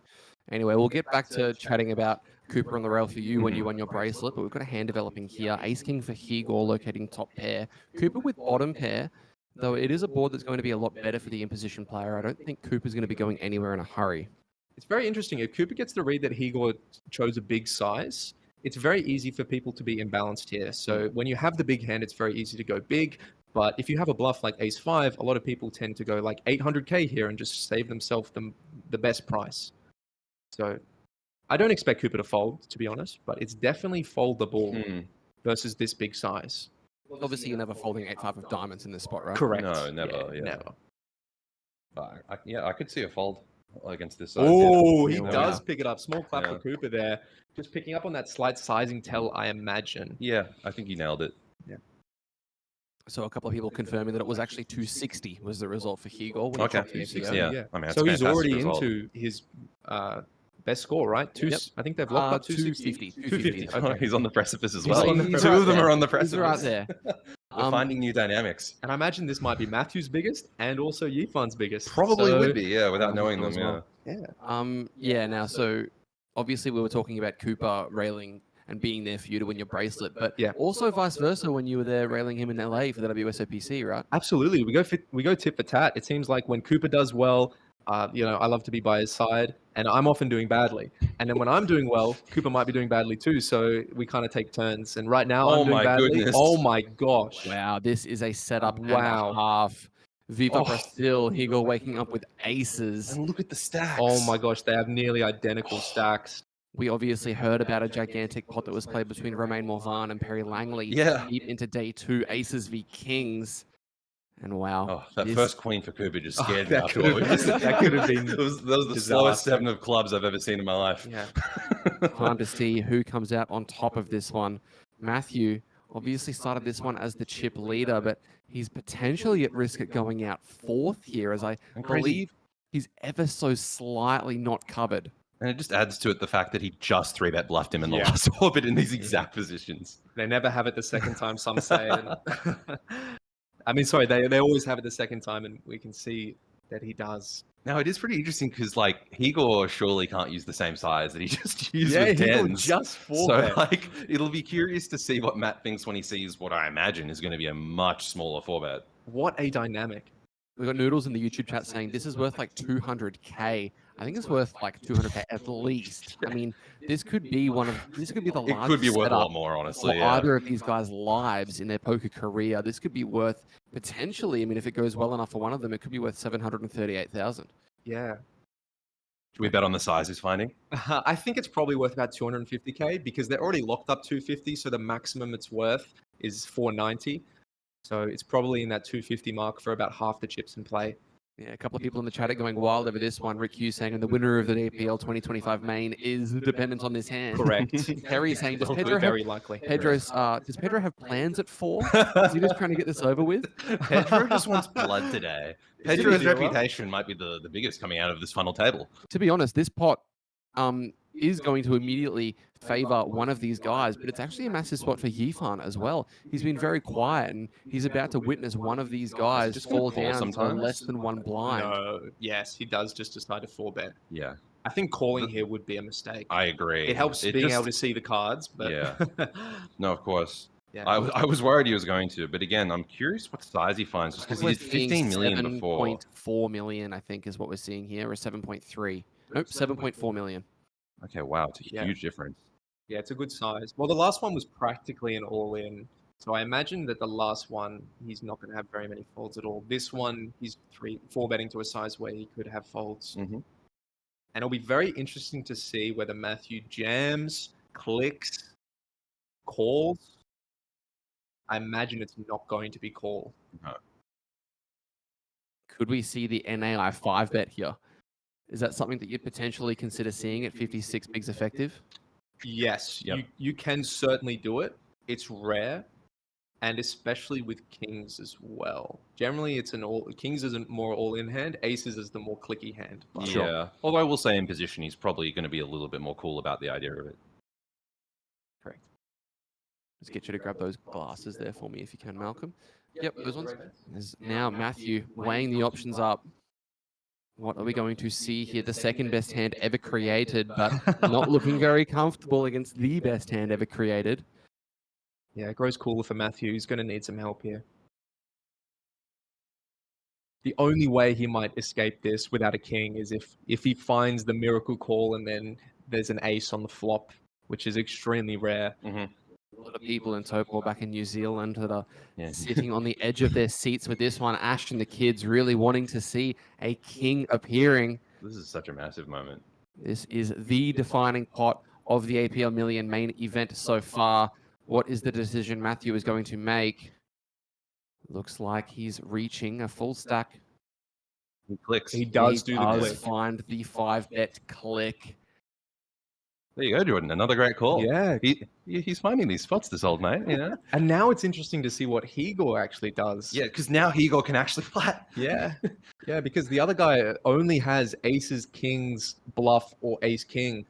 Anyway, we'll get back to chatting about Cooper on the rail for you when you won your bracelet, but we've got a hand developing here. Ace King for Igor locating top pair. Cooper with bottom pair, though it is a board that's going to be a lot better for the imposition player. I don't think Cooper's going to be going anywhere in a hurry. It's very interesting. If Cooper gets the read that Igor chose a big size, it's very easy for people to be imbalanced here. So when you have the big hand, it's very easy to go big. But if you have a bluff like Ace-5, a lot of people tend to go like 800K here and just save themselves the best price. So I don't expect Cooper to fold, to be honest, but it's definitely foldable versus this big size. Obviously, you're never folding 8-5 of diamonds in this spot, right? Correct. No, never. Yeah, never. I could see a fold against this size. Oh, he does pick it up. Small clap for Cooper there. Just picking up on that slight sizing tell, I imagine. Yeah, I think he nailed it. Yeah. So a couple of people confirming that it was actually 260 was the result for Igor. Okay, 260. Yeah. I mean, so he's already into his best score, right? I think they've locked up 250. 250. Okay. He's on the precipice as He's well. on the Two of them are on the precipice. He's right there. We're finding new dynamics. And I imagine this might be Matthew's biggest and also Yifan's biggest. Probably So- would be, yeah, without knowing them, as yeah. well. Yeah. Now, so obviously we were talking about Cooper railing and being there for you to win your bracelet, but also vice versa when you were there railing him in LA for the WSOPC, right? Absolutely, we go tit for tat. It seems like when Cooper does well, I love to be by his side, and I'm often doing badly. And then when I'm doing well, Cooper might be doing badly too. So we kind of take turns. And right now, I'm doing badly. Goodness. Oh my gosh! Wow, this is a setup and a half. Viva Brazil, Higo waking up with aces. And look at the stacks. Oh my gosh, they have nearly identical stacks. We obviously heard about a gigantic pot that was played between Romain Morvan and Perry Langley. Yeah. Deep into day 2, aces v kings. And wow. Oh, that first queen for Cooper just scared me that after could what we have- just that could have been That was the slowest 7 of clubs I've ever seen in my life. Yeah. Time to see who comes out on top of this one. Matthew obviously started this one as the chip leader, but he's potentially at risk at going out 4th here, as I believe he's ever so slightly not covered. And it just adds to it the fact that he just 3-bet bluffed him in the last orbit in these exact positions. They never have it the second time, some say. I mean, sorry, they always have it the second time, and we can see that he does. Now, it is pretty interesting because, like, Higor surely can't use the same size that he just used Yeah, with Higor tens. just So, 4-bet. like, it'll be curious to see what Matt thinks when he sees what I imagine is going to be a much smaller 4-bet. What a dynamic. We've got Noodles in the YouTube chat saying this is worth like 200k. I think it's worth like 200k at least. I mean, this could be the largest It could be worth a lot more, honestly. for Yeah. either of these guys' lives in their poker career. This could be worth potentially. I mean, if it goes well enough for one of them, it could be worth 738,000. Yeah. Should we bet on the size he's finding? I think it's probably worth about 250k because they're already locked up 250, so the maximum it's worth is 490. So it's probably in that 250 mark for about half the chips in play. Yeah, a couple of people in the chat are going wild over this one. Rick Hughes saying, and the winner of the APL 2025 main is dependent on this hand. Correct. Harry saying, does Pedro Very likely. does Pedro have plans at 4? Is he just trying to get this over with? Pedro just wants blood today. Pedro's reputation might be the biggest coming out of this funnel table. To be honest, this pot is going to immediately favor one of these guys, but it's actually a massive spot for Yifan as well. He's been very quiet, and he's about to witness one of these guys fall down to less than one blind. No, yes, he does just decide to 4-bet. Yeah. I think calling here would be a mistake. I agree. It helps being able to see the cards, but Yeah. No, of course. Yeah. I was worried he was going to, but again, I'm curious what size he finds, just because he did 15 million before. 7.4 million, I think, is what we're seeing here, or 7.3. Nope, 7.4 million. Okay, wow, it's a huge difference. Yeah, it's a good size. Well, the last one was practically an all-in. So I imagine that the last one, he's not going to have very many folds at all. This one, he's 4-betting to a size where he could have folds. Mm-hmm. And it'll be very interesting to see whether Matthew jams, clicks, calls. I imagine it's not going to be call. No. Could we see the NAI 5-bet here? Is that something that you'd potentially consider seeing at 56 bigs effective? Yes, you can certainly do it. It's rare, and especially with kings as well. Generally, it's kings is a more all-in hand. Aces is the more clicky hand. Yeah. Although I will say in position, he's probably going to be a little bit more cool about the idea of it. Correct. Let's get you to grab those glasses there for me if you can, Malcolm. Yep, those ones. There's now Matthew weighing the options up. What are we going to see here? The second best hand ever created, but not looking very comfortable against the best hand ever created. Yeah, it grows cooler for Matthew. He's going to need some help here. The only way he might escape this without a king is if he finds the miracle call and then there's an ace on the flop, which is extremely rare. Mm-hmm. A lot of people in Topor back in New Zealand that are sitting on the edge of their seats with this one. Ash and the kids really wanting to see a king appearing. This is such a massive moment. This is the defining pot of the APL Million main event so far. What is the decision Matthew is going to make? Looks like he's reaching a full stack. He clicks. He does do the click. Find the 5-bet click. There you go, Jordan. Another great call. Yeah. He's finding these spots, this old mate. Yeah. And now it's interesting to see what Higor actually does. Yeah, because now Higor can actually flat. Yeah. Yeah, because the other guy only has aces, kings, bluff, or ace king.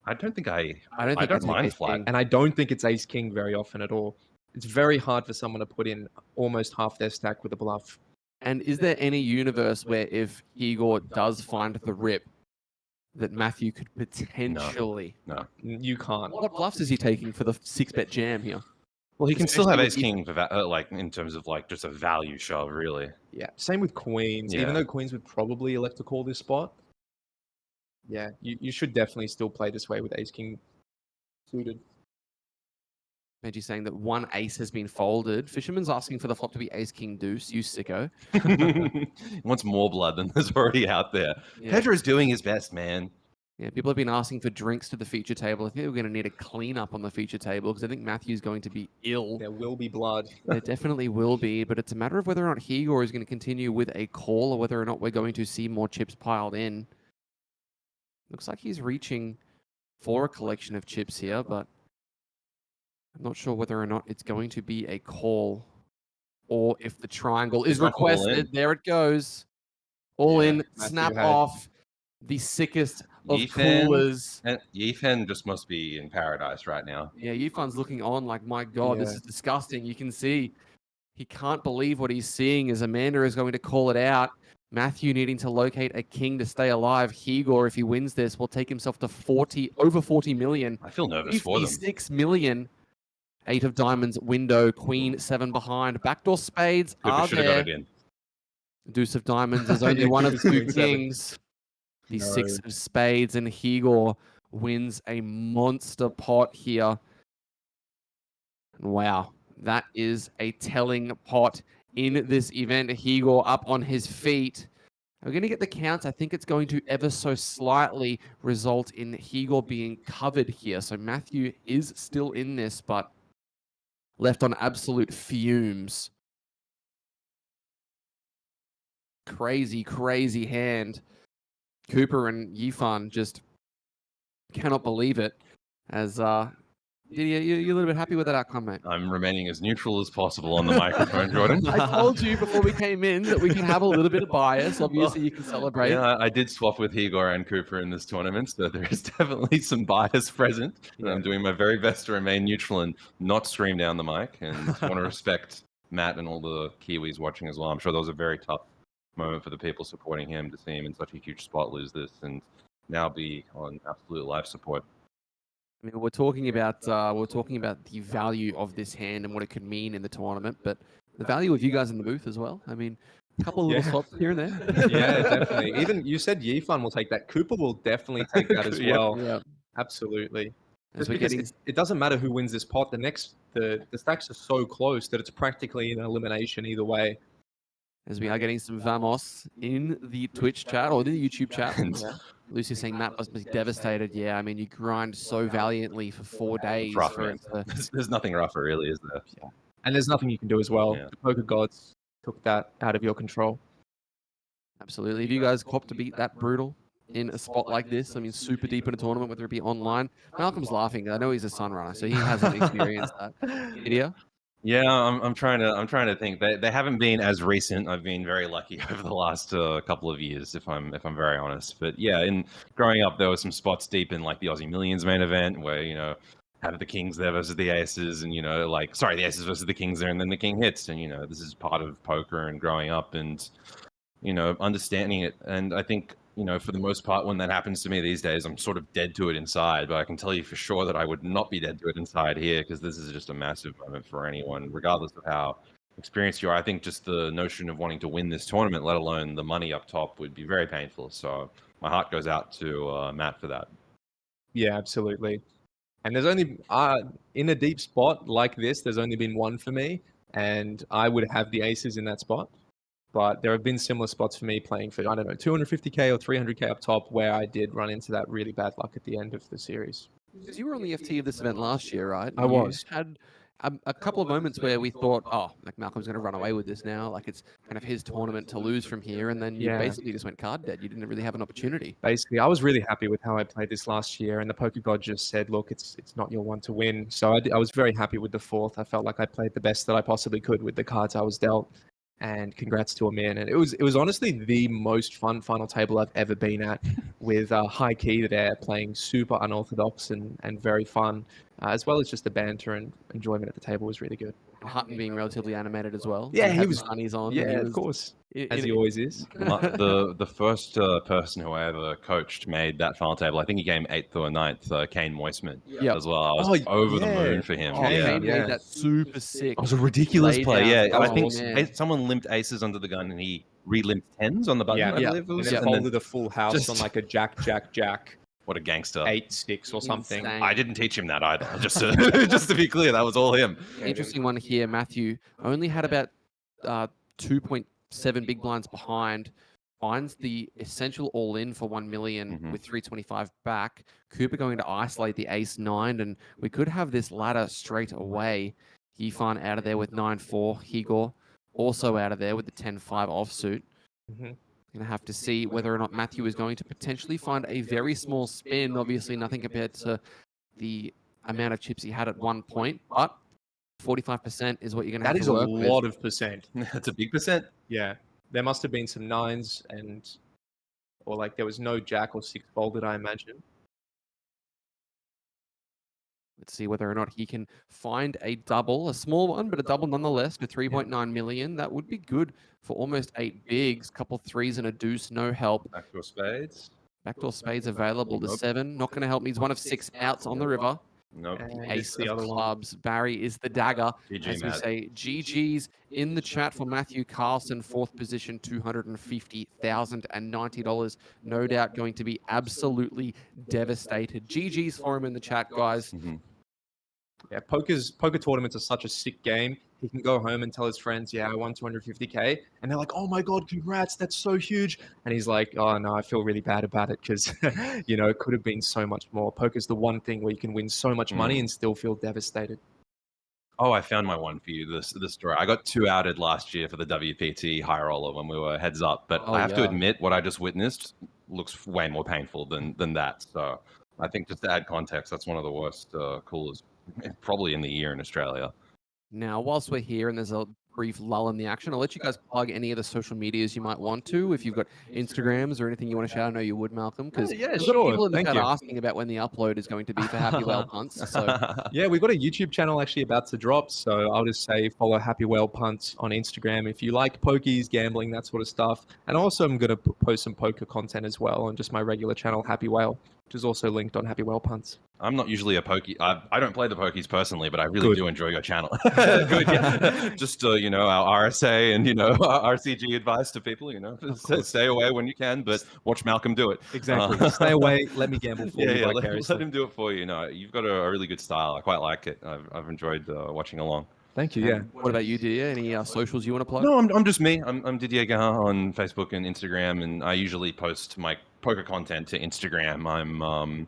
I don't think I don't mind flat. And I don't think it's ace king very often at all. it's very hard for someone to put in almost half their stack with a bluff. And is there any universe where if Igor does find the rip, that Matthew could potentially... No. You can't. What bluffs is he taking for the 6-bet jam here? Well, he can still have Especially ace king for like in terms of like just a value shove, really. Yeah, same with queens. Yeah. Even though queens would probably elect to call this spot, yeah, you should definitely still play this way with ace king suited. Benji saying that one ace has been folded. Fisherman's asking for the flop to be ace king deuce. You sicko. He wants more blood than there's already out there. Yeah. Pedro's doing his best, man. Yeah, people have been asking for drinks to the feature table. I think we're going to need a cleanup on the feature table because I think Matthew's going to be ill. There will be blood. There definitely will be, but it's a matter of whether or not Igor is going to continue with a call or whether or not we're going to see more chips piled in. Looks like he's reaching for a collection of chips here, but I'm not sure whether or not it's going to be a call or if the triangle is requested. There it goes. All in, snap off. The sickest of coolers. And Yifan just must be in paradise right now. Yeah, Yifan's looking on like, my God, this is disgusting. You can see he can't believe what he's seeing as Amanda is going to call it out. Matthew needing to locate a king to stay alive. Igor, if he wins this, will take himself to over 40 million. I feel nervous for them. 56 million. 8 of diamonds, window, queen, 7 behind. Backdoor spades are Should have got it there. in. Deuce of diamonds is only one of 2 kings. The 6 of spades, and Igor wins a monster pot here. Wow, that is a telling pot in this event. Igor up on his feet. We're going to get the counts. I think it's going to ever so slightly result in Igor being covered here. So Matthew is still in this, but left on absolute fumes. Crazy, crazy hand. Cooper and Yifan just cannot believe it. As you're a little bit happy with that outcome, mate. I'm remaining as neutral as possible on the microphone, Jordan. I told you before we came in that we can have a little bit of bias. Obviously, you can celebrate. Yeah, I did swap with Igor and Cooper in this tournament, so there is definitely some bias present. And I'm doing my very best to remain neutral and not scream down the mic. And I want to respect Matt and all the Kiwis watching as well. I'm sure that was a very tough moment for the people supporting him to see him in such a huge spot lose this and now be on absolute life support. I mean, we're talking about the value of this hand and what it could mean in the tournament, but the value of you guys in the booth as well. I mean, a couple of little swaps here and there. Yeah, definitely. Even you said Yifan will take that. Cooper will definitely take that as well. Yeah, absolutely. As we're Because getting... it doesn't matter who wins this pot. The stacks are so close that it's practically an elimination either way. As we are getting some Vamos in the Twitch chat or the YouTube chat. Lucy saying Matt must be devastated. Yeah, I mean, you grind so valiantly for 4 days. There's nothing rougher, really, is there? Yeah. And there's nothing you can do as well. The poker gods took that out of your control. Absolutely. If you guys cop to beat that brutal in a spot like this, I mean, super deep in a tournament, whether it be online. Malcolm's laughing. I know he's a sun runner, so he hasn't experienced that. Idia? Yeah, I'm trying to think. They haven't been as recent. I've been very lucky over the last couple of years, if I'm very honest. But yeah, in growing up, there were some spots deep in like the Aussie Millions main event where had the kings there versus the aces, and the aces versus the kings there, and then the king hits, and this is part of poker and growing up and understanding it. And I think for the most part, when that happens to me these days, I'm sort of dead to it inside. But I can tell you for sure that I would not be dead to it inside here, because this is just a massive moment for anyone, regardless of how experienced you are. I think just the notion of wanting to win this tournament, let alone the money up top, would be very painful. So my heart goes out to Matt for that. Yeah, absolutely. And there's only, in a deep spot like this, there's only been one for me, and I would have the aces in that spot. But there have been similar spots for me playing for, 250k or 300k up top where I did run into that really bad luck at the end of the series. Because you were on the FT of this event last year, right? I was. You had a couple of moments where we thought, like Malcolm's going to run away with this now. Like it's kind of his tournament to lose from here. And then you basically just went card dead. You didn't really have an opportunity. Basically, I was really happy with how I played this last year. And the poker god just said, look, it's not your one to win. So I was very happy with the fourth. I felt like I played the best that I possibly could with the cards I was dealt. And congrats to Amir. And it was honestly the most fun final table I've ever been at, with high key there playing super unorthodox and very fun, as well as just the banter and enjoyment at the table was really good. And Hutton being relatively animated as well. Yeah, he had was. sunnies on. Yeah, and he of was course, as he always is. The first person who I ever coached made that final table. I think he came 8th or 9th, Kane Moisman as well. I was over the moon for him. Kane made that super sick. It was a ridiculous play. Yeah, I think man. someone limped aces under the gun and he re-limped 10s on the button. I believe it was. And then folded a full house on like a jack. What a gangster. 8-6 or something. Insane. I didn't teach him that either. Just to be clear, that was all him. Interesting one here. Matthew only had about 2.7 big blinds behind. Finds the essential all-in for 1 million with 325 back. Cooper going to isolate the ace-9, and we could have this ladder straight away. Yifan out of there with 9-4. Higor also out of there with the 10-5 offsuit. Going to have to see whether or not Matthew is going to potentially find a very small spin. Obviously, nothing compared to the amount of chips he had at one point, but 45% is what you're going to have to work with. That is a lot of percent. That's a big percent. Yeah. There must have been some 9s or like there was no jack or 6 folded, I imagine. Let's see whether or not he can find a double, a small one, but a double nonetheless for 3.9 million. That would be good for almost 8 bigs, couple 3s and a deuce, no help. Backdoor spades. Backdoor spades available to 7. Not going to help me. He's one of 6 outs on the river. Nope. Ace of clubs. Barry is the dagger. GG, as we Matt. say, GG's in the chat for Matthew Carlson, 4th position, $250,090. No doubt going to be absolutely devastated. GG's for him in the chat, guys. Yeah, poker tournaments are such a sick game. He can go home and tell his friends, yeah, I won 250K. And they're like, oh my God, congrats, that's so huge. And he's like, oh no, I feel really bad about it because, it could have been so much more. Poker's the one thing where you can win so much money and still feel devastated. Oh, I found my one for you. This story. I got 2 outed last year for the WPT high roller when we were heads up. But I have to admit, what I just witnessed looks way more painful than that. So I think just to add context, that's one of the worst coolers probably in the year in Australia. Now, whilst we're here and there's a brief lull in the action, I'll let you guys plug any of the social medias you might want to. If you've got Instagrams or anything you want to shout, I know you would, Malcolm, because yeah, sure. People in the Thank chat you. asking about when the upload is going to be for Happy Whale Punts. So Yeah, we've got a YouTube channel actually about to drop. So I'll just say follow Happy Whale Punts on Instagram if you like pokies, gambling, that sort of stuff. And also I'm going to post some poker content as well on just my regular channel, Happy Whale, which is also linked on Happy Whale Punts. I'm not usually a pokey. I don't play the pokies personally, but I really do enjoy your channel. Good, yeah. Just our RSA and our RCG advice to people. Stay away when you can, but watch Malcolm do it. Exactly. Stay away. Let me gamble for you. Yeah, let him do it for you. No, you've got a really good style. I quite like it. I've enjoyed watching along. Thank you. Yeah. What about you, Didier? Any socials you want to plug? No, I'm just me. I'm Didier Gahan on Facebook and Instagram, and I usually post my poker content to Instagram.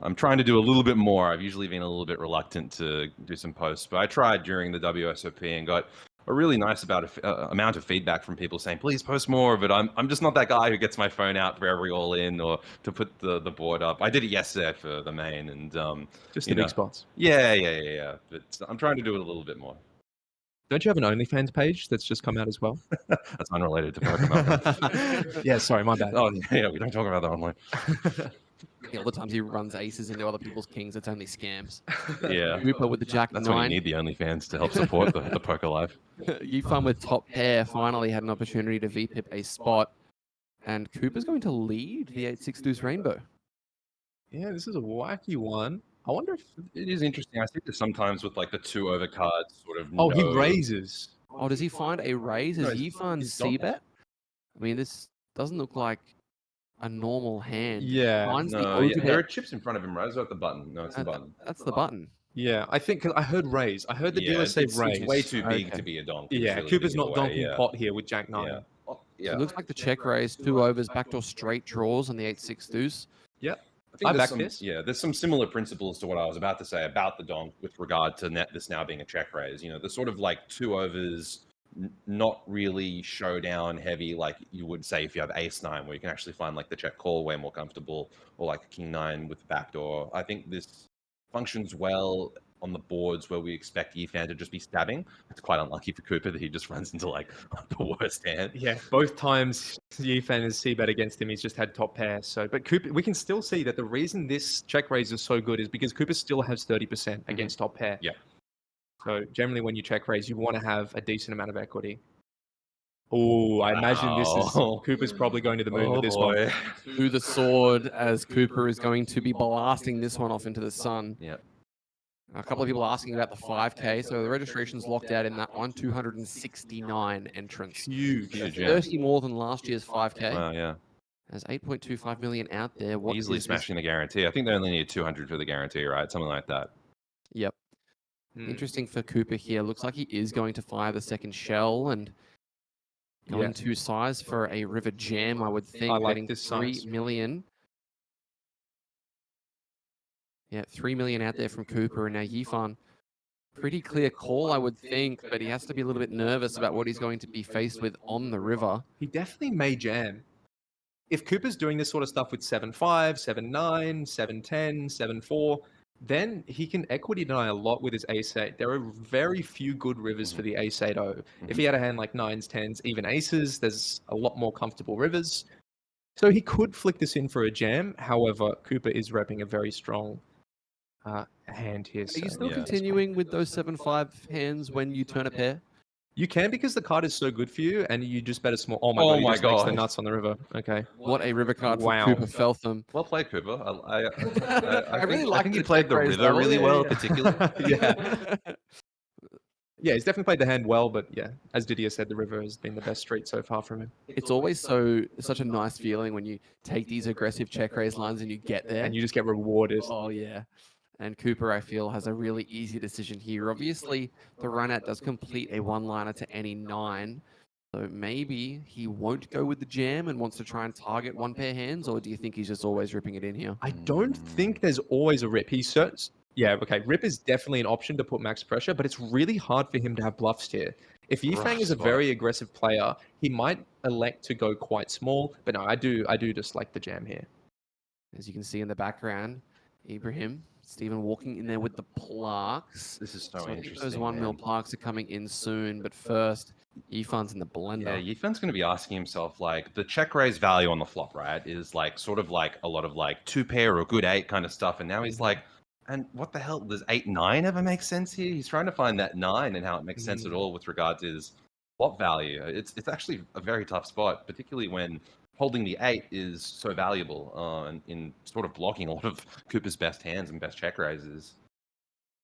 I'm trying to do a little bit more. I've usually been a little bit reluctant to do some posts, but I tried during the WSOP and got a really nice amount of feedback from people saying, please post more of it. I'm just not that guy who gets my phone out for every all-in or to put the board up. I did it yesterday for the main and just the big spots. Yeah. But I'm trying to do it a little bit more. Don't you have an OnlyFans page that's just come out as well? That's unrelated to poker. Yeah, sorry, my bad. Oh yeah, we don't talk about that online. All the times he runs aces into other people's kings, it's only scams. Yeah. Cooper with the Jack That's 9. why you need the OnlyFans to help support the poker life. Yifan with top pair finally had an opportunity to VPip a spot. And Cooper's going to lead the 8-6 deuce rainbow. Yeah, this is a wacky one. I wonder if it is interesting. I see this sometimes with like the 2 over cards sort of. Oh, he raises. Oh, does he find a raise? Is Yifan C-bet? I mean, this doesn't look like a normal hand. Yeah. There are chips in front of him, right? Is that the button? No, it's the button. That's the button. Yeah, I think I heard raise. I heard the dealer say raise. It's way too big to be a donk. Yeah, really Cooper's not donking pot here with Jack 9. Yeah. So it looks like the check raise, 2 overs, backdoor straight draws on the 8-6 deuce. Yeah. I back this. Yeah, there's some similar principles to what I was about to say about the donk with regard to this now being a check raise. The sort of like 2 overs, not really showdown heavy like you would say if you have ace-9, where you can actually find like the check call way more comfortable, or like king-9 with the backdoor. I think this functions well on the boards where we expect Yifan to just be stabbing. It's quite unlucky for Cooper that he just runs into like the worst hand. Yeah, both times Yifan has c-bet against him, he's just had top pair. So, but Cooper, we can still see that the reason this check raise is so good is because Cooper still has 30% against top pair. Yeah. So generally, when you check raise, you want to have a decent amount of equity. Oh, I imagine this is Cooper's probably going to the moon with this one. To the sword, as Cooper is going to be blasting this one off into the sun. Yeah. A couple of people asking about the 5K, so the registration's locked out in that one. 269 entrants. Huge. That's 30 more than last year's 5K. Wow, yeah. There's 8.25 million out there. What Easily smashing the guarantee. I think they only need 200 for the guarantee, right? Something like that. Yep. Interesting for Cooper here. Looks like he is going to fire the second shell and going to size for a river jam, I would think. I like betting this 3 size. million. Yeah, 3 million out there from Cooper, and now Yifan. Pretty clear call, I would think, but he has to be a little bit nervous about what he's going to be faced with on the river. He definitely may jam. If Cooper's doing this sort of stuff with 7-5, 7-9, 7-10, 7-4, then he can equity deny a lot with his ace-8. There are very few good rivers for the ace-8-0. If he had a hand like 9s, 10s, even aces, there's a lot more comfortable rivers. So he could flick this in for a jam. However, Cooper is repping a very strong hand here. Are you still continuing with those 7-5 hands when you turn a pair? You can, because the card is so good for you, and you just bet a small. Oh my Oh god! He my just makes the God. nuts on the river. Okay. What a river card for Wow. Cooper Feltham. Well played, Cooper. I really think, like I think the he played the check raise river level. really Yeah, well, yeah. particularly. Yeah. Yeah, he's definitely played the hand well, but yeah, as Didier said, the river has been the best street so far from him. It's always such a nice feeling when you take these aggressive check raise lines and you get there. And you just get rewarded. Oh, yeah. And Cooper, I feel, has a really easy decision here. Obviously, the run-out does complete a one-liner to any 9. So maybe he won't go with the jam and wants to try and target one pair hands, or do you think he's just always ripping it in here? I don't think there's always a rip. He searches. Yeah, okay. Rip is definitely an option to put max pressure, but it's really hard for him to have bluffs here. If Yifang is a very aggressive player, he might elect to go quite small. But no, I do just like the jam here. As you can see in the background, Ibrahim, Stephen walking in there with the plaques. This is so I think interesting. those 1 mil man. plaques are coming in soon, but first, Yifan's in the blender. Yeah, Yifan's going to be asking himself, like, the check raise value on the flop, right, is like sort of like a lot of like 2-pair or good 8 kind of stuff. And now he's like, and what the hell, does 8-9 ever make sense here? He's trying to find that 9 and how it makes sense at all with regard to his flop value. It's actually a very tough spot, particularly when holding the 8 is so valuable and in sort of blocking a lot of Cooper's best hands and best check raises.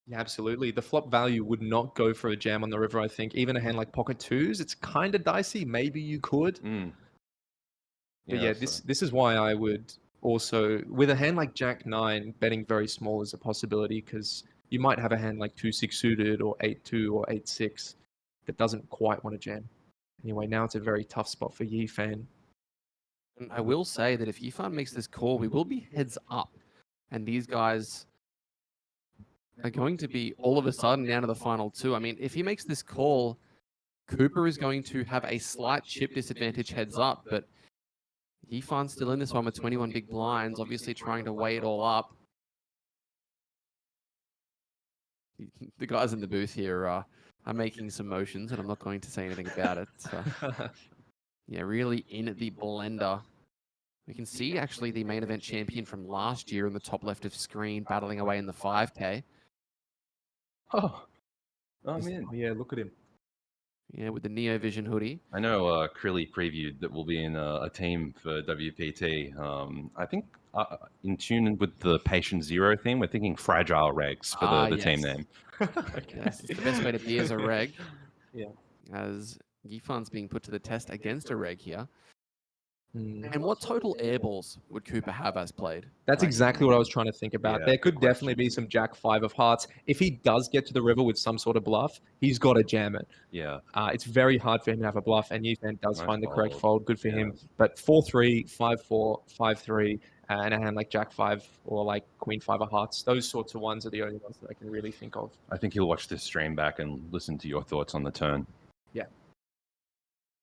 Yeah, absolutely. The flop value would not go for a jam on the river, I think. Even a hand like pocket 2s, it's kind of dicey. Maybe you could. But yeah, this is why I would also, with a hand like Jack 9, betting very small is a possibility, because you might have a hand like 2-6 suited or 8-2 or 8-6 that doesn't quite want to jam. Anyway, now it's a very tough spot for Yifan. And I will say that if Yifan makes this call, we will be heads up. And these guys are going to be all of a sudden down to the final 2. I mean, if he makes this call, Cooper is going to have a slight chip disadvantage heads up, but Yifan's still in this one with 21 big blinds, obviously trying to weigh it all up. The guys in the booth here are making some motions, and I'm not going to say anything about it. So. Yeah, really in the blender. We can see actually the main event champion from last year in the top left of screen battling away in the 5K. Oh, man. Oh, yeah, look at him. Yeah, with the Neo Vision hoodie. I know Krilly previewed that we'll be in a team for WPT. I think in tune with the Patient Zero theme, we're thinking Fragile Regs for the team name. Yes, it's the best way to be as a reg. Yeah. As Yifan's being put to the test against a reg here. And what total airballs would Cooper have as played? That's exactly what I was trying to think about. Yeah, there could definitely be some Jack 5 of hearts. If he does get to the river with some sort of bluff, he's got to jam it. Yeah. It's very hard for him to have a bluff, and Yifan does find the correct fold. Good for him. But 4-3, 5-4, 5-3, and a hand like Jack 5 or like Queen 5 of hearts, those sorts of ones are the only ones that I can really think of. I think he'll watch this stream back and listen to your thoughts on the turn. Yeah.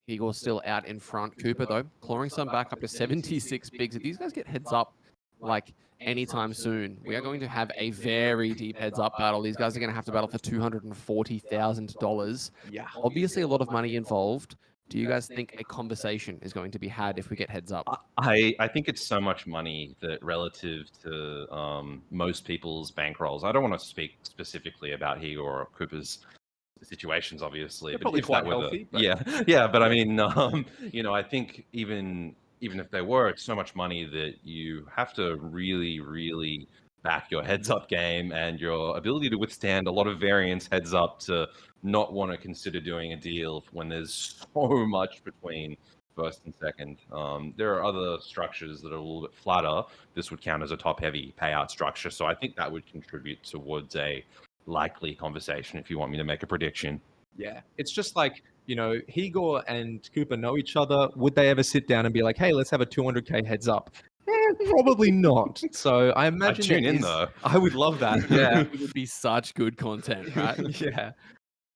Eagle's still out in front. Cooper, though, clawing some back up to 76 bigs. If these guys get heads up, like anytime soon. We are going to have a very deep heads-up battle. These guys are going to have to battle for $240,000. Yeah. Obviously, a lot of money involved. Do you guys think a conversation is going to be had if we get heads up? I think it's so much money that relative to most people's bankrolls. I don't want to speak specifically about Higo or Cooper's situations, obviously. They're But probably if quite that were healthy. the, yeah, yeah. But I mean, I think even if they were, it's so much money that you have to really, really back your heads up game and your ability to withstand a lot of variance heads up to not want to consider doing a deal when there's so much between first and second. There are other structures that are a little bit flatter. This would count as a top heavy payout structure. So I think that would contribute towards a likely conversation if you want me to make a prediction. Yeah, it's just like, Higor and Cooper know each other. Would they ever sit down and be like, hey, let's have a 200K heads up? Probably not. So I imagine tune in, though. I would love that. Yeah. It would be such good content, right? Yeah.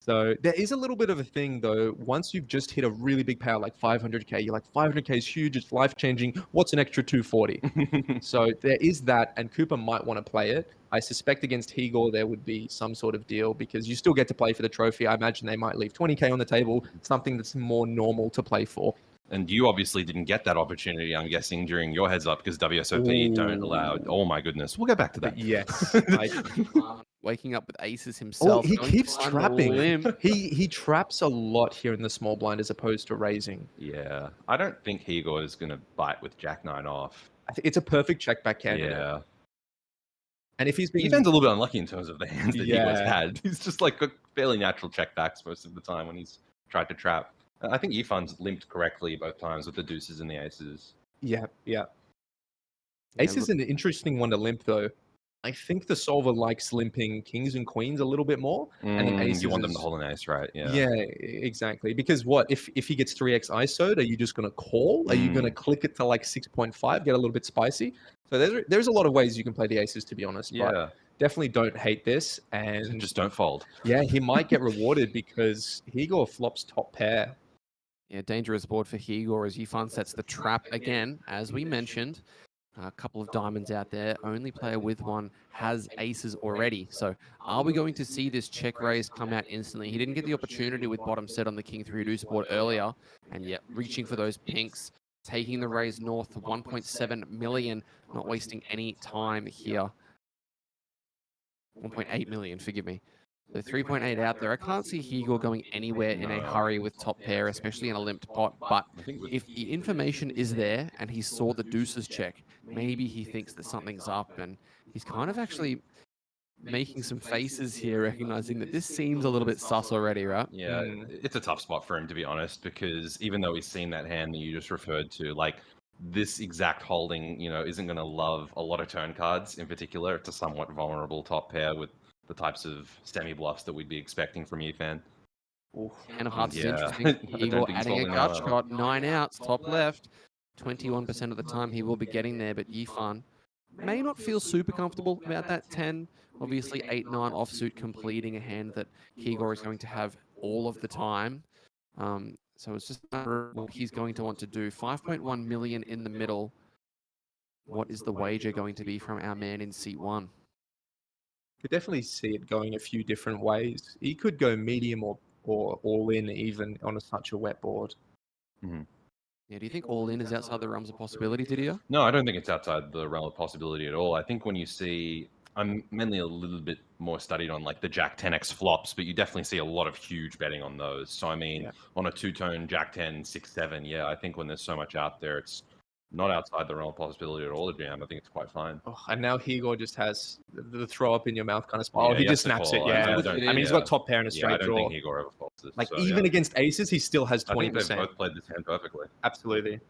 So there is a little bit of a thing, though. Once you've just hit a really big payout, like 500K, you're like, 500K is huge. It's life-changing. What's an extra 240? So there is that, and Cooper might want to play it. I suspect against Higor, there would be some sort of deal because you still get to play for the trophy. I imagine they might leave 20K on the table, something that's more normal to play for. And you obviously didn't get that opportunity, I'm guessing, during your heads up because WSOP don't allow. Oh my goodness, we'll get back to that. Yes. Waking up with aces himself. He going keeps on a trapping. limb. He traps a lot here in the small blind as opposed to raising. Yeah, I don't think Higor is going to bite with Jack 9 off. I think it's a perfect check back candidate. Yeah. And if he's been... Even's a little bit unlucky in terms of the hands that Higor's Yeah. had. He's just like got fairly natural checkbacks most of the time when he's tried to trap. I think Yifan's limped correctly both times with the deuces and the aces. Yeah. Ace is an interesting one to limp, though. I think the solver likes limping kings and queens a little bit more. And then aces You want them to hold an ace, right? Yeah. Yeah, exactly. Because what if he gets 3x ISO'd, are you just going to call? Are you going to click it to like 6.5, get a little bit spicy? So there's a lot of ways you can play the aces, to be honest. Yeah. But definitely don't hate this, and just don't fold. Yeah, he might get rewarded because Higor flops top pair. Yeah, dangerous board for Higor as Yifan sets the trap again, as we mentioned. A couple of diamonds out there. Only player with one has aces already. So are we going to see this check raise come out instantly? He didn't get the opportunity with bottom set on the King 3 deuce board earlier. And yet reaching for those pinks, taking the raise north to 1.7 million, not wasting any time here. 1.8 million, forgive me. So 3.8 out there. I can't see Higor going anywhere in a hurry with top pair, especially in a limped pot. But if the information is there and he saw the deuces check, maybe he thinks that something's up. And he's kind of actually making some faces here, recognizing that this seems a little bit sus already, right? Yeah, it's a tough spot for him, to be honest, because even though he's seen that hand that you just referred to, like, this exact holding, isn't going to love a lot of turn cards in particular. It's a somewhat vulnerable top pair with the types of semi-bluffs that we'd be expecting from Yifan. Ten of hearts is interesting. I don't Higor think he's adding a folding gut out. shot, 9 outs, top left. 21% of the time he will be getting there, but Yifan may not feel super comfortable about that 10. Obviously, 8-9 offsuit completing a hand that Higor is going to have all of the time. So it's just a matter of what he's going to want to do. 5.1 million in the middle. What is the wager going to be from our man in seat 1? Could definitely see it going a few different ways. He could go medium or all in even on such a wet board. Yeah, do you think all in is outside the realms of possibility, Didier? No, I don't think it's outside the realm of possibility at all. I think when you see, I'm mainly a little bit more studied on like the Jack 10x flops, but you definitely see a lot of huge betting on those. So I mean, on a two-tone Jack 10, 6-7, yeah, I think when there's so much out there, it's not outside the realm of possibility at all, Jam. I think it's quite fine. Oh, and now Higor just has the throw up in your mouth kind of spot. Yeah, he he just has to snaps call. it. Yeah, I mean he's got top pair and a straight I don't draw. think Higor ever folds this. Like so, even against aces, he still has 20%. I think they've both played this hand perfectly. Absolutely.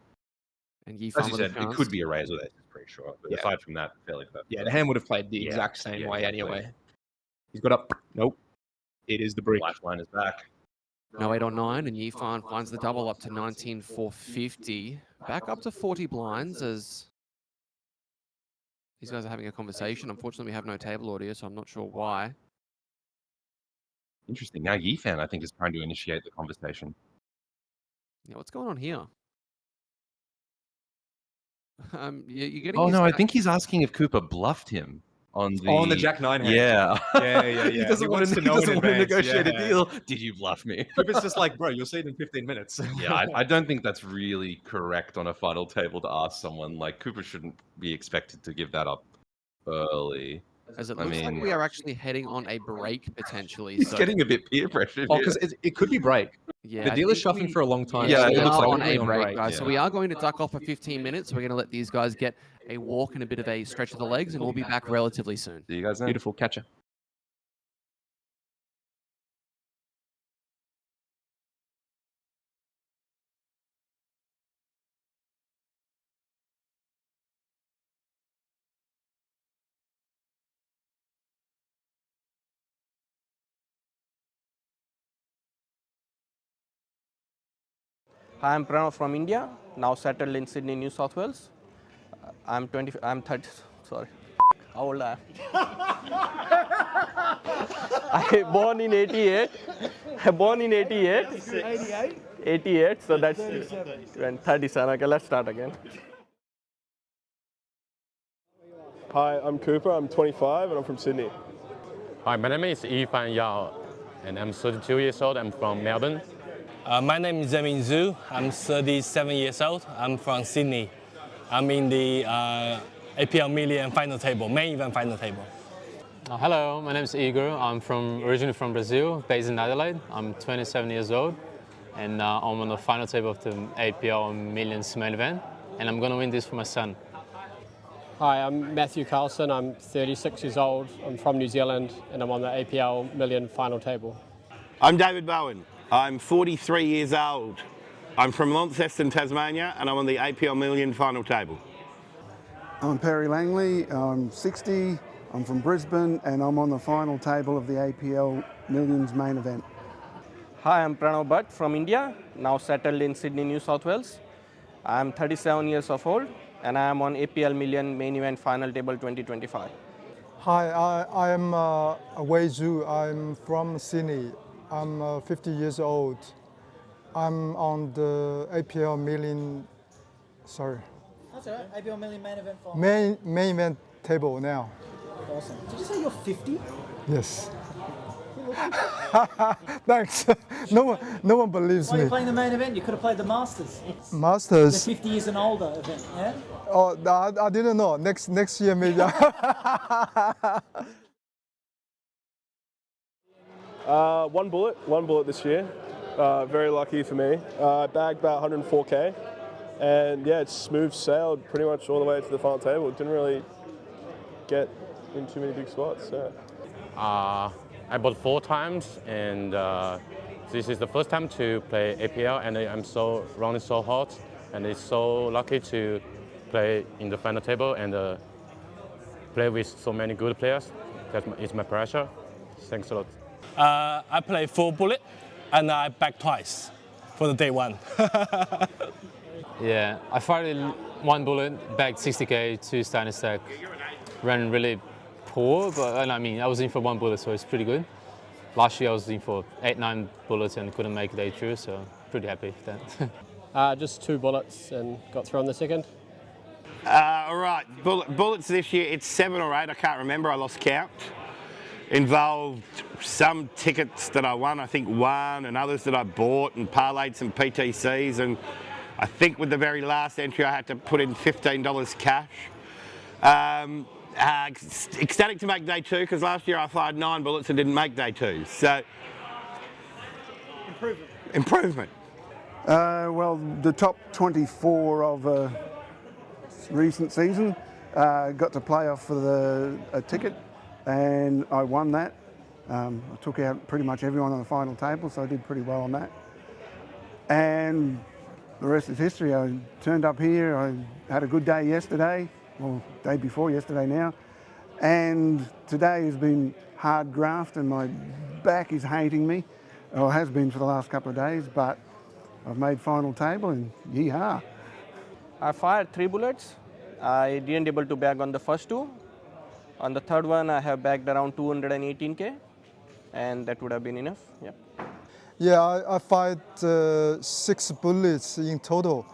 And As you said, it could be a raise with aces, pretty sure. But Yeah. aside from that, fairly perfect. Yeah, the hand would have played the Yeah. exact same Yeah, way exactly. anyway. He's got up. Nope. It is the brick. Lifeline is back. No 8 or 9, and Yifan finds the double up to 19,450. Back up to 40 blinds as these guys are having a conversation. Unfortunately, we have no table audio, so I'm not sure why. Interesting. Now Yifan, I think, is trying to initiate the conversation. Yeah, what's going on here? You're getting. Oh no, I think he's asking if Cooper bluffed him on the Jack 9 hand. Yeah, Yeah. he doesn't want to negotiate a deal. Did you bluff me? Cooper's just like, bro, you'll see it in 15 minutes. Yeah, I don't think that's really correct on a final table to ask someone. Like Cooper shouldn't be expected to give that up early. As it looks like we are actually heading on a break potentially. He's getting a bit peer pressured. Oh, because it could be break. Yeah, the deal is shuffling for a long time. Yeah, so it looks like on a break, guys. Yeah. So we are going to duck off for 15 minutes. We're going to let these guys get a walk and a bit of a stretch of the legs, and we'll be back relatively soon. See you guys then. Beautiful catcher. Hi, I'm Pranav from India, now settled in Sydney, New South Wales. I'm 30, sorry, how old I am? I born in 88. 88, so that's 37. Okay, let's start again. Hi, I'm Cooper. I'm 25 and I'm from Sydney. Hi, my name is Yifan Yao, and I'm 32 years old. I'm from Melbourne. My name is Zemin Zhu. I'm 37 years old. I'm from Sydney. I'm in the APL Million final table, main event final table. Hello, my name is Igor. I'm originally from Brazil, based in Adelaide. I'm 27 years old, and I'm on the final table of the APL Millions main event, and I'm going to win this for my son. Hi, I'm Matthew Carlson. I'm 36 years old. I'm from New Zealand, and I'm on the APL Million final table. I'm David Bowen. I'm 43 years old. I'm from Launceston, Tasmania, and I'm on the APL Million final table. I'm Perry Langley. I'm 60. I'm from Brisbane, and I'm on the final table of the APL Millions main event. Hi, I'm Pranav Bhatt from India, now settled in Sydney, New South Wales. I'm 37 years of old, and I am on APL Million main event final table 2025. Hi, I am Wei Zhu. I'm from Sydney. I'm 50 years old. I'm on the APL Million, sorry. That's all right. APL Million main event final. Main event table now. Awesome. Did you say you're 50? Yes. Thanks. No one believes Why are me. you playing the main event? You could have played the Masters. Masters. The 50 years and older event, yeah? Oh, I didn't know. Next year maybe. One bullet this year. Very lucky for me. Bagged about 104k, and yeah, it's smooth sailed pretty much all the way to the final table. Didn't really get in too many big spots. Yeah. I bought 4 times, and this is the first time to play APL, and I'm so running so hot, and it's so lucky to play in the final table and play with so many good players. That is my pressure. Thanks a lot. I play 4 bullet, and I back twice for the day 1. Yeah, I fired 1 bullet, bagged 60k, 2 standard stack. Ran really poor, but I mean, I was in for 1 bullet, so it's pretty good. Last year I was in for 8-9 bullets and couldn't make day 2, so pretty happy with that. Just 2 bullets and got through on the second. All right, bullets this year, it's 7 or 8, I can't remember, I lost count. Involved some tickets that I won, I think 1, and others that I bought and parlayed some PTCs, and I think with the very last entry I had to put in $15 cash. Ecstatic to make day 2 because last year I fired 9 bullets and didn't make day 2. So improvement. Well, the top 24 of recent season got to play off for a ticket, and I won that. I took out pretty much everyone on the final table, so I did pretty well on that. And the rest is history. I turned up here, I had a good day yesterday, well, day before yesterday now, and today has been hard graft and my back is hating me, or has been for the last couple of days, but I've made final table and yee-haw. I fired 3 bullets. I didn't able to bag on the first 2. On the third one, I have bagged around 218k, and that would have been enough. Yeah. Yeah, I fired 6 bullets in total.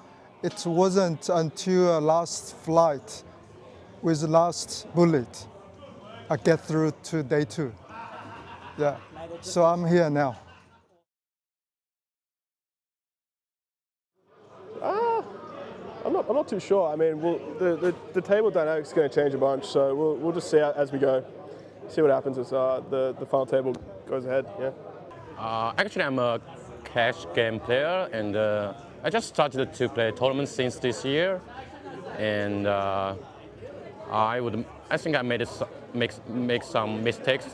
it wasn't until last flight with the last bullet I get through to day 2. Yeah, so I'm here now. I'm not too sure. I mean, the table dynamics is going to change a bunch, so we'll just see as we go. See what happens as the final table goes ahead. Yeah. Actually, I'm a cash game player, and I just started to play tournaments since this year, and I think I make some mistakes.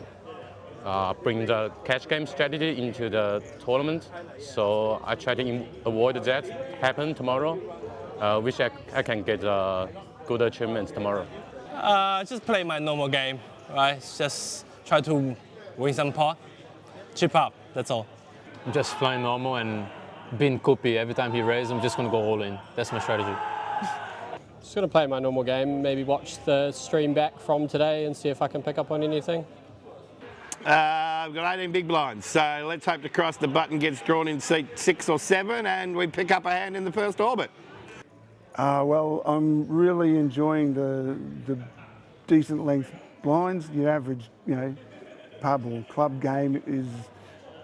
Bring the cash game strategy into the tournament, so I try to avoid that happen tomorrow. Wish I can get good achievements tomorrow. Just play my normal game, right? Just try to win some pot, chip up, that's all. I'm just playing normal and being Kupi. Every time he raises, I'm just going to go all in. That's my strategy. Just going to play my normal game, maybe watch the stream back from today and see if I can pick up on anything. I've got 18 big blinds, so let's hope to cross the button gets drawn in seat 6 or 7 and we pick up a hand in the first orbit. Well, I'm really enjoying the decent length blinds. Your average, pub or club game is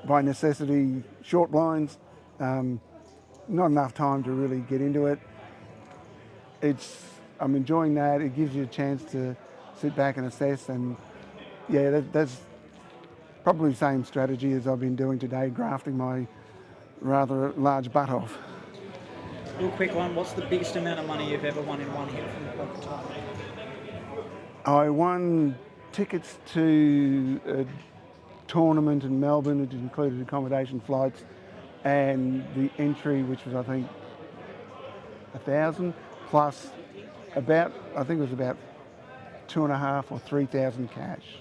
by necessity short blinds. Not enough time to really get into it. I'm enjoying that. It gives you a chance to sit back and assess, and yeah, that's probably the same strategy as I've been doing today, grafting my rather large butt off. Real quick one, what's the biggest amount of money you've ever won in one hit from the poker tournament? I won tickets to a tournament in Melbourne. It included accommodation, flights, and the entry, which was I think 1,000 plus about 2,500 or 3,000 cash.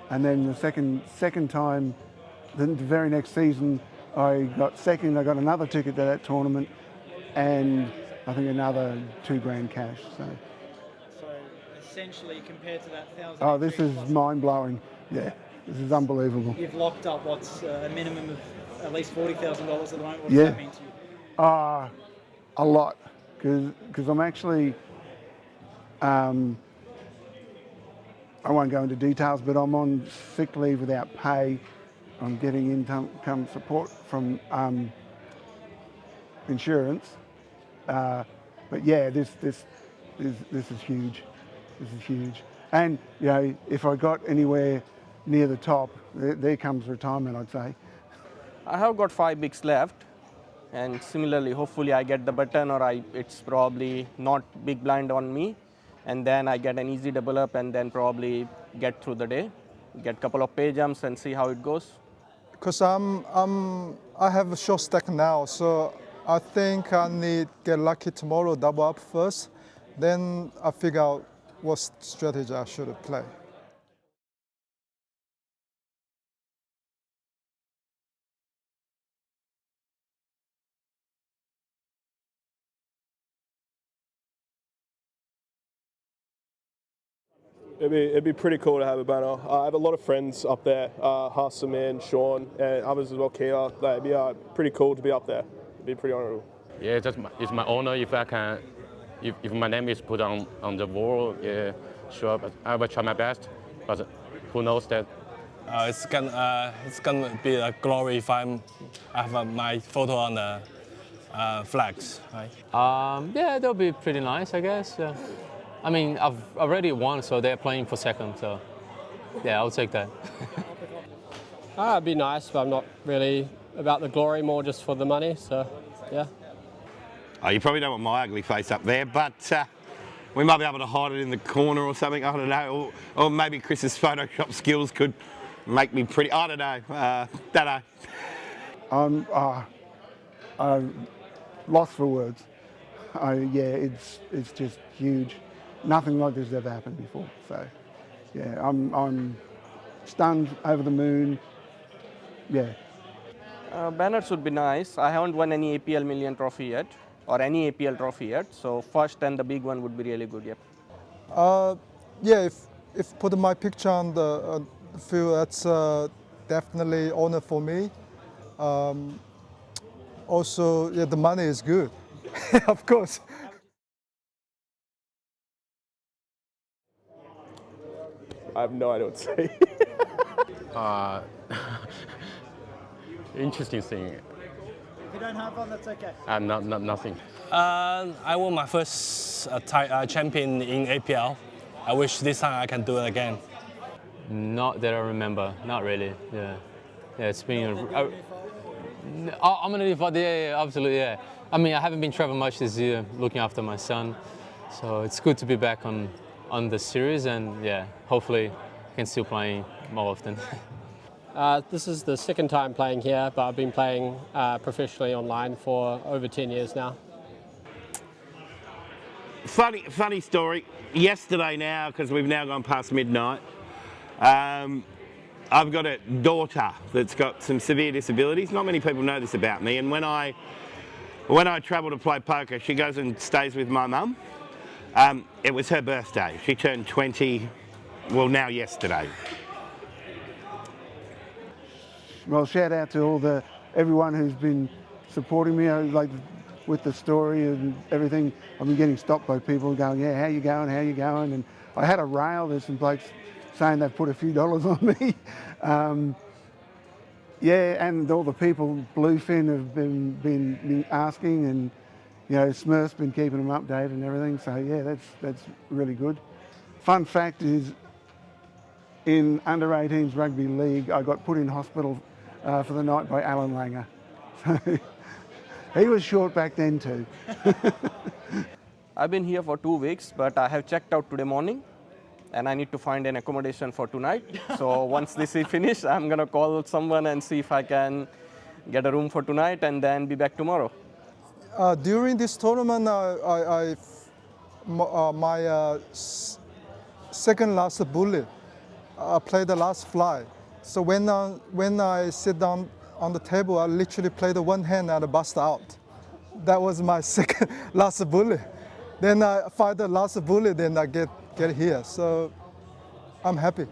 And then the second time, the very next season, I got second. I got another ticket to that tournament, and I think another $2,000 cash. So essentially, compared to that 1,000. Oh, this is mind blowing. Yeah, this is unbelievable. You've locked up what's a minimum of at least $40,000 at the moment. What does that mean to you? A lot, because I'm actually. I won't go into details, but I'm on sick leave without pay. I'm getting income support from insurance, but yeah, this is huge. This is huge, and if I got anywhere near the top, there comes retirement, I'd say. I have got 5 bigs left, and similarly, hopefully I get the button, or it's probably not big blind on me. And then I get an easy double up and then probably get through the day, get a couple of pay jumps and see how it goes. Because I have a short stack now, so I think I need to get lucky tomorrow, double up first. Then I figure out what strategy I should play. It'd be pretty cool to have a banner. I have a lot of friends up there, Hassaman, Sean, and others as well, Kia. It'd be pretty cool to be up there. It'd be pretty honourable. Yeah, it's my honor if I can, if my name is put on the wall. Yeah, sure, but I will try my best. But who knows that? It's gonna be a glory if I have my photo on the flags, right? Yeah, that'll be pretty nice, I guess. I mean, I've already won, so they're playing for second. So, yeah, I'll take that. It'd be nice, but I'm not really about the glory, more just for the money. So, yeah. Oh, you probably don't want my ugly face up there, but we might be able to hide it in the corner or something. I don't know, or maybe Chris's Photoshop skills could make me pretty. I don't know. Don't know. I'm lost for words. Yeah, it's just huge. Nothing like this has ever happened before. So, yeah, I'm stunned, over the moon. Yeah. Banners would be nice. I haven't won any APL Million trophy yet, or any APL trophy yet. So first and the big one would be really good. Yep. Yeah, if put my picture on the field, that's definitely honor for me. Also, yeah, the money is good. Of course. I have no idea what to say. Interesting thing. If you don't have one, that's okay. Nothing. I won my first champion in APL. I wish this time I can do it again. Not that I remember. Not really. Yeah. Yeah, it's been I'm gonna default. Yeah, absolutely. Yeah. I mean, I haven't been traveling much this year, looking after my son, so it's good to be back on the series, and yeah, hopefully I can still play more often. This is the second time playing here, but I've been playing professionally online for over 10 years now. Funny story. Yesterday now, because we've now gone past midnight, I've got a daughter that's got some severe disabilities. Not many people know this about me, and when I travel to play poker, she goes and stays with my mum. It was her birthday. She turned 20, well, now yesterday. Well, shout out to everyone who's been supporting me, like with the story and everything. I've been getting stopped by people going, yeah, how you going, how you going? And I had a rail, there's some blokes saying they've put a few dollars on me. Yeah, and all the people, Bluefin have been asking, and you know, Smurf's been keeping them updated and everything. So yeah, that's really good. Fun fact is, in under 18s rugby league, I got put in hospital for the night by Alan Langer. So he was short back then too. I've been here for 2 weeks, but I have checked out today morning, and I need to find an accommodation for tonight. So once this is finished, I'm gonna call someone and see if I can get a room for tonight and then be back tomorrow. During this tournament, my second last bullet, I played the last fly. So when I sit down on the table, I literally play the one hand and I bust out. That was my second last bullet. Then I find the last bullet, then I get here. So I'm happy.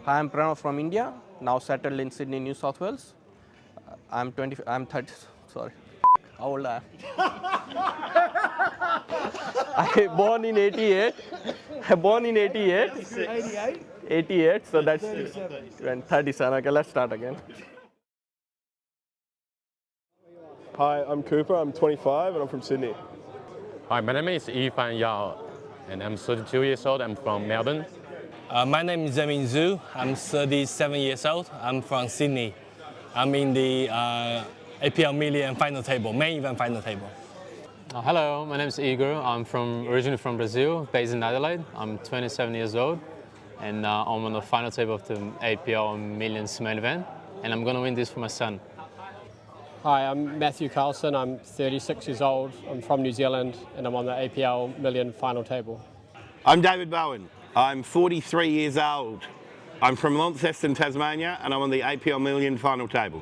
Hi, I'm Pranav from India, now settled in Sydney, New South Wales. I'm 30, sorry. How old I am? I born in 88. Born in 88. 88? 88, so that's 37. 37. Okay, let's start again. Hi, I'm Cooper. I'm 25 and I'm from Sydney. Hi, my name is Yifan Yao, and I'm 32 years old. I'm from Melbourne. My name is Zemin Zhu. I'm 37 years old. I'm from Sydney. I'm in the APL Million final table, main event final table. Hello, my name is Igor. I'm originally from Brazil, based in Adelaide. I'm 27 years old, and I'm on the final table of the APL Millions main event, and I'm going to win this for my son. Hi, I'm Matthew Carlson. I'm 36 years old. I'm from New Zealand, and I'm on the APL Million final table. I'm David Bowen. I'm 43 years old. I'm from Launceston, Tasmania, and I'm on the APL Million final table.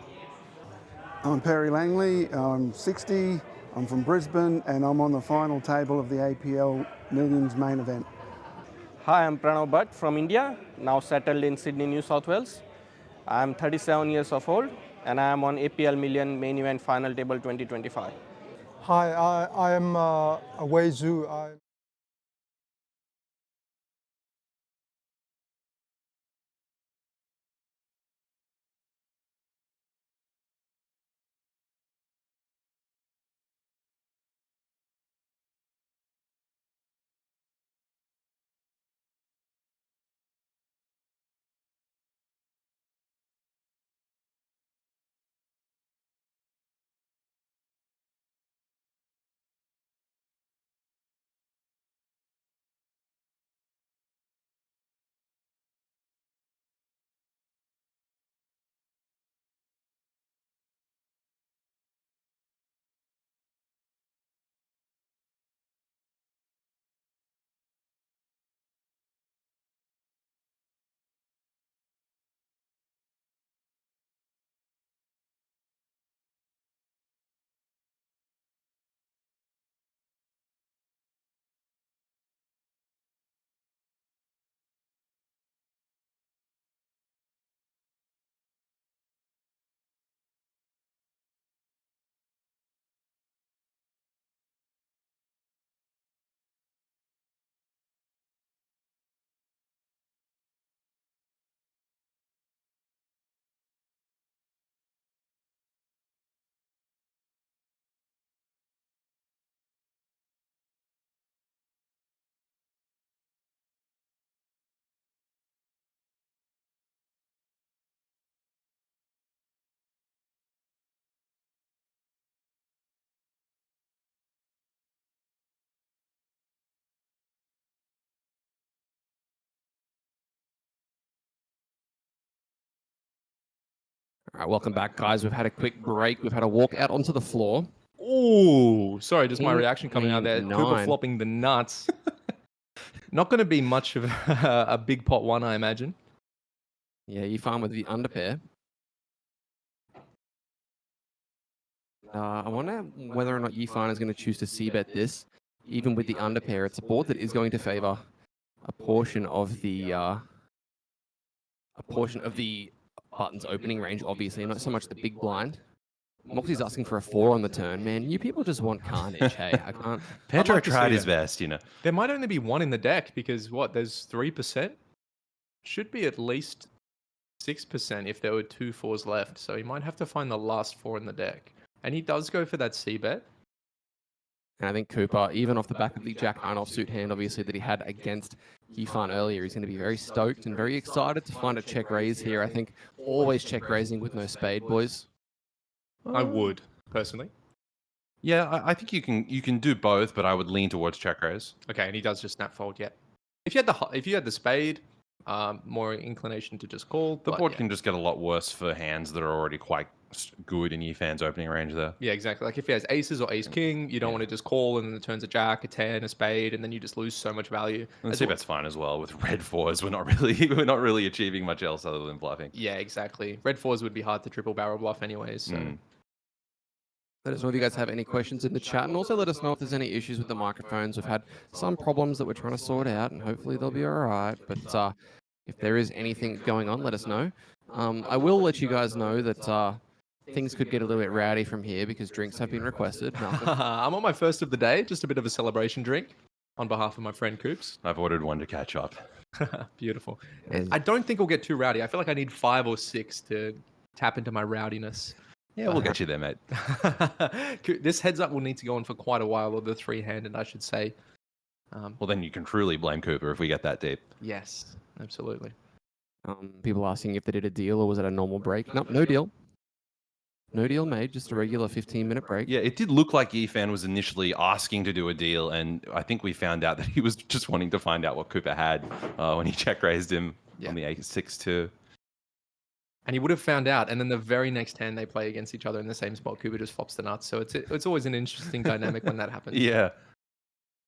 I'm Perry Langley, I'm 60, I'm from Brisbane, and I'm on the final table of the APL Millions main event. Hi, I'm Pranav Bhatt from India, now settled in Sydney, New South Wales. I'm 37 years of old, and I am on APL Million main event final table 2025. Hi, I am Wei Zhu. All right, welcome back, guys. We've had a quick break. We've had a walk out onto the floor. Ooh, sorry, just my reaction coming out there. 9. Cooper flopping the nuts. Not going to be much of a big pot one, I imagine. Yeah, you farm with the underpair. I wonder whether or not Yifan is going to choose to c-bet this. Even with the underpair, it's a board that is going to favor a portion of the button's opening range, obviously, not so much the big blind. Moxie's asking for a 4 on the turn. Man, you people just want carnage, hey? I can't... Pedro tried his best, you know. There might only be one in the deck because, what, there's 3%? Should be at least 6% if there were 2 4s left. So he might have to find the last 4 in the deck. And he does go for that c-bet. And I think Cooper, even off the back of the Jack 9 offsuit hand, obviously, that he had against Yifan earlier, he's going to be very stoked and very excited to find a check raise here. I think always check raising with no spade, boys. I would, personally. Yeah, I think you can do both, but I would lean towards check raise. Okay, and he does just snap fold, yeah. If you had the spade, more inclination to just call. The board can just get a lot worse for hands that are already quite good in Yifan's opening range there. Yeah, exactly. Like if he has aces or ace king, you don't want to just call and then it turns a jack, a 10, a spade, and then you just lose so much value. And c-bet's fine as well. With red 4s, we're not really achieving much else other than bluffing. Yeah, exactly. Red 4s would be hard to triple barrel bluff anyways. So. Let us know if you guys have any questions in the chat, and also let us know if there's any issues with the microphones. We've had some problems that we're trying to sort out, and hopefully they'll be all right. But if there is anything going on, let us know. I will let you guys know that things could get a little bit rowdy from here because drinks have been requested. I'm on my first of the day, just a bit of a celebration drink on behalf of my friend Coops. I've ordered one to catch up. Beautiful. I don't think we'll get too rowdy. I feel like I need 5 or 6 to tap into my rowdiness. Yeah, we'll get you there, mate. This heads up will need to go on for quite a while, or the 3-handed, I should say. Well, then you can truly blame Cooper if we get that deep. Yes, absolutely. People asking if they did a deal or was it a normal break? Nope, no deal. No deal made, just a regular 15-minute break. Yeah, it did look like Yifan was initially asking to do a deal, and I think we found out that he was just wanting to find out what Cooper had when he check raised him on the 6-2. And he would have found out, and then the very next hand they play against each other in the same spot, Cooper just flops the nuts. So it's always an interesting dynamic when that happens. Yeah.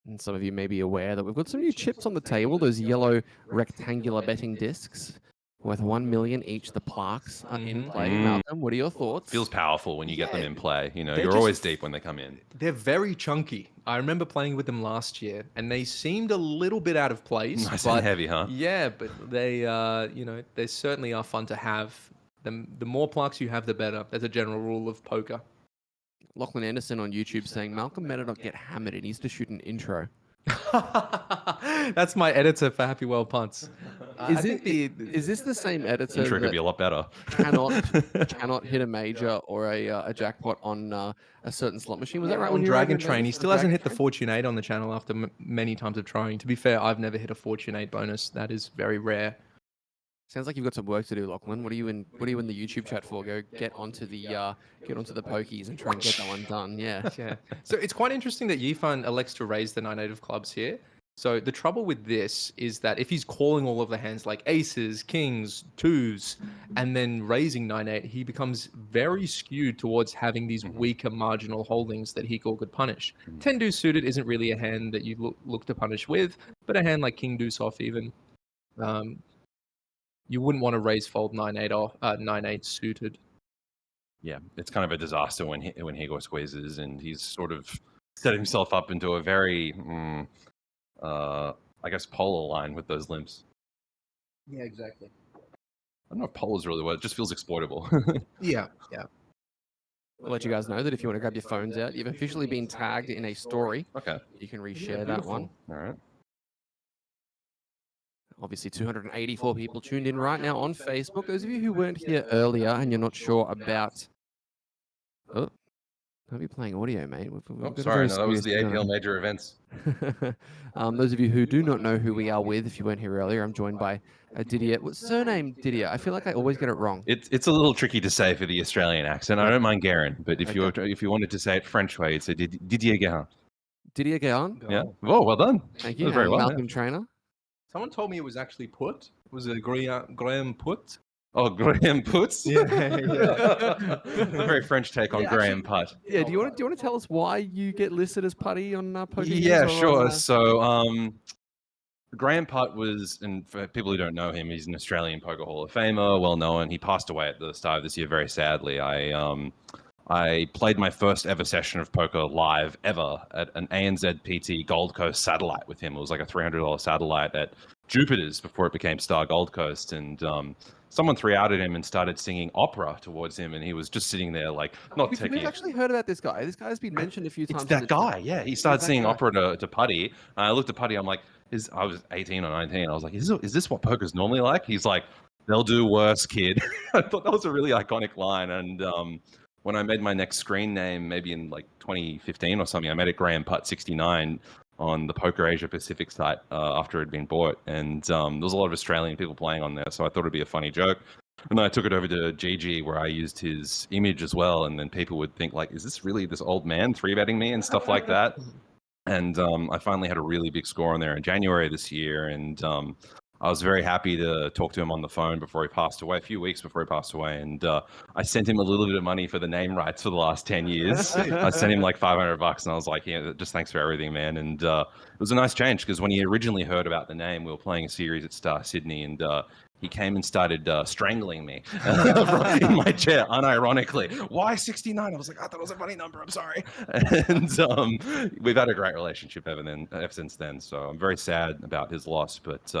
And some of you may be aware that we've got some new chips on the table, those yellow rectangular betting discs worth 1 million each. The plaques are in play. Malcolm, what are your thoughts? Feels powerful when you get them in play. You know, They're you're always deep when they come in. They're very chunky. I remember playing with them last year, and they seemed a little bit out of place. Nice and heavy, huh? Yeah, but they, they certainly are fun to have. The more plaques you have, the better. That's a general rule of poker. Lachlan Anderson on YouTube saying, Malcolm better not get hammered. He needs to shoot an intro. That's my editor for Happy Well Punts. Is this the same editor Intro could be a lot better. cannot hit a major or a jackpot on a certain slot machine? Was that right? On Dragon Train, he still hasn't hit the Fortune 8 on the channel after many times of trying. To be fair, I've never hit a Fortune 8 bonus. That is very rare. Sounds like you've got some work to do, Lachlan. What are you in the YouTube chat for? Go get onto the pokies and try and get that one done. Yeah. Yeah. So it's quite interesting that Yifan elects to raise the 9-8 of clubs here. So the trouble with this is that if he's calling all of the hands like aces, kings, 2s, and then raising 9-8, he becomes very skewed towards having these weaker marginal holdings that he could punish. 10 deuce suited isn't really a hand that you look to punish with, but a hand like king deuce off even. You wouldn't want to raise fold 9-8 or 9-8 suited. Yeah, it's kind of a disaster when Higo squeezes, and he's sort of set himself up into a very, I guess, polar line with those limps. Yeah, exactly. I don't know if polar is really the word. It just feels exploitable. Yeah. I'll let you guys know that if you want to grab your phones out, you've officially been tagged in a story. Okay. You can reshare that one. All right. Obviously, 284 people tuned in right now on Facebook. Those of you who weren't here earlier and you're not sure about... Oh, don't be playing audio, mate. Sorry, no, that was the APL major events. Those of you who do not know who we are with, if you weren't here earlier, I'm joined by Didier. What's surname Didier? I feel like I always get it wrong. It's a little tricky to say for the Australian accent. I don't mind Guerin, but if you wanted to say it French way, you'd say Didier Guerin. Didier Guerin? Yeah. Oh, well done. Thank you. Very well. Malcolm Trainer. Someone told me it was actually put. It was a Graham put. Oh, Graham puts. Yeah, A very French take on Graham putt. Yeah, do you want to tell us why you get listed as putty on Poker News Yeah, or sure. on, So, Graham Putt was, and for people who don't know him, he's an Australian Poker Hall of Famer, well known. He passed away at the start of this year, very sadly. I played my first ever session of poker live ever at an ANZ PT Gold Coast satellite with him. It was like a $300 satellite at Jupiter's before it became Star Gold Coast, and someone three-outed him and started singing opera towards him, and he was just sitting there like not taking. We've actually heard about this guy. This guy's been mentioned a few times. It's that guy, yeah. He started singing opera to Putty. I looked at Putty. I'm like, I was 18 or 19. I was like, is this what poker's normally like? He's like, they'll do worse, kid. I thought that was a really iconic line. And when I made my next screen name, maybe in like 2015 or something, I made it Graham Putt 69 on the Poker Asia Pacific site after it had been bought. And there was a lot of Australian people playing on there, so I thought it'd be a funny joke. And then I took it over to GG, where I used his image as well. And then people would think, like, is this really this old man three-betting me and stuff like that? And I finally had a really big score on there in January this year. And I was very happy to talk to him on the phone before he passed away, a few weeks before he passed away. And I sent him a little bit of money for the name rights for the last 10 years. I sent him like $500, and I was like, yeah, just thanks for everything, man. And it was a nice change, because when he originally heard about the name, we were playing a series at Star Sydney, and he came and started strangling me in my chair, unironically. Why 69? I was like, I thought it was a funny number. I'm sorry. And we've had a great relationship ever since then. So I'm very sad about his loss, but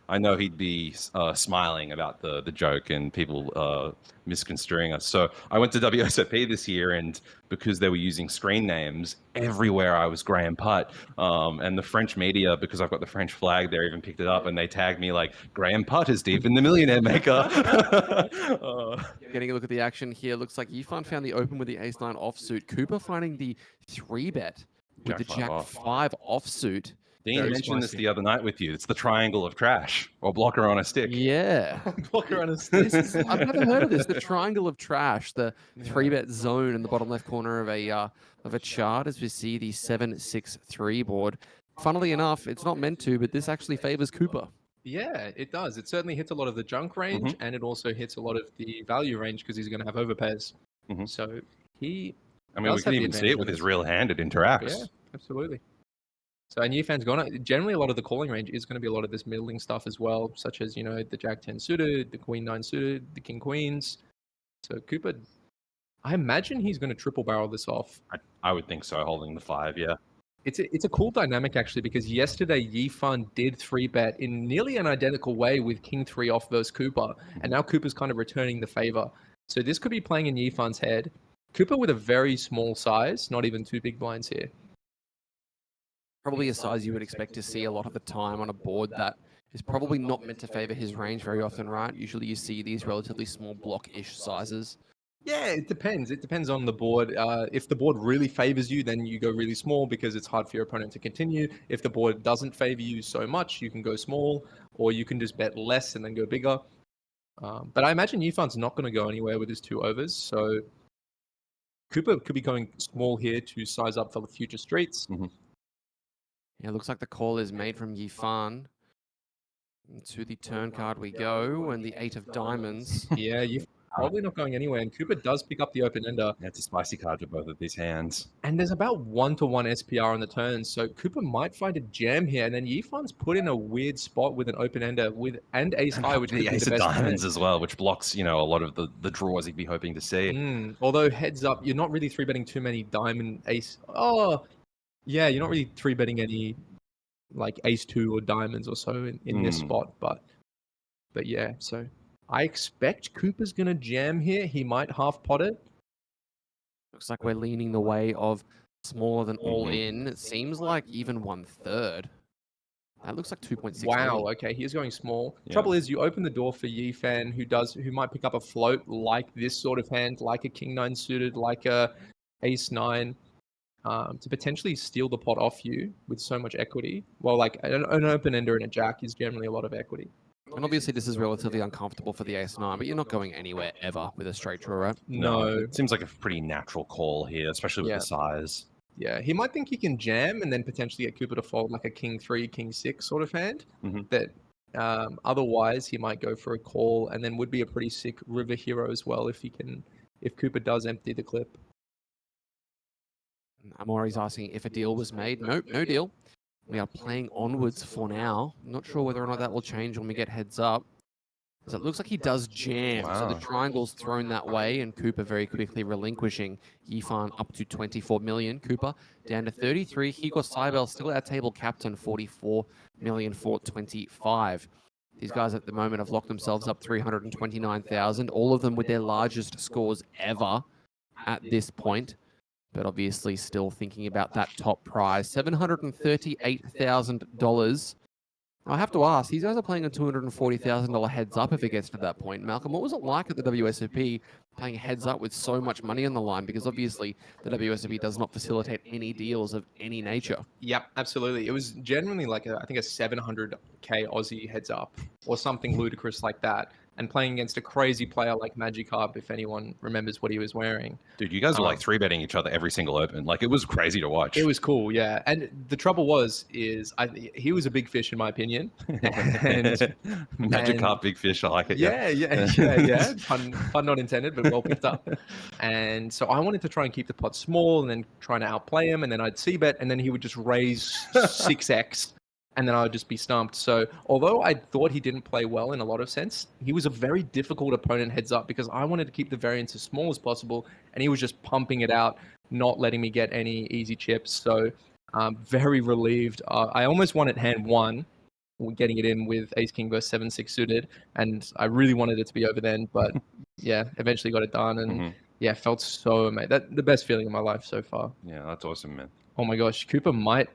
I know he'd be smiling about the joke and people misconstruing us. So I went to WSOP this year, and because they were using screen names, everywhere I was Graham Putt. And the French media, because I've got the French flag there, even picked it up, and they tagged me like, Graham Putt is deep in the millionaire maker. Getting a look at the action here, looks like Yifan found the open with the ace-9 offsuit. Cooper finding the 3-bet with the jack-5 offsuit. Dean mentioned this the other night with you. It's the triangle of trash, or blocker on a stick. Yeah. Blocker on a stick. I've never heard of this. The triangle of trash, the 3-bet zone in the bottom left corner of a chart, as we see the 7-6-3 board. Funnily enough, it's not meant to, but this actually favors Cooper. Yeah, it does. It certainly hits a lot of the junk range, and it also hits a lot of the value range, because he's going to have overpairs. So he. I mean, we can even see it with his real hand. It interacts. Yeah, absolutely. So, and Yifan's gone. Generally, a lot of the calling range is going to be a lot of this middling stuff as well, such as, the Jack 10 suited, the Queen 9 suited, the King Queens. So Cooper, I imagine he's going to triple barrel this off. I would think so, holding the 5, yeah. It's a cool dynamic, actually, because yesterday Yifan did 3-bet in nearly an identical way with King 3 off versus Cooper, and now Cooper's kind of returning the favor. So this could be playing in Yifan's head. Cooper with a very small size, not even 2 big blinds here. Probably a size you would expect to see a lot of the time on a board that is probably not meant to favor his range very often, right? Usually you see these relatively small block-ish sizes. Yeah, it depends. It depends on the board. If the board really favors you, then you go really small because it's hard for your opponent to continue. If the board doesn't favor you so much, you can go small, or you can just bet less and then go bigger. But I imagine Yifan's not going to go anywhere with his 2 overs, so Cooper could be going small here to size up for the future streets. Yeah, looks like the call is made from Yifan. To the turn card we go, and the 8 of diamonds. Yeah, Yifan probably not going anywhere, and Cooper does pick up the open ender. Yeah, it's a spicy card for both of these hands. And there's about 1-to-1 SPR on the turn, so Cooper might find a jam here, and then Yifan's put in a weird spot with an open ender and ace high, which could be the ace of best diamonds hand. as well, which blocks, a lot of the draws he'd be hoping to see. Although heads up, you're not really 3-betting too many diamond ace. Oh, yeah, you're not really 3-betting any like ace 2 or diamonds or so in this spot, but yeah, so I expect Cooper's gonna jam here. He might half pot it. Looks like we're leaning the way of smaller than all in. It seems like even 1/3. That looks like 2.6. Wow, okay, he is going small. Trouble is, you open the door for Yifan, who might pick up a float like this sort of hand, like a King 9 suited, like a Ace 9. To potentially steal the pot off you with so much equity. Well, like an open ender and a jack is generally a lot of equity. And obviously this is relatively uncomfortable for the ace 9, but you're not going anywhere ever with a straight draw, right? No. It seems like a pretty natural call here, especially with the size. Yeah, he might think he can jam and then potentially get Cooper to fold like a King 3, King 6 sort of hand. That Otherwise, he might go for a call, and then would be a pretty sick river hero as well if Cooper does empty the clip. Amori's asking if a deal was made. Nope, no deal. We are playing onwards for now. Not sure whether or not that will change when we get heads up. So it looks like he does jam. So the triangle's thrown that way, and Cooper very quickly relinquishing Yifan up to 24 million. Cooper down to 33. Hugo Seibel still our table captain, 44 million for 25. These guys at the moment have locked themselves up 329,000, all of them with their largest scores ever at this point. But obviously still thinking about that top prize, $738,000. I have to ask, these guys are playing a $240,000 heads up if it gets to that point. Malcolm, what was it like at the WSOP playing heads up with so much money on the line? Because obviously the WSOP does not facilitate any deals of any nature. Yep, absolutely. It was genuinely like I think a 700k Aussie heads up or something ludicrous like that. And playing against a crazy player like Magikarp, if anyone remembers what he was wearing. Dude, you guys were like 3-betting each other every single open. Like, it was crazy to watch. It was cool, yeah. And the trouble he was a big fish in my opinion. Magikarp, big fish, I like it. Yeah. Pun not intended, but well picked up. And so I wanted to try and keep the pot small and then trying to outplay him. And then I'd c-bet, and then he would just raise 6x. And then I would just be stumped. So although I thought he didn't play well in a lot of sense, he was a very difficult opponent heads up because I wanted to keep the variance as small as possible, and he was just pumping it out, not letting me get any easy chips. So very relieved. I almost won at hand 1, getting it in with Ace King versus 7-6 suited, and I really wanted it to be over then, but yeah, eventually got it done, and yeah, felt so amazing. The best feeling of my life so far. Yeah, that's awesome, man. Oh my gosh, Cooper might...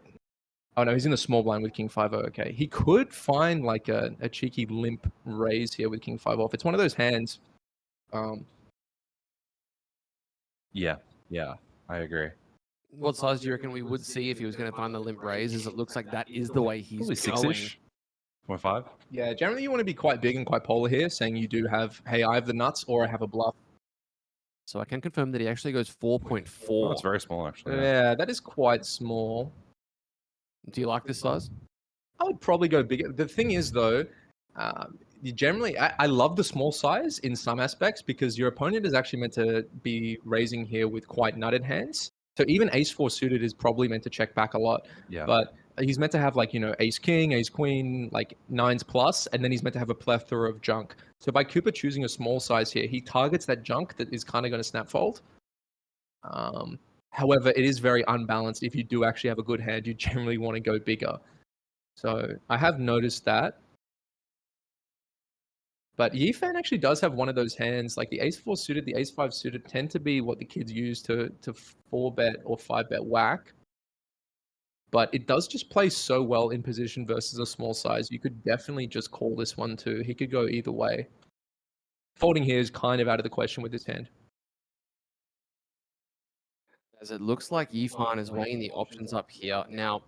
Oh no, he's in the small blind with King 5-0. Okay, he could find like a cheeky limp raise here with King 5 off. It's one of those hands. Yeah, I agree. What size do you reckon we would see if he was going to find the limp raise? As it looks like that is the way he's Probably going. 6-ish. 0.5. Yeah, generally you want to be quite big and quite polar here, saying you do have, hey, I have the nuts or I have a bluff. So I can confirm that he actually goes 4.4. Oh, that's very small, actually. Yeah, that is quite small. Do you like this size? I would probably go bigger. The thing is, though, I love the small size in some aspects because your opponent is actually meant to be raising here with quite nutted hands. So even Ace-4 suited is probably meant to check back a lot. Yeah. But he's meant to have like, Ace-King, Ace-Queen, like 9s plus, and then he's meant to have a plethora of junk. So by Cooper choosing a small size here, he targets that junk that is kind of going to snap fold. However, it is very unbalanced. If you do actually have a good hand, you generally want to go bigger. So I have noticed that. But Yifan actually does have one of those hands, like the Ace-4 suited, the Ace-5 suited tend to be what the kids use to 4-bet or 5-bet whack. But it does just play so well in position versus a small size. You could definitely just call this one too. He could go either way. Folding here is kind of out of the question with this hand. As it looks like Yifan is weighing the options up here. Now,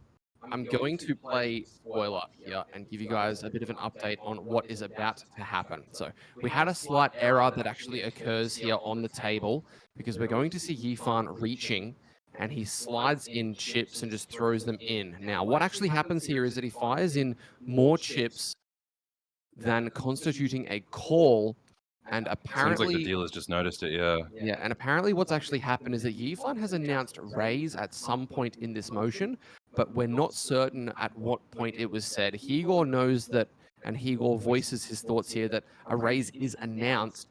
I'm going to play spoiler here and give you guys a bit of an update on what is about to happen. So we had a slight error that actually occurs here on the table because we're going to see Yifan reaching and he slides in chips and just throws them in. Now, what actually happens here is that he fires in more chips than constituting a call. And apparently, seems like the dealer's just noticed it, yeah. Yeah, and apparently what's actually happened is that Yifan has announced raise at some point in this motion, but we're not certain at what point it was said. Higor knows that, and Higor voices his thoughts here that a raise is announced,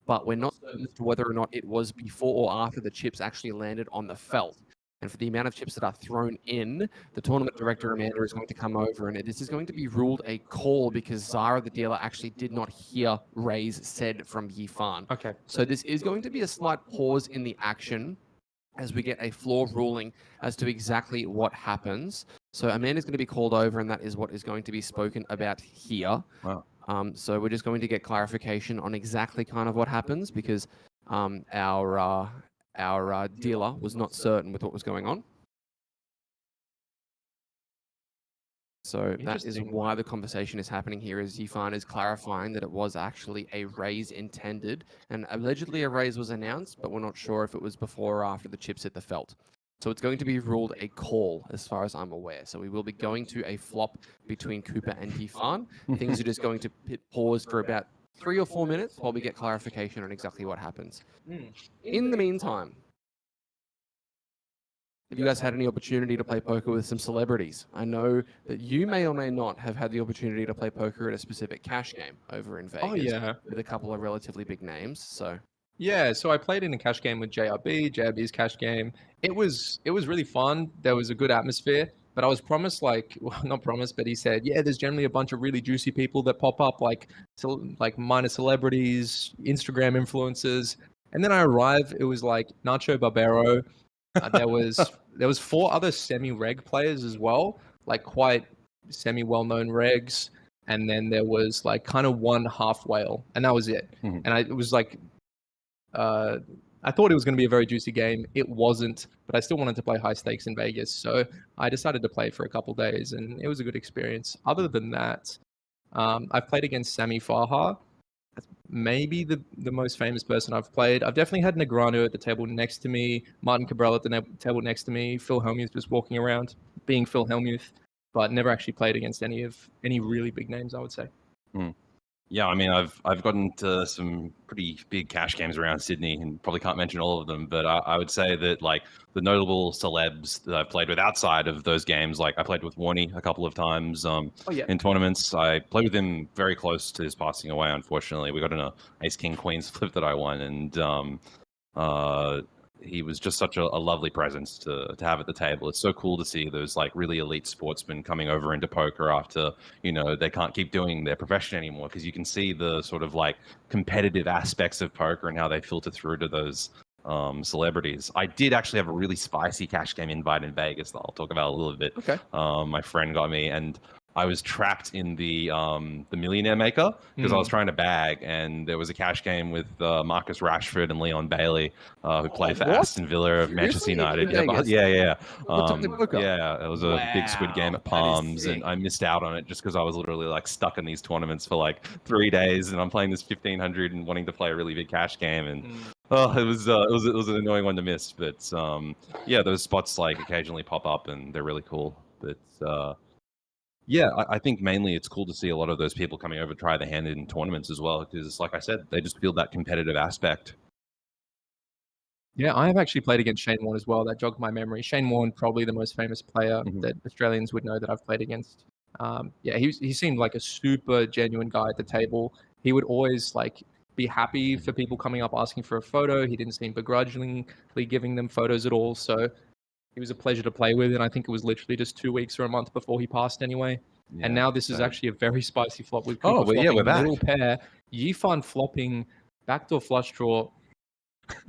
but we're not certain as to whether or not it was before or after the chips actually landed on the felt. And for the amount of chips that are thrown in, the tournament director, Amanda, is going to come over, and this is going to be ruled a call because Zara, the dealer, actually did not hear raise said from Yifan. Okay. So this is going to be a slight pause in the action as we get a floor ruling as to exactly what happens. So Amanda's going to be called over, and that is what is going to be spoken about here. Wow. So we're just going to get clarification on exactly kind of what happens because our dealer was not certain with what was going on. So that is why the conversation is happening here, is Yifan is clarifying that it was actually a raise intended, and allegedly a raise was announced, but we're not sure if it was before or after the chips hit the felt. So it's going to be ruled a call as far as I'm aware. So we will be going to a flop between Cooper and Yifan. Things are just going to pause for about 3 or 4 minutes while we get clarification on exactly what happens. In the meantime, have you guys had any opportunity to play poker with some celebrities? I know that you may or may not have had the opportunity to play poker at a specific cash game over in Vegas. Oh, yeah. With a couple of relatively big names, so... Yeah, so I played in a cash game with JRB's cash game. It was really fun. There was a good atmosphere, but I was promised, like, well, not promised, but he said, yeah, there's generally a bunch of really juicy people that pop up, like minor celebrities, Instagram influencers. And then I arrived, it was like Nacho Barbero. There was 4 other semi-reg players as well, like quite semi-well-known regs. And then there was like kind of one half whale, and that was it. And it was like, I thought it was going to be a very juicy game. It wasn't, but I still wanted to play high stakes in Vegas. So I decided to play for a couple days, and it was a good experience. Other than that, I've played against Sami Farha. That's maybe the most famous person I've played. I've definitely had Negreanu at the table next to me, Martin Cabral at the table next to me, Phil Hellmuth just walking around, being Phil Hellmuth, but never actually played against any really big names, I would say. Yeah, I mean, I've gotten to some pretty big cash games around Sydney, and probably can't mention all of them, but I would say that like the notable celebs that I've played with outside of those games, like I played with Warney a couple of times in tournaments. I played with him very close to his passing away. Unfortunately, we got in a Ace King Queen flip that I won, and he was just such a lovely presence to have at the table. It's so cool to see those like really elite sportsmen coming over into poker after, you know, they can't keep doing their profession anymore, because you can see the sort of like competitive aspects of poker and how they filter through to those celebrities. I did actually have a really spicy cash game invite in Vegas that I'll talk about a little bit. Okay. My friend got me, and I was trapped in the Millionaire Maker because I was trying to bag, and there was a cash game with Marcus Rashford and Leon Bailey, who play for Aston Villa of Manchester United. Yeah. It was a big squid game at Palms, and I missed out on it just because I was literally like stuck in these tournaments for like 3 days, and I'm playing this 1500 and wanting to play a really big cash game, and it was an annoying one to miss. But yeah, those spots like occasionally pop up, and they're really cool. But yeah, I think mainly it's cool to see a lot of those people coming over to try their hand in tournaments as well, because like I said, they just feel that competitive aspect. Yeah, I have actually played against Shane Warne as well. That jogged my memory. Shane Warne, probably the most famous player that Australians would know that I've played against. Yeah, he seemed like a super genuine guy at the table. He would always like be happy for people coming up asking for a photo. He didn't seem begrudgingly giving them photos at all. So he was a pleasure to play with, and I think it was literally just 2 weeks or a month before he passed anyway. Yeah, and now this is actually a very spicy flop with Cooper flopping we're back. Middle pair, Yifan flopping backdoor flush draw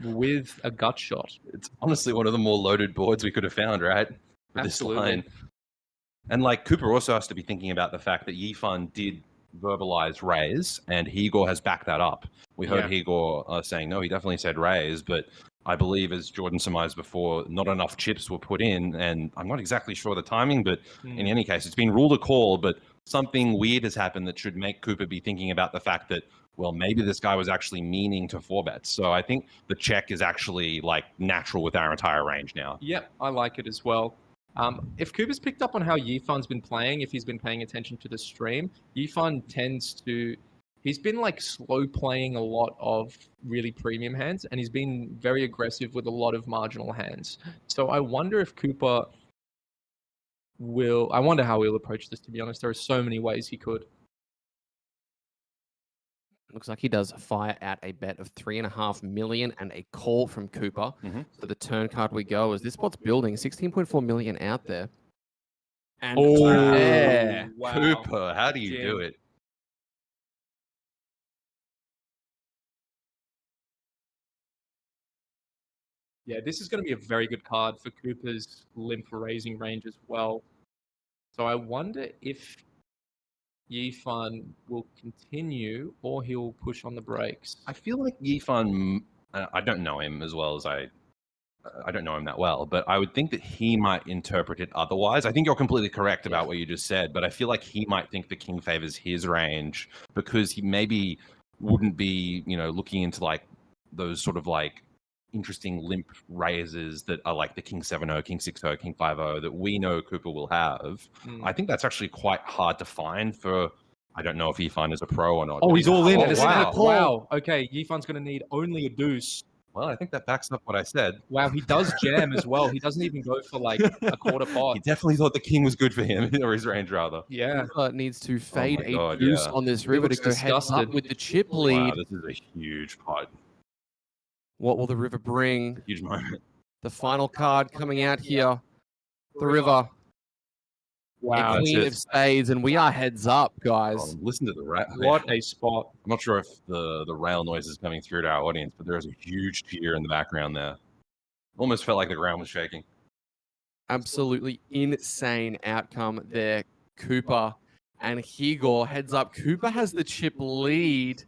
with a gut shot. It's honestly one of the more loaded boards we could have found, right? With this line. And like Cooper also has to be thinking about the fact that Yifan did verbalize raise, and Igor has backed that up. We heard Igor saying, no, he definitely said raise, but I believe, as Jordan surmised before, not enough chips were put in, and I'm not exactly sure the timing, but in any case, it's been ruled a call, but something weird has happened that should make Cooper be thinking about the fact that, well, maybe this guy was actually meaning to 4-bet. So I think the check is actually like natural with our entire range now. Yep, I like it as well. If Cooper's picked up on how Yifan's been playing, if he's been paying attention to the stream, Yifan tends to... He's been like slow playing a lot of really premium hands, and he's been very aggressive with a lot of marginal hands. So I wonder if Cooper I wonder how he'll approach this, to be honest. There are so many ways he could. Looks like he does fire out a bet of 3.5 million and a call from Cooper. So the turn card we go as this spot's building 16.4 million out there. And Cooper, how do you do it? Yeah, this is going to be a very good card for Cooper's limp raising range as well. So I wonder if Yifan will continue or he'll push on the brakes. I feel like Yifan, I don't know him as well as I don't know him that well, but I would think that he might interpret it otherwise. I think you're completely correct about what you just said, but I feel like he might think the king favors his range because he maybe wouldn't be, you know, looking into like those sort of like interesting limp raises that are like the King 7-0, King 6-0, King 5-0 that we know Cooper will have. I think that's actually quite hard to find for. I don't know if Yifan is a pro or not. Oh, he's all in. Oh, Wow. Wow. Okay, Yifan's going to need only a deuce. Well, I think that backs up what I said. Wow, he does jam as well. He doesn't even go for like a quarter pot. He definitely thought the king was good for him, or his range rather. Yeah. Needs to fade my a God, deuce yeah. on this He river to looks go heads up disgusted. with the chip lead. Wow, this is a huge pot. What will the river bring? Huge moment. The final card coming out here. The river. Wow. A queen of spades, and we are heads up, guys. Oh, listen to the rail. What a spot. I'm not sure if the rail noise is coming through to our audience, but there's a huge cheer in the background there. Almost felt like the ground was shaking. Absolutely insane outcome there. Cooper and Higor heads up. Cooper has the chip lead,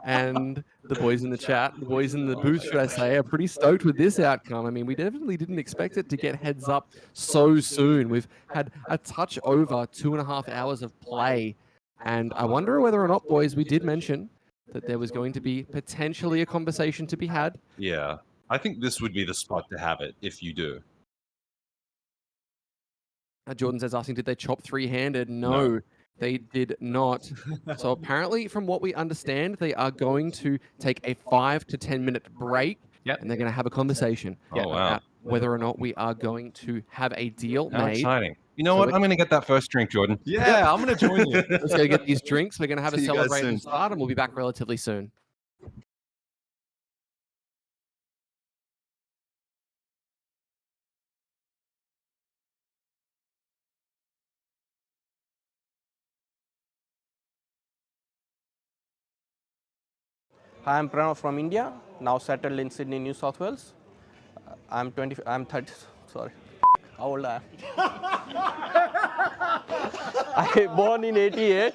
and the boys in the chat, the boys in the booth, should I say, are pretty stoked with this outcome. I mean, we definitely didn't expect it to get heads up so soon. We've had a touch over 2.5 hours of play, and I wonder whether or not, boys, we did mention that there was going to be potentially a conversation to be had. Yeah, I think this would be the spot to have it if you do. Jordan says, asking, did they chop three-handed? No, they did not. So apparently, from what we understand, they are going to take a 5 to 10 minute break, and they're going to have a conversation about whether or not we are going to have a deal How made. exciting. You know what? I'm going to get that first drink, Jordan. Yeah, I'm going to join you. Let's go get these drinks. We're going to have a See you guys celebration soon. start, and we'll be back relatively soon. Hi, I'm Pranav from India, now settled in Sydney, New South Wales. I'm 30, sorry, how old I am? I born in 88.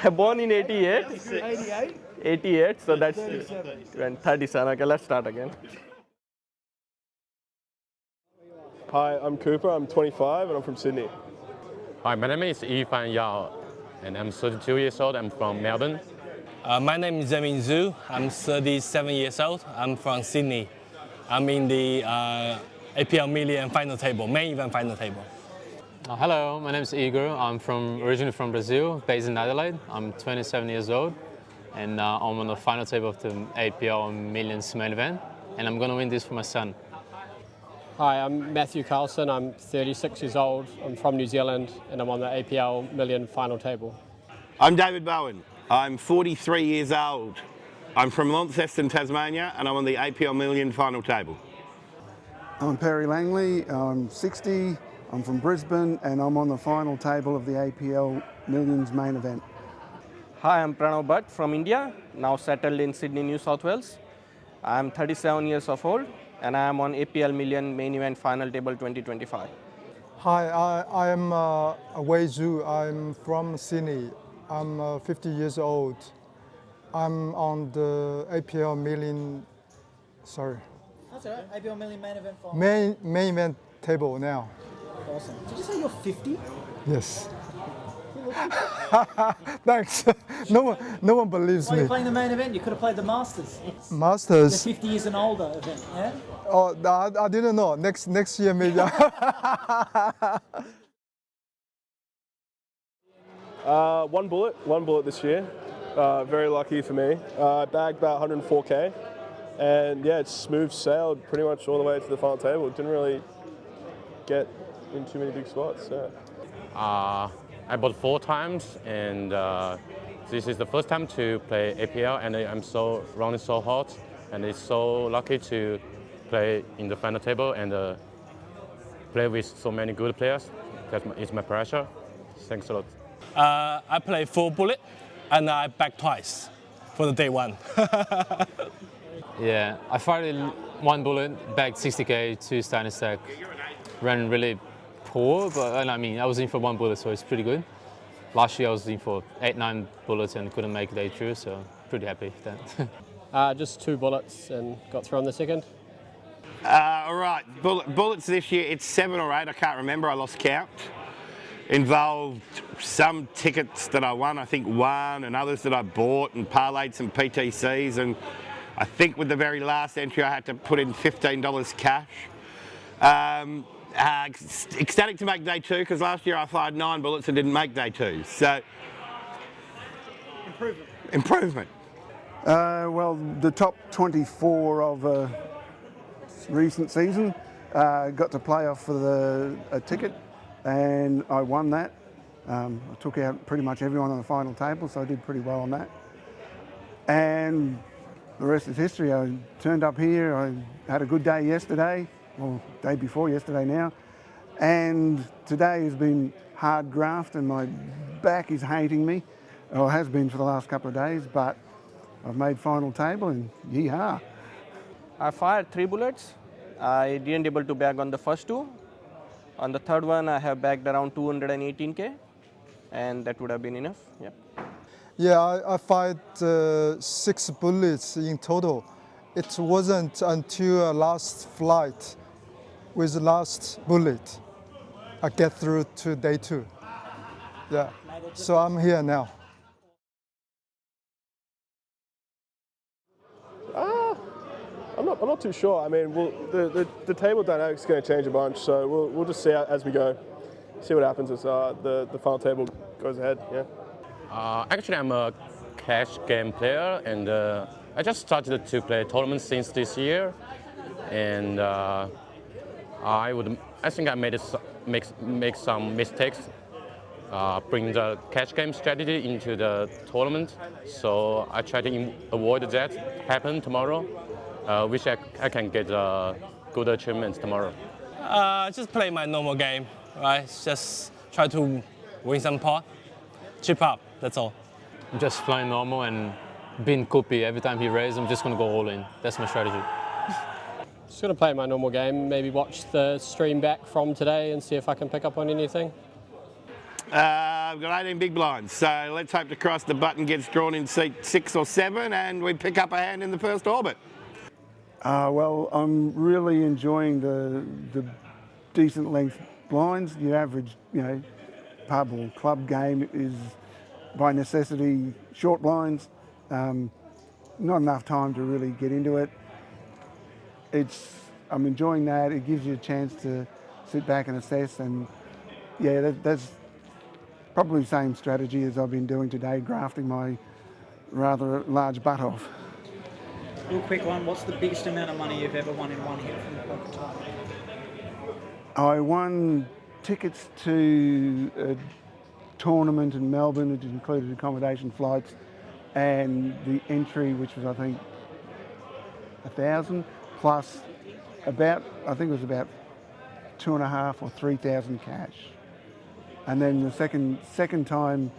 I born in 88. 88? 88, so that's 37. 37. Okay, let's start again. Hi, I'm Cooper. I'm 25 and I'm from Sydney. Hi, my name is Yifan Yao, and I'm 32 years old. I'm from Melbourne. My name is Zemin Zhu. I'm 37 years old. I'm from Sydney. I'm in the APL Million final table, main event final table. Hello, my name is Igor. I'm originally from Brazil, based in Adelaide. I'm 27 years old, and I'm on the final table of the APL Millions main event, and I'm going to win this for my son. Hi, I'm Matthew Carlson. I'm 36 years old. I'm from New Zealand, and I'm on the APL Million final table. I'm David Bowen. I'm 43 years old. I'm from Launceston, Tasmania, and I'm on the APL Million final table. I'm Perry Langley, I'm 60, I'm from Brisbane, and I'm on the final table of the APL Millions main event. Hi, I'm Pranav Bhatt from India, now settled in Sydney, New South Wales. I'm 37 years of old, and I am on APL Million main event final table 2025. Hi, I am Wei Zhu. I'm from Sydney. I'm 50 years old. I'm on the APL Million, sorry, That's all right. APL Million main event final. main event table now. Awesome. Did you say you're 50? Yes. Thanks. No one believes Why are you me. playing the main event? You could have played the Masters. Masters. The 50 years and older event, yeah? Oh, I didn't know. Next year maybe. One bullet this year. Very lucky for me. I bagged about 104K, and yeah, it's smooth sailed pretty much all the way to the final table. Didn't really get in too many big spots. Yeah. I bought 4 times, and this is the first time to play APL, and I'm so running so hot, and it's so lucky to play in the final table and play with so many good players. It's my pleasure. Thanks a lot. I play 4 bullet, and I back twice for the day one. Yeah, I fired 1 bullet, bagged 60k, 2 standing stack. Ran really poor, but I mean, I was in for 1 bullet, so it's pretty good. Last year I was in for 8-9 bullets and couldn't make day 2, so pretty happy with that. Just 2 bullets and got through on the second. All right, bullets this year, it's 7 or 8, I can't remember, I lost count. Involved some tickets that I won, I think 1, and others that I bought and parlayed some PTCs, and I think with the very last entry I had to put in $15 cash. Ecstatic to make day 2 because last year I fired 9 bullets and didn't make day 2. So improvement. Well, the top 24 of a recent season got to play off for a ticket, and I won that. I took out pretty much everyone on the final table, so I did pretty well on that. And the rest is history. I turned up here, I had a good day yesterday, well, day before yesterday now, and today has been hard graft and my back is hating me, or has been for the last couple of days, but I've made final table and yee-haw. I fired 3 bullets. I didn't able to bag on the first 2. On the third one, I have bagged around 218K, and that would have been enough. Yep. Yeah, I fired 6 bullets in total. It wasn't until last flight with the last bullet I get through to day 2. Yeah, so I'm here now. I'm not too sure. I mean, the table dynamics is going to change a bunch, so we'll just see as we go. See what happens as the final table goes ahead. Yeah. Actually, I'm a cash game player, and I just started to play tournaments since this year, and I think I make some mistakes. Bring the cash game strategy into the tournament, so I try to avoid that happen tomorrow. Wish I can get good achievements tomorrow. Just play my normal game, right? Just try to win some pot, chip up, that's all. I'm just flying normal and being Kupi. Every time he raises, I'm just going to go all in. That's my strategy. Just going to play my normal game, maybe watch the stream back from today and see if I can pick up on anything. I've got 18 big blinds, so let's hope to cross the button gets drawn in seat 6 or 7 and we pick up a hand in the first orbit. Well, I'm really enjoying the decent length blinds. Your average, pub or club game is by necessity short blinds. Not enough time to really get into it. I'm enjoying that. It gives you a chance to sit back and assess, and yeah, that's probably the same strategy as I've been doing today, grafting my rather large butt off. Real quick one, what's the biggest amount of money you've ever won in one hit from the poker time? I won tickets to a tournament in Melbourne, which included accommodation, flights, and the entry, which was I think 1,000 plus about 2,500 or 3,000 cash. And then the second time,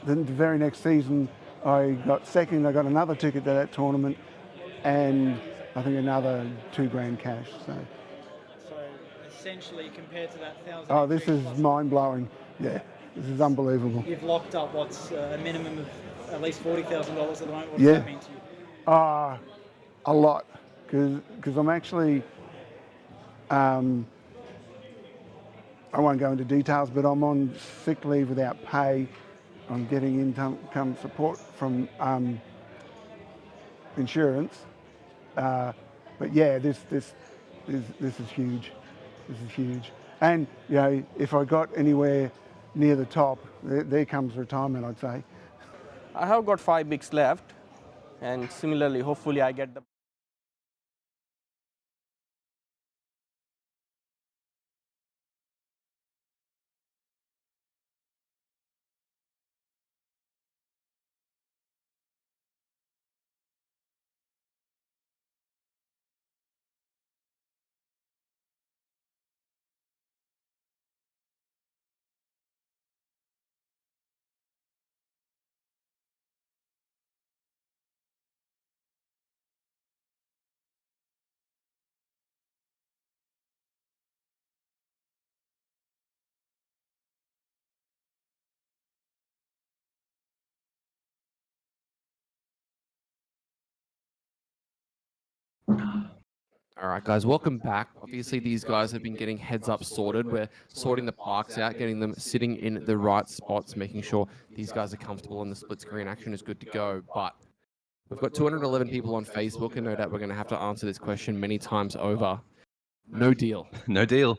the very next season, I got second. I got another ticket to that tournament, and I think another $2,000 cash. So essentially, compared to that 1,000. Oh, this is mind blowing. Yeah, this is unbelievable. You've locked up what's a minimum of at least $40,000 at the moment. What does that mean to you? A lot, because I'm actually. I won't go into details, but I'm on sick leave without pay. I'm getting income support from insurance, but yeah, this is huge. This is huge. And if I got anywhere near the top, there comes retirement, I'd say. I have got 5 bigs left, and similarly, hopefully, I get the All right, guys, welcome back. Obviously, these guys have been getting heads up sorted. We're sorting the parks out, getting them sitting in the right spots, making sure these guys are comfortable and the split screen action is good to go. But We've got 211 people on Facebook, and no doubt we're going to have to answer this question many times over. No deal. No deal.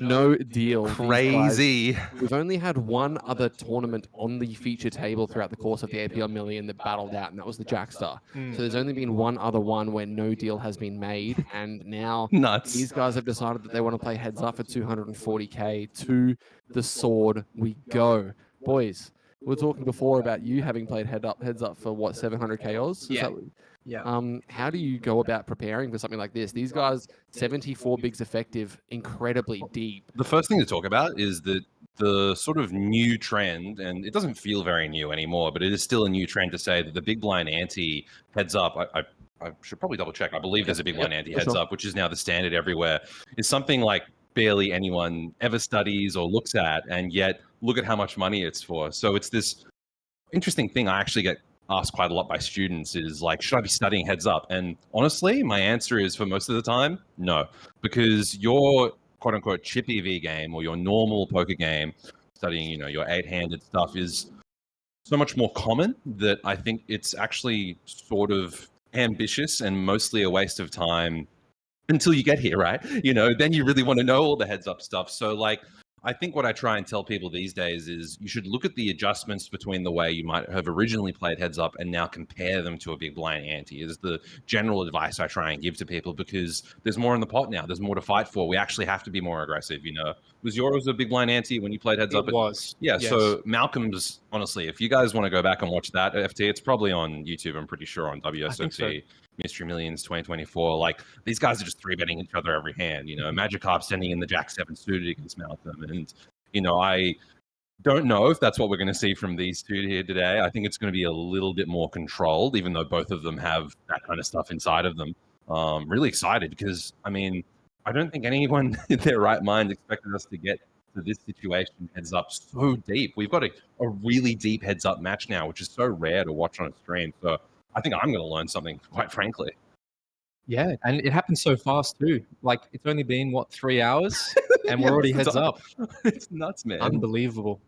No deal. These Crazy. guys- we've only had one other tournament on the feature table throughout the course of the APL Million that battled out, and that was the Jackstar. So there's only been one other one where no deal has been made, and now these guys have decided that they want to play heads up for 240k. To the sword we go. Boys, we were talking before about you having played heads up for what, 700k Oz? Yeah. How do you go about preparing for something like this? These guys, 74 bigs effective, incredibly deep. The first thing to talk about is that the sort of new trend, and it doesn't feel very new anymore, but it is still a new trend to say that the big blind ante heads up. I should probably double check. I believe there's a big blind ante heads up, which is now the standard everywhere. Is something like barely anyone ever studies or looks at, and yet look at how much money it's for. So it's this interesting thing I actually get asked quite a lot by students is like, should I be studying heads up? And honestly, my answer is for most of the time, no, because your quote unquote chip EV game or your normal poker game, studying, your 8-handed stuff is so much more common that I think it's actually sort of ambitious and mostly a waste of time until you get here, right? Then you really want to know all the heads up stuff. So like, I think what I try and tell people these days is you should look at the adjustments between the way you might have originally played heads up and now compare them to a big blind ante is the general advice I try and give to people, because there's more in the pot now. There's more to fight for. We actually have to be more aggressive. Was yours a big blind ante when you played heads up? It was. Yeah. Yes. So Malcolm's, honestly, if you guys want to go back and watch that FT, it's probably on YouTube. I'm pretty sure on WSOP. Mystery Millions 2024. Like, these guys are just 3-betting each other every hand. Magikarp sending in the Jack 7 suited against Malcolm. And, I don't know if that's what we're going to see from these two here today. I think it's going to be a little bit more controlled, even though both of them have that kind of stuff inside of them. Really excited because, I don't think anyone in their right mind expected us to get to this situation heads up so deep. We've got a really deep heads up match now, which is so rare to watch on a stream. So I think I'm going to learn something, quite frankly. Yeah, and it happened so fast too. Like, it's only been, 3 hours? And we're already heads up. It's nuts, man. Unbelievable.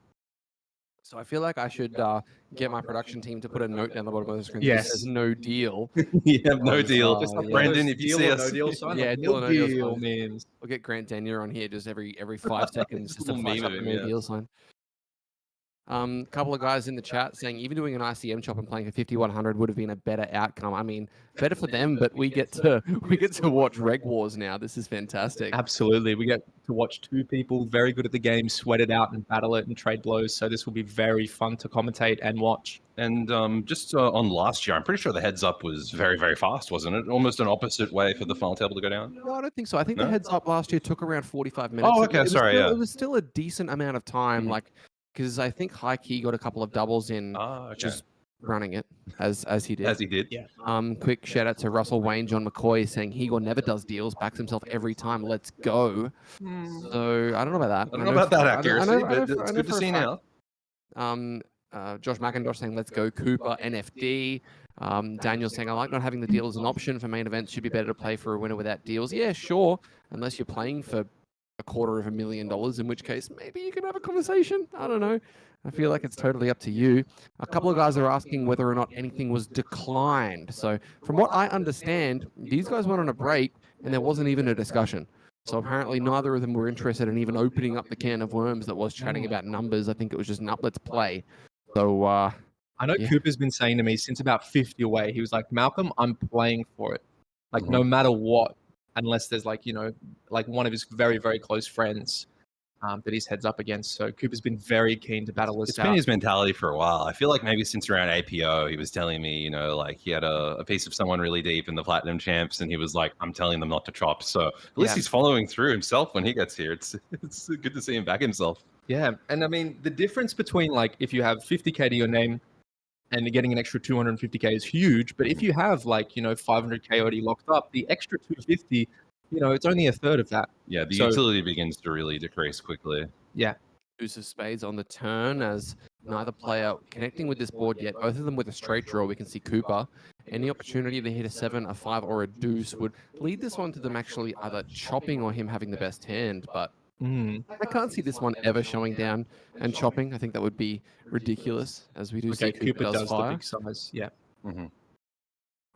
So I feel like I should get my production team to put a note down the bottom of the screen that Yes. says no deal. No deal. Brendan, if you see us. No deal sign. Yeah, Deal deal means. We'll get Grant Danier on here just every 5 seconds just to Little flash meme up of the him, no yeah. deal sign. Couple of guys in the chat saying even doing an ICM chop and playing for 5100 would have been a better outcome. Better for them, but we get to watch Reg Wars now. This is fantastic. Absolutely. We get to watch two people very good at the game, sweat it out and battle it and trade blows. So this will be very fun to commentate and watch. And just on last year, I'm pretty sure the heads up was very, very fast, wasn't it? Almost an opposite way for the final table to go down. No, I don't think so. I think the No? heads up last year took around 45 minutes. Oh, okay. Sorry, It was still a decent amount of time, because I think High Key got a couple of doubles in just running it as he did. As he did. Yeah. Quick shout out to Russell Wayne, John McCoy saying Higor never does deals, backs himself every time. Let's go. So I don't know about that. I don't know about that accuracy, but it's good to see now. Josh McIntosh saying let's go Cooper NFD. Daniel saying I like not having the deal as an option for main events. Should be better to play for a winner without deals. Yeah, sure. Unless you're playing for $250,000, in which case maybe you can have a conversation. I don't know. I feel like it's totally up to you. A couple of guys are asking whether or not anything was declined. So from what I understand, these guys went on a break and there wasn't even a discussion. So apparently neither of them were interested in even opening up the can of worms that was chatting about numbers. I think it was just, let's play. So I know Cooper's been saying to me since about 50 away, he was like, Malcolm, I'm playing for it. No matter what. Unless there's one of his very, very close friends that he's heads up against. So Cooper's been very keen to battle this It's out. been his mentality for a while. I feel like maybe since around APO, he was telling me, he had a piece of someone really deep in the Platinum Champs, and he was like, I'm telling them not to chop. So at least he's following through himself when he gets here. It's good to see him back himself. Yeah, and the difference between if you have 50k to your name and you're getting an extra 250k is huge. But if you have 500k already locked up, the extra 250, it's only a third of that. Yeah, the utility begins to really decrease quickly. Yeah. Deuce of spades on the turn as neither player connecting with this board yet. Both of them with a straight draw. We can see Cooper. Any opportunity to hit a 7, a 5, or a deuce would lead this one to them actually either chopping or him having the best hand. But I can't see this one ever showing down and chopping. I think that would be ridiculous, as we do see Cooper does fire. the big size. Yeah.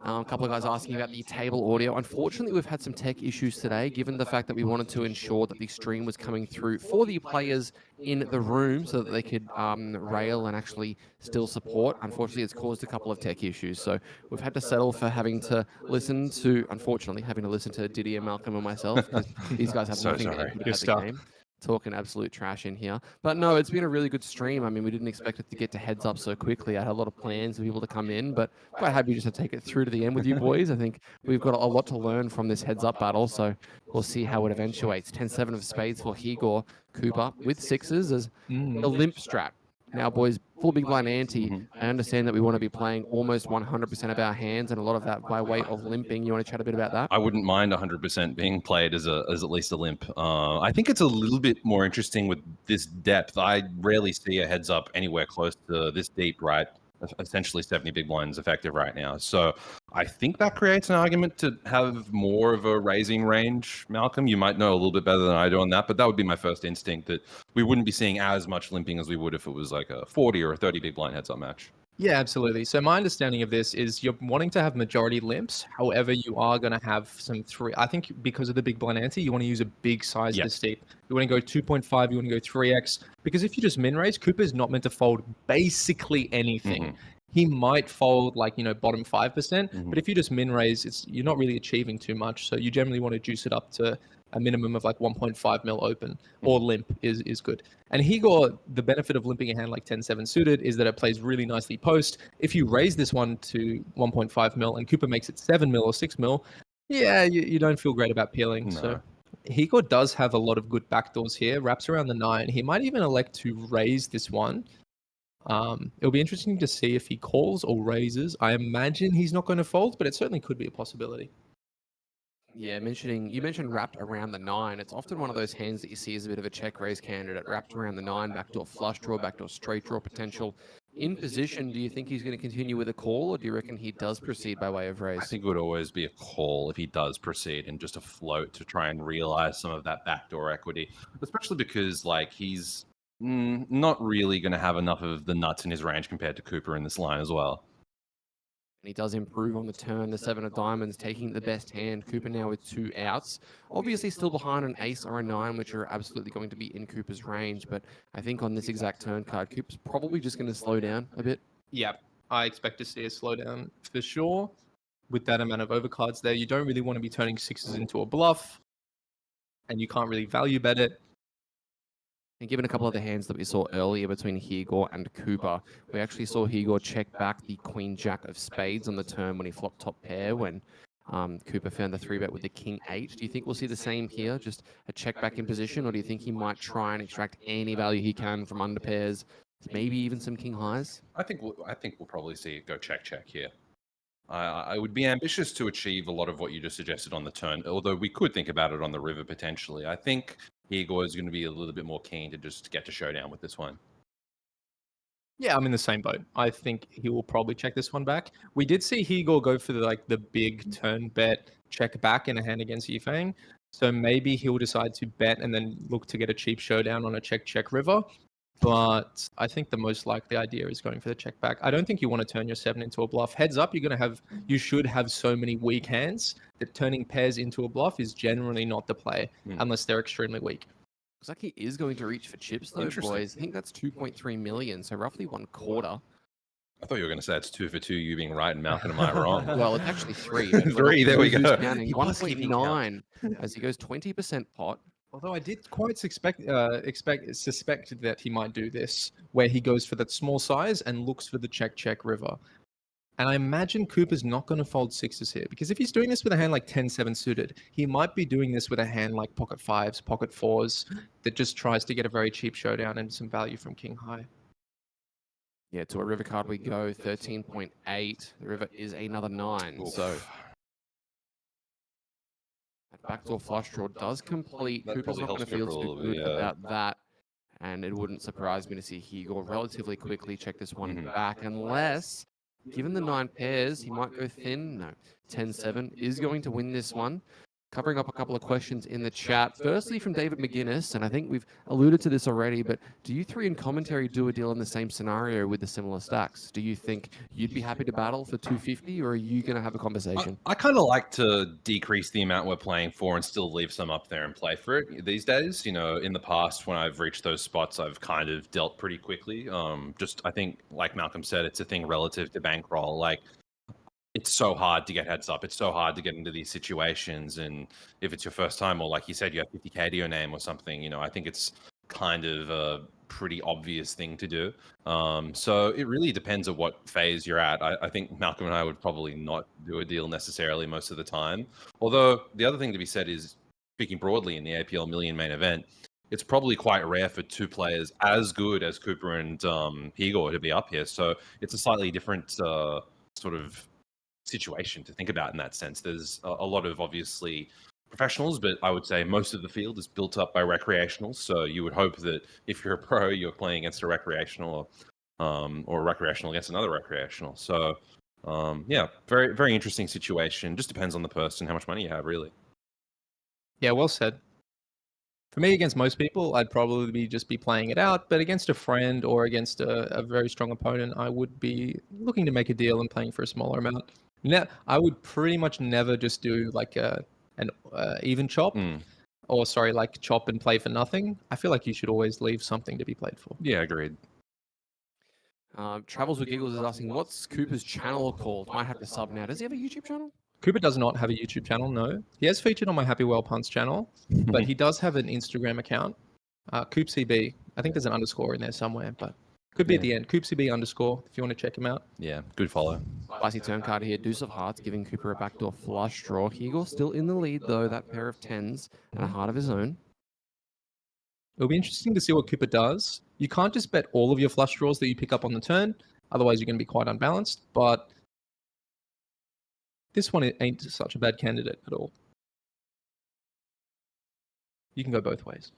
A couple of guys asking about the table audio. Unfortunately, we've had some tech issues today, given the fact that we wanted to ensure that the stream was coming through for the players in the room so that they could rail and actually still support. Unfortunately, it's caused a couple of tech issues. So we've had to settle for having to listen to Didier, Malcolm, and myself, because these guys have So nothing sorry. to input Good about the stuff. game. Talking absolute trash in here. But no, it's been a really good stream. I mean, we didn't expect it to get to heads up so quickly. I had a lot of plans for people to come in, but quite happy just to take it through to the end with you boys. I think we've got a lot to learn from this heads up battle, so we'll see how it eventuates. 10-7 of spades for Igor. Cooper with sixes as the limp strat. Now, boys, full big blind ante. I understand that we want to be playing almost 100% of our hands, and a lot of that by way of limping. You want to chat a bit about that? I wouldn't mind 100% being played as at least a limp. I think it's a little bit more interesting with this depth. I rarely see a heads up anywhere close to this deep, right? Essentially 70 big blinds effective right now. So I think that creates an argument to have more of a raising range. Malcolm, you might know a little bit better than I do on that, but that would be my first instinct, that we wouldn't be seeing as much limping as we would if it was like a 40 or a 30 big blind heads up match. Yeah, absolutely. So my understanding of this is you're wanting to have majority limps. However, you are going to have some three. I think because of the big blind ante, you want to use a big size this deep. You want to go 2.5, you want to go 3x. Because if you just min raise, Cooper's not meant to fold basically anything. He might fold like, bottom 5%, but if you just min raise, you're not really achieving too much. So you generally want to juice it up to a minimum of like 1.5 mil open, or limp is good. And Igor, the benefit of limping a hand like 10-7 suited is that it plays really nicely post. If you raise this one to 1.5 mil and Cooper makes it 7 mil or 6 mil, yeah, you don't feel great about peeling. No. So Igor does have a lot of good backdoors here, wraps around the 9. He might even elect to raise this one. It'll be interesting to see if he calls or raises. I imagine he's not going to fold, but it certainly could be a possibility. Yeah, you mentioned wrapped around the 9. It's often one of those hands that you see as a bit of a check raise candidate, wrapped around the 9, backdoor flush draw, backdoor straight draw potential. In position, do you think he's going to continue with a call, or do you reckon he does proceed by way of raise? I think it would always be a call if he does proceed, and just a float to try and realize some of that backdoor equity, especially because he's not really going to have enough of the nuts in his range compared to Cooper in this line as well. And he does improve on the turn, the 7 of diamonds, taking the best hand. Cooper now with 2 outs. Obviously still behind an ace or a 9, which are absolutely going to be in Cooper's range. But I think on this exact turn card, Cooper's probably just going to slow down a bit. Yeah, I expect to see a slowdown for sure. With that amount of overcards there, you don't really want to be turning 6s into a bluff. And you can't really value bet it. And given a couple of the hands that we saw earlier between Igor and Cooper, we actually saw Igor check back the Queen Jack of spades on the turn when he flopped top pair, when Cooper found the 3-bet with the King 8. Do you think we'll see the same here, just a check back in position, or do you think he might try and extract any value he can from under pairs, maybe even some King highs? I think we'll probably see it go check here. I would be ambitious to achieve a lot of what you just suggested on the turn, although we could think about it on the river potentially. I think Igor is going to be a little bit more keen to just get to showdown with this one. Yeah, I'm in the same boat. I think he will probably check this one back. We did see Igor go for the big turn bet, check back in a hand against Yifeng. So maybe he'll decide to bet and then look to get a cheap showdown on a check river. But I think the most likely idea is going for the check back. I don't think you want to turn your 7 into a bluff. Heads up, you should have so many weak hands that turning pairs into a bluff is generally not the play unless they're extremely weak. Looks like he is going to reach for chips though, boys. I think that's 2.3 million, so roughly 1/4. I thought you were going to say it's 2 for 2, you being right and Malcolm am I wrong? Well, it's actually 3. 3, there we go. 1.9 as he goes 20% pot. Although I did quite suspect that he might do this, where he goes for that small size and looks for the check river. And I imagine Cooper's not going to fold 6s here, because if he's doing this with a hand like 10-7 suited, he might be doing this with a hand like pocket 5s, pocket 4s, that just tries to get a very cheap showdown and some value from King High. Yeah, to a river card we go, 13.8. The river is another 9, so... That backdoor flush draw does complete. That Cooper's not going to probably feel helps too Cooper a good little bit, about that. And it wouldn't surprise me to see Igor relatively quickly check this one back, unless, given the 9 pairs, he might go thin. No, 10-7 is going to win this one. covering up a couple of questions in the chat. Firstly, from David McGuinness, and I think we've alluded to this already, but do you three in commentary do a deal in the same scenario with the similar stacks? Do you think you'd be happy to battle for 250, or are you going to have a conversation? I kind of like to decrease the amount we're playing for and still leave some up there and play for it these days. You know, in the past, when I've reached those spots, I've kind of dealt pretty quickly. I think, like Malcolm said, it's a thing relative to bankroll. Like, it's so hard to get heads up. It's so hard to get into these situations. And if it's your first time, or like you said, you have 50K to your name or something, you know, I think it's kind of a pretty obvious thing to do. So it really depends on what phase you're at. I think Malcolm and I would probably not do a deal necessarily most of the time. Although the other thing to be said is, speaking broadly in the APL Million main event, it's probably quite rare for two players as good as Cooper and Higor to be up here. So it's a slightly different sort of situation to think about in that sense. There's a lot of obviously professionals, but I would say most of the field is built up by recreationals. So you would hope that if you're a pro, you're playing against a recreational or a recreational against another recreational. So yeah, very, very interesting situation. Just depends on the person, how much money you have, really. Yeah, well said. For me, against most people, I'd probably just be playing it out. But against a friend or against a very strong opponent, I would be looking to make a deal and playing for a smaller amount. Now, I would pretty much never just do like an even chop, or sorry, like chop and play for nothing. I feel like you should always leave something to be played for. Yeah, agreed. Travels with Giggles is asking, what's Cooper's channel called? Might have to sub now. Does he have a YouTube channel? Cooper does not have a YouTube channel, no. He has featured on my Happy Well Punts channel, but he does have an Instagram account, CoopCB. I think there's an underscore in there somewhere, but could be at the end. CoopCB underscore, if you want to check him out. Yeah, good follow. Spicy turn card here. Deuce of Hearts giving Cooper a backdoor flush draw. Higor still in the lead, though. That pair of 10s and a heart of his own. It'll be interesting to see what Cooper does. You can't just bet all of your flush draws that you pick up on the turn. Otherwise, you're going to be quite unbalanced. But this one ain't such a bad candidate at all. You can go both ways.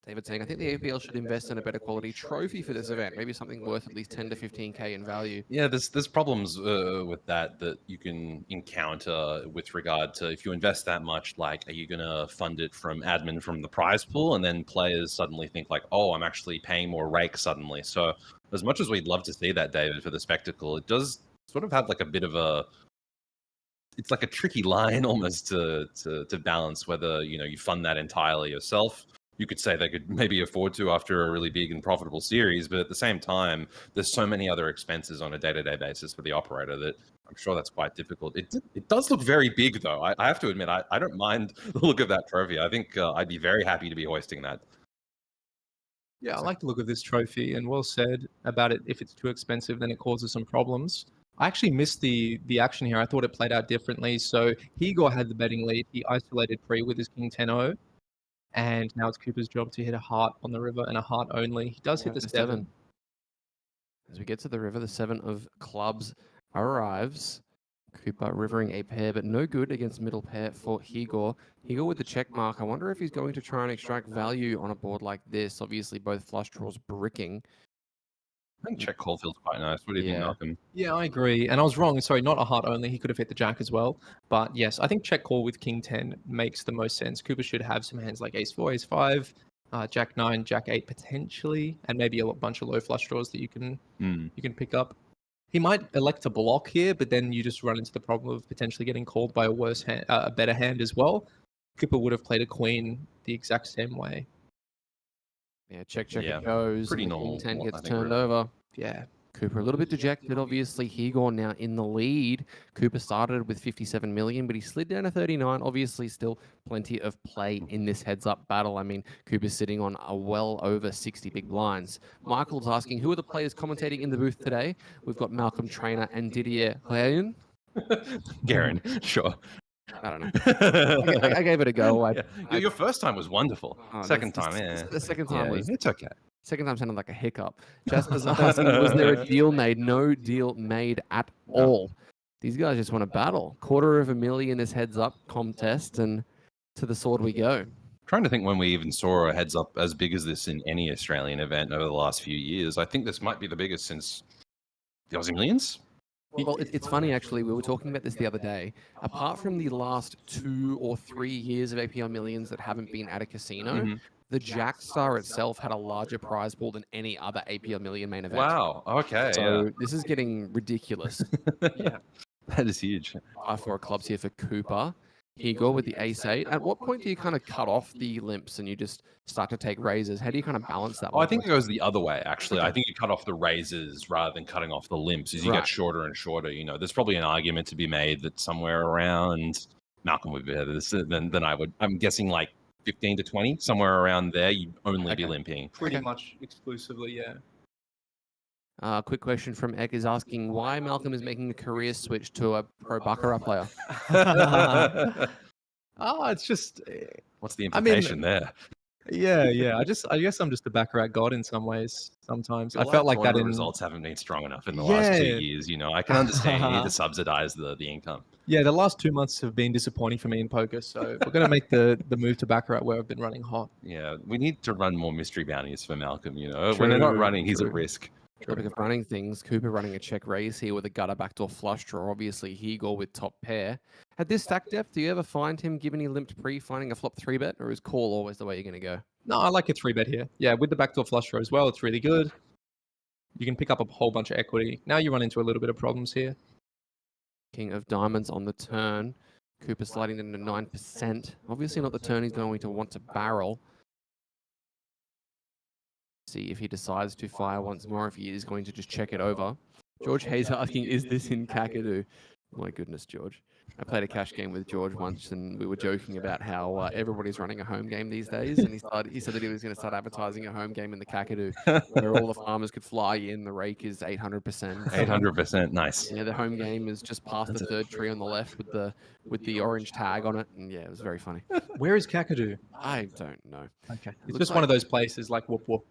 David saying, I think the APL should invest in a better quality trophy for this event. Maybe something worth at least 10 to 15K in value. Yeah, there's problems with that you can encounter with regard to if you invest that much, like, are you going to fund it from admin from the prize pool? And then players suddenly think like, oh, I'm actually paying more rake suddenly. So as much as we'd love to see that, David, for the spectacle, it does sort of have like a bit of it's like a tricky line almost to balance whether, you know, you fund that entirely yourself. You could say they could maybe afford to after a really big and profitable series, but at the same time, there's so many other expenses on a day-to-day basis for the operator that I'm sure that's quite difficult. It does look very big, though. I have to admit, I don't mind the look of that trophy. I think I'd be very happy to be hoisting that. Yeah, I like the look of this trophy, and well said about it. If it's too expensive, then it causes some problems. I actually missed the action here. I thought it played out differently. So Higor had the betting lead. He isolated pre with his King 10-0. And now it's Cooper's job to hit a heart on the river and a heart only. He does hit the 7. As we get to the river, the 7 of clubs arrives. Cooper rivering a pair, but no good against middle pair for Higor. Higor with the check mark. I wonder if he's going to try and extract value on a board like this. Obviously, both flush draws bricking. I think check call feels quite nice. What do you think, Malcolm? Yeah, I agree. And I was wrong. Sorry, not a heart only. He could have hit the jack as well. But yes, I think check call with King 10 makes the most sense. Cooper should have some hands like Ace 4, Ace 5, Jack 9, Jack 8 potentially, and maybe a bunch of low flush draws that you can pick up. He might elect to block here, but then you just run into the problem of potentially getting called by a worse hand, a better hand as well. Cooper would have played a queen the exact same way. Yeah, check it goes. Pretty normal. King 10 gets turned over. Yeah. Cooper a little bit dejected. Obviously, Higor now in the lead. Cooper started with 57 million, but he slid down to 39. Obviously, still plenty of play in this heads-up battle. I mean, Cooper's sitting on a well over 60 big blinds. Michael's asking, who are the players commentating in the booth today? We've got Malcolm Trainer and Didier Guerin. Guerin, sure. I don't know. I gave it a go. Your first time was wonderful. Second time, yeah. The second time was... It's okay. Second time sounded like a hiccup. Jasper's asking, was there a deal made? No deal made at all. These guys just want to battle. $250,000 this heads-up contest, and to the sword we go. Trying to think when we even saw a heads-up as big as this in any Australian event over the last few years. I think this might be the biggest since the Aussie Millions. Well, it's funny actually. We were talking about this the other day. Apart from the last 2 or 3 years of APL Millions that haven't been at a casino, the Jack Star itself had a larger prize pool than any other APL Million main event. Wow. Okay. So this is getting ridiculous. Yeah. That is huge. 5-4 clubs here for Cooper. Here you go with the ace-8. At what point do you kind of cut off the limps and you just start to take raises? How do you kind of balance that? I think it goes the other way, actually. I think you cut off the raises rather than cutting off the limps. As you get shorter and shorter, you know, there's probably an argument to be made that somewhere around, Malcolm would be better than I would. I'm guessing like 15 to 20, somewhere around there, you'd only be limping. Pretty much exclusively, yeah. Quick question from Ek is asking why Malcolm is making the career switch to a pro baccarat player. It's just. What's the implication there? Yeah. I guess I'm just a baccarat god in some ways. Sometimes I felt like that in results haven't been strong enough in the last 2 years. You know, I can understand you need to subsidize the income. Yeah, the last 2 months have been disappointing for me in poker, so we're going to make the move to baccarat where I've been running hot. Yeah, we need to run more mystery bounties for Malcolm. You know, when they're not running, he's at risk. Topic of running things, Cooper running a check raise here with a gutter backdoor flush draw. Obviously, Hegor with top pair. At this stack depth, do you ever find him, given he limped pre, finding a flop 3-bet, or is call always the way you're going to go? No, I like a 3-bet here. Yeah, with the backdoor flush draw as well, it's really good. You can pick up a whole bunch of equity. Now you run into a little bit of problems here. King of diamonds on the turn. Cooper sliding into 9%. Obviously not the turn he's going to want to barrel. See if he decides to fire once more, if he is going to just check it over. George Hayes asking, is this in Kakadu? My goodness, George. I played a cash game with George once, and we were joking about how everybody's running a home game these days. And he said that he was going to start advertising a home game in the Kakadu, where all the farmers could fly in. The rake is 800%. 800%, nice. Yeah, the home game is just past the third tree on the left with the orange tag on it, and yeah, it was very funny. Where is Kakadu? I don't know. Okay, it's just one of those places like whoop whoop.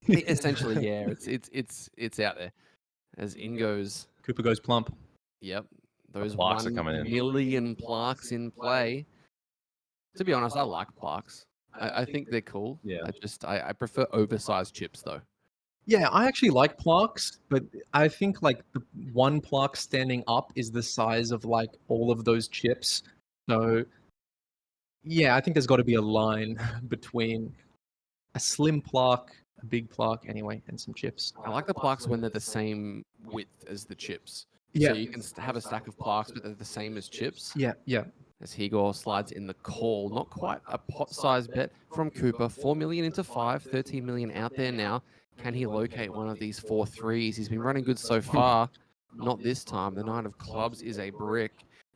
Essentially, yeah, it's out there. As in goes Cooper goes plump. Yep. Those plaques are 1 coming in. million plaques in play. To be honest, I like plaques. I think they're cool. Yeah. I prefer oversized chips though. Yeah, I actually like plaques, but I think like the one plaque standing up is the size of like all of those chips. So yeah, I think there's got to be a line between a slim plaque, a big plaque anyway, and some chips. I like the plaques when they're the same width as the chips. Yeah. So you can have a stack of plaques, but they're the same as chips. Yeah. As Hegor slides in the call, not quite a pot-sized bet from Cooper. 4 million into 5, 13 million out there now. Can he locate one of these 4 threes? He's been running good so far. Not this time. The 9 of clubs is a brick.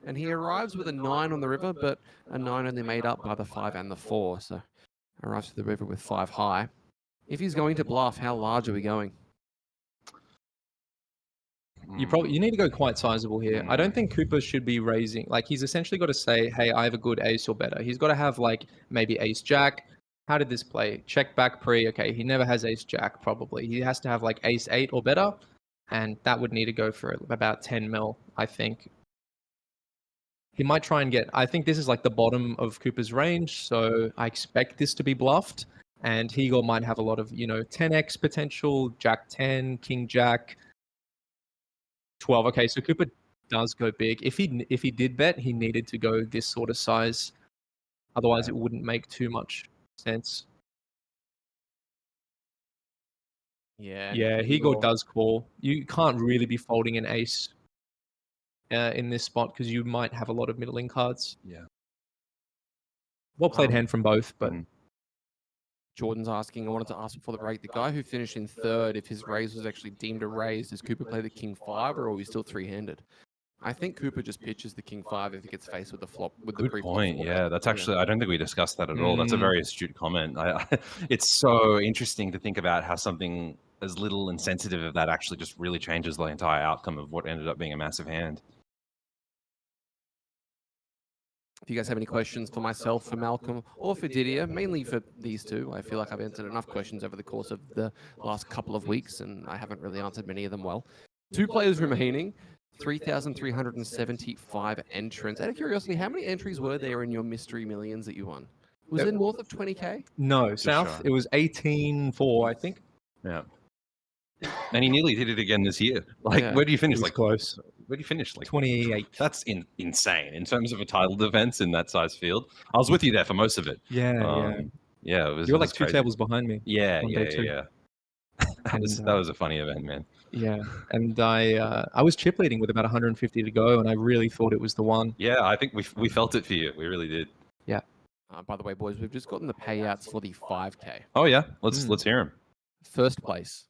And he arrives with a 9 on the river, but a 9 only made up by the 5 and the 4. So arrives to the river with 5 high. If he's going to bluff, how large are we going? You need to go quite sizable here. I don't think Cooper should be raising. Like he's essentially got to say, hey, I have a good ace or better. He's got to have like maybe ace jack. How did this play? Check back pre. Okay, he never has ace jack probably. He has to have like ace 8 or better. And that would need to go for about 10 mil, I think. He might try and get, I think this is like the bottom of Cooper's range. So I expect this to be bluffed. And Hegor might have a lot of, 10x potential, jack 10, king jack, 12. Okay, so Cooper does go big. If he did bet, he needed to go this sort of size. Otherwise, it wouldn't make too much sense. Yeah. Yeah, Hegor does call. You can't really be folding an ace in this spot because you might have a lot of middling cards. Yeah. Well played hand from both, but... Jordan's asking, I wanted to ask before the break, the guy who finished in third, if his raise was actually deemed a raise, does Cooper play the king 5 or are we still 3-handed? I think Cooper just pitches the king 5 if he gets faced with the flop. With the Good point. Yeah, that's actually, I don't think we discussed that at all. That's a very astute comment. It's so interesting to think about how something as little and sensitive of that actually just really changes the entire outcome of what ended up being a massive hand. If you guys have any questions for myself, for Malcolm, or for Didier, mainly for these two, I feel like I've answered enough questions over the course of the last couple of weeks, and I haven't really answered many of them well. 2 players remaining, 3,375 entrants. Out of curiosity, how many entries were there in your Mystery Millions that you won? Was it north of 20K? No, South, it was 18.4, I think. Yeah. And he nearly did it again this year. Like, Yeah. where do you finish? It was Like, close. where do you finish? Like 28. That's insane in terms of a title defense in that size field. I was with you there for most of it. Yeah. Yeah, it was. You were it was like 2 crazy. tables behind me. Yeah, on yeah, day 2. yeah. That was a funny event, man. Yeah, and I was chip leading with about 150 to go, and I really thought it was the one. Yeah, I think we felt it for you. We really did. Yeah. By the way, boys, we've just gotten the payouts for the 5K. Oh yeah, let's hear him. First place,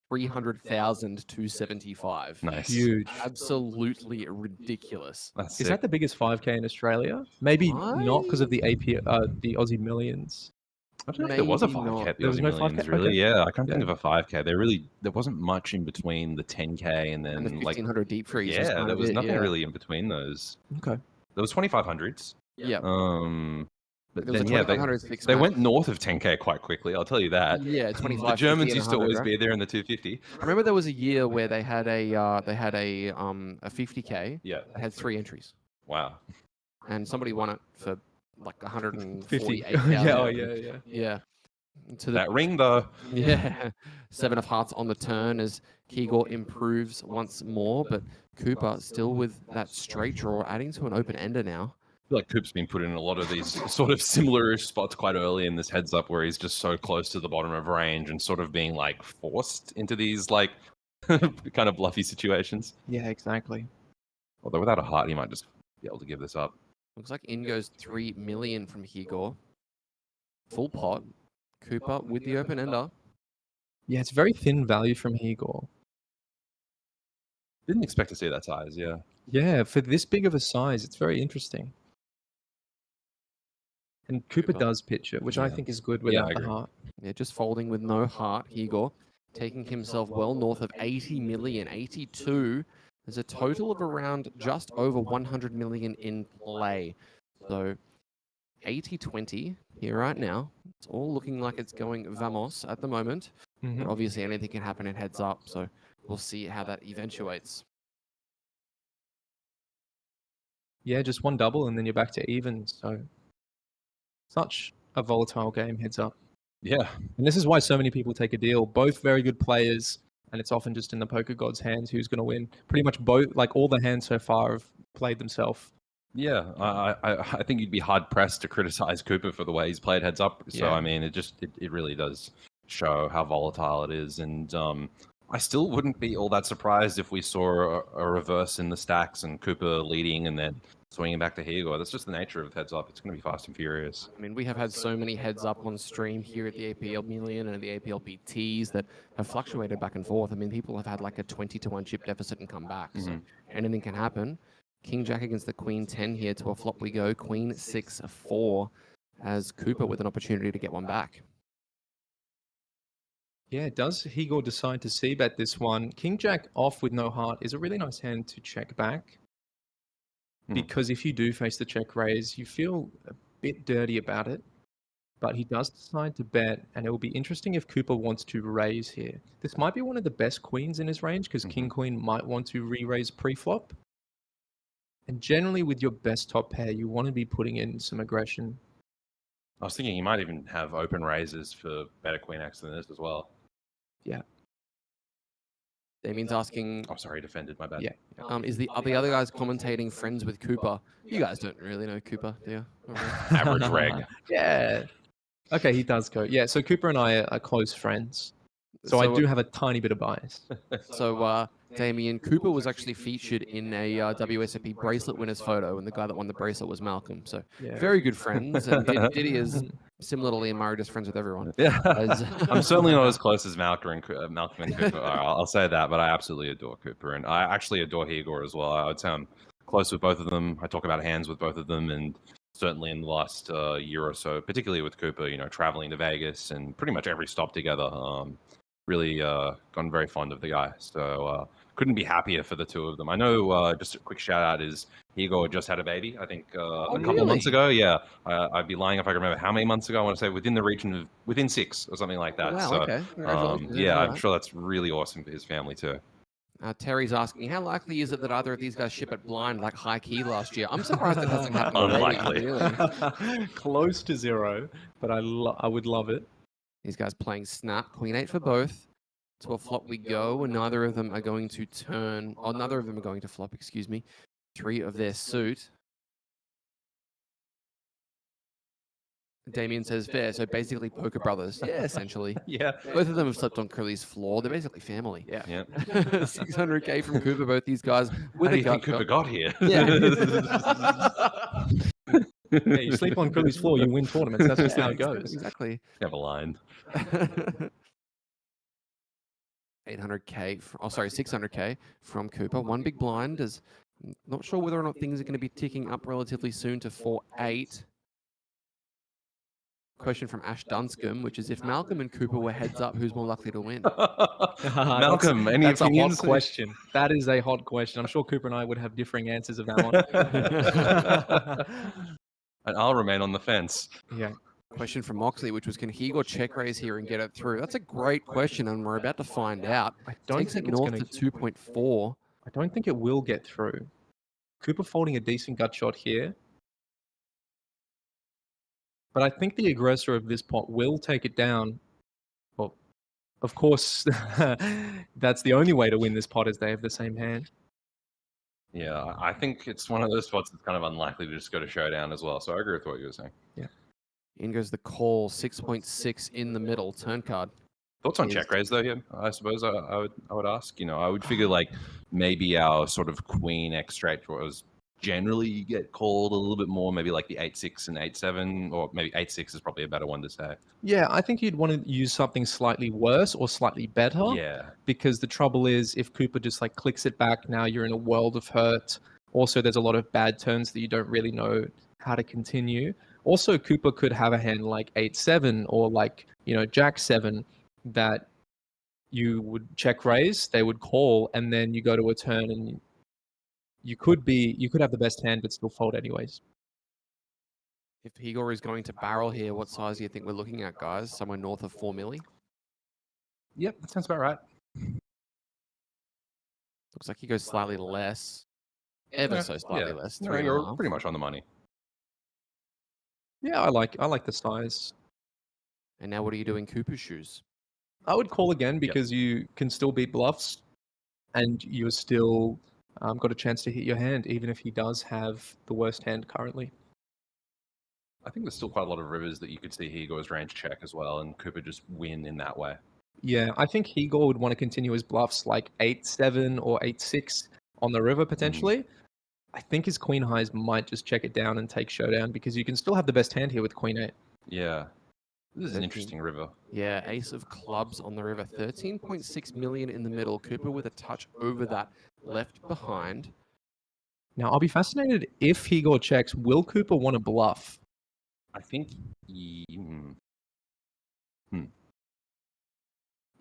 300,275. Nice. Huge. Absolutely ridiculous. That's Is that the biggest 5K in Australia? Maybe not because of the the Aussie Millions. I don't know if there was a 5K at the There was Aussie no Millions, 5K? really. Okay. Yeah, I can't think Yeah. of a 5K. There wasn't much in between the 10K and then And the 1,500 deep freeze. was Yeah, kind there of was it, nothing yeah. really in between those. Okay. There was 2,500s. Yeah. But There was then a yeah, 2,500 fixed they match. went north of 10K quite quickly. I'll tell you that. Yeah, The 25, Germans 50, used to 100, always right? be there in the 250. I remember there was a year where they had a 50K. Yeah. That had 3 entries. Wow. And somebody won it for like 148,000. 50. Yeah, oh, yeah. Yeah. To That ring though. Yeah. 7 of hearts on the turn as Kegor improves once more, but Cooper still with that straight draw, adding to an open ender now. I feel like Coop's been put in a lot of these sort of similar-ish spots quite early in this heads up where he's just so close to the bottom of range and sort of being like forced into these like kind of bluffy situations. Yeah, exactly. Although without a heart, he might just be able to give this up. Looks like in goes 3 million from Kegor. Full pot. Cooper with the open ender. Yeah, it's very thin value from Igor. Didn't expect to see that size, yeah. Yeah, for this big of a size, it's very interesting. And Cooper does pitch it, which I think is good without the heart. Yeah, just folding with no heart. Igor taking himself well north of 80 million, 82. There's a total of around just over 100 million in play. So 80-20 here right now. It's all looking like it's going vamos at the moment. Mhm. But obviously anything can happen in heads up, so we'll see how that eventuates. Yeah, just one double and then you're back to even. So such a volatile game, heads up. Yeah. And this is why so many people take a deal. Both very good players, and it's often just in the poker god's hands who's going to win. Pretty much both, like all the hands so far have played themselves. Yeah, I think you'd be hard pressed to criticize Cooper for the way he's played heads up. So Yeah. I mean, it really does show how volatile it is, and I still wouldn't be all that surprised if we saw a reverse in the stacks and Cooper leading and then swinging back to Hegor. That's just the nature of heads up. It's going to be fast and furious. I mean, we have had so many heads up on stream here at the APL Million and the APL PTs that have fluctuated back and forth. I mean, people have had like a 20-1 chip deficit and come back. So anything can happen. King Jack against the Queen 10 here. To a flop we go. Queen 6-4 as Cooper with an opportunity to get one back. Yeah, does Hegor decide to c-bet this one? King Jack off with no heart is a really nice hand to check back. Because if you do face the check raise, you feel a bit dirty about it. But he does decide to bet, and it will be interesting if Cooper wants to raise here. This might be one of the best queens in his range, because King-Queen might want to re-raise pre-flop. And generally with your best top pair, you want to be putting in some aggression. I was thinking he might even have open raises for better Queen X than this as well. Yeah. Damien's asking... Oh, sorry, defended, my bad. Yeah. Are the other guys commentating friends with Cooper? You guys don't really know Cooper, do you? Average reg. Yeah. Okay, he does go. Yeah, so Cooper and I are close friends. So I do have a tiny bit of bias. So, Damien, Cooper was actually featured in a WSOP bracelet winner's photo, and the guy that won the bracelet was Malcolm. So, Yeah. very good friends. And Diddy is similar to Liam Murray, just friends with everyone. Yeah, As- I'm certainly not as close as Malcolm and Cooper. I'll say that, but I absolutely adore Cooper, and I actually adore Hegor as well. I would say I'm close with both of them. I talk about hands with both of them, and certainly in the last year or so, particularly with Cooper, you know, traveling to Vegas and pretty much every stop together. Really gotten very fond of the guy. So couldn't be happier for the two of them. I know just a quick shout out is Hegor just had a baby, I think a couple months ago. Yeah, I'd be lying if I could remember how many months ago. I want to say within the region of within 6 or something like that. Wow, so, okay. Congratulations. yeah, I'm Alright. sure that's really awesome for his family too. Terry's asking, how likely is it that either of these guys ship it blind like high key last year? I'm surprised it hasn't happened already, Unlikely. really. Close to 0, but I would love it. These guys playing snap, Queen 8 for both. To a flop we go, and neither of them are going to turn, or neither of them are going to flop, excuse me. 3 of their suit. Damien says fair, so basically poker brothers. Yeah, essentially. Yeah. Both of them have slept on Curly's floor. They're basically family. Yeah. 600K from Cooper, both these guys with How do a you think gut Cooper shot. got here? Yeah. You sleep on Curly's floor, you win tournaments. That's just how it goes. Exactly. Never lined. 800K, oh sorry, 600K from Cooper. One big blind. Is not sure whether or not things are going to be ticking up relatively soon to 4-8. Question from Ash Dunscombe, which is if Malcolm and Cooper were heads up, who's more likely to win? Malcolm, any that's opinions? a hot question. That is a hot question. I'm sure Cooper and I would have differing answers of that one. And I'll remain on the fence. Yeah. Question from Moxley, which was, can Igor check raise here and get it through? That's a great question, and we're about to find out. I don't Takes think it it's north gonna... to 2.4. I don't think it will get through. Cooper folding a decent gut shot here. But I think the aggressor of this pot will take it down. Well, of course, that's the only way to win this pot is they have the same hand. Yeah, I think it's one of those spots that's kind of unlikely to just go to showdown as well. So I agree with what you were saying. Yeah. In goes the call, 6.6 in the middle, turn card. Thoughts on check raise though here? I suppose I would ask. You know, I would figure like maybe our sort of queen X straight draws generally get called a little bit more, maybe like the 8-6 and 8-7, or maybe 8-6 is probably a better one to say. Yeah, I think you'd want to use something slightly worse or slightly better. Yeah. Because the trouble is, if Cooper just like clicks it back, now you're in a world of hurt. Also, there's a lot of bad turns that you don't really know how to continue. Also, Cooper could have a hand like 8-7 or like, you know, Jack-7 that you would check raise, they would call, and then you go to a turn and you could have the best hand but still fold anyways. If Igor is going to barrel here, what size do you think we're looking at, guys? Somewhere north of 4 milli? Yep, that sounds about right. Looks like he goes slightly less. Ever so slightly less. No, you're pretty much on the money. Yeah, I like the size. And now what are you doing Cooper's shoes? I would call again because you can still beat bluffs and you're still got a chance to hit your hand, even if he does have the worst hand currently. I think there's still quite a lot of rivers that you could see Igor's range check as well, and Cooper just win in that way. Yeah, I think Igor would want to continue his bluffs like 8-7 or 8-6 on the river potentially. I think his queen highs might just check it down and take showdown because you can still have the best hand here with queen 8. Yeah. This is an interesting river. Yeah, ace of clubs on the river. 13.6 million in the middle. Cooper with a touch over that, left behind. Now, I'll be fascinated if Igor checks. Will Cooper want to bluff? I think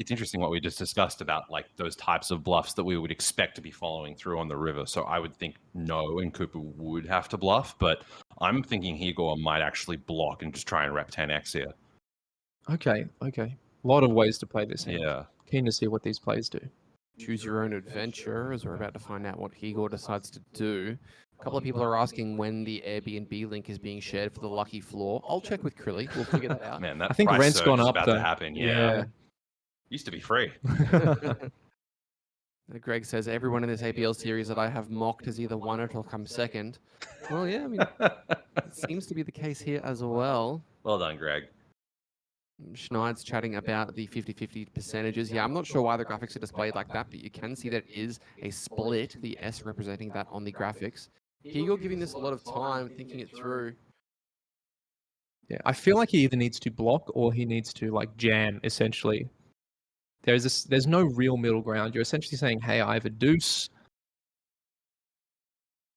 it's interesting what we just discussed about like those types of bluffs that we would expect to be following through on the river. So I would think no, and Cooper would have to bluff, but I'm thinking Igor might actually block and just try and rep 10x here. Okay. A lot of ways to play this hand. Yeah. Keen to see what these plays do. Choose your own adventure, as we're about to find out what Igor decides to do. A couple of people are asking when the Airbnb link is being shared for the lucky floor. I'll check with Krilly. We'll figure that out. Man, that I think price rent's surge gone is up, about though. to happen. Yeah. Used to be free. Greg says everyone in this APL series that I have mocked has either won it or come second. Well, yeah, I mean, it seems to be the case here as well. Well done, Greg. Schneid's chatting about the 50-50 percentages. Yeah, I'm not sure why the graphics are displayed like that, but you can see that it is a split, the S representing that on the graphics. Igor giving this a lot of time, thinking it through. Yeah, I feel like he either needs to block or he needs to like jam, essentially. There's no real middle ground. You're essentially saying, hey, I have a deuce.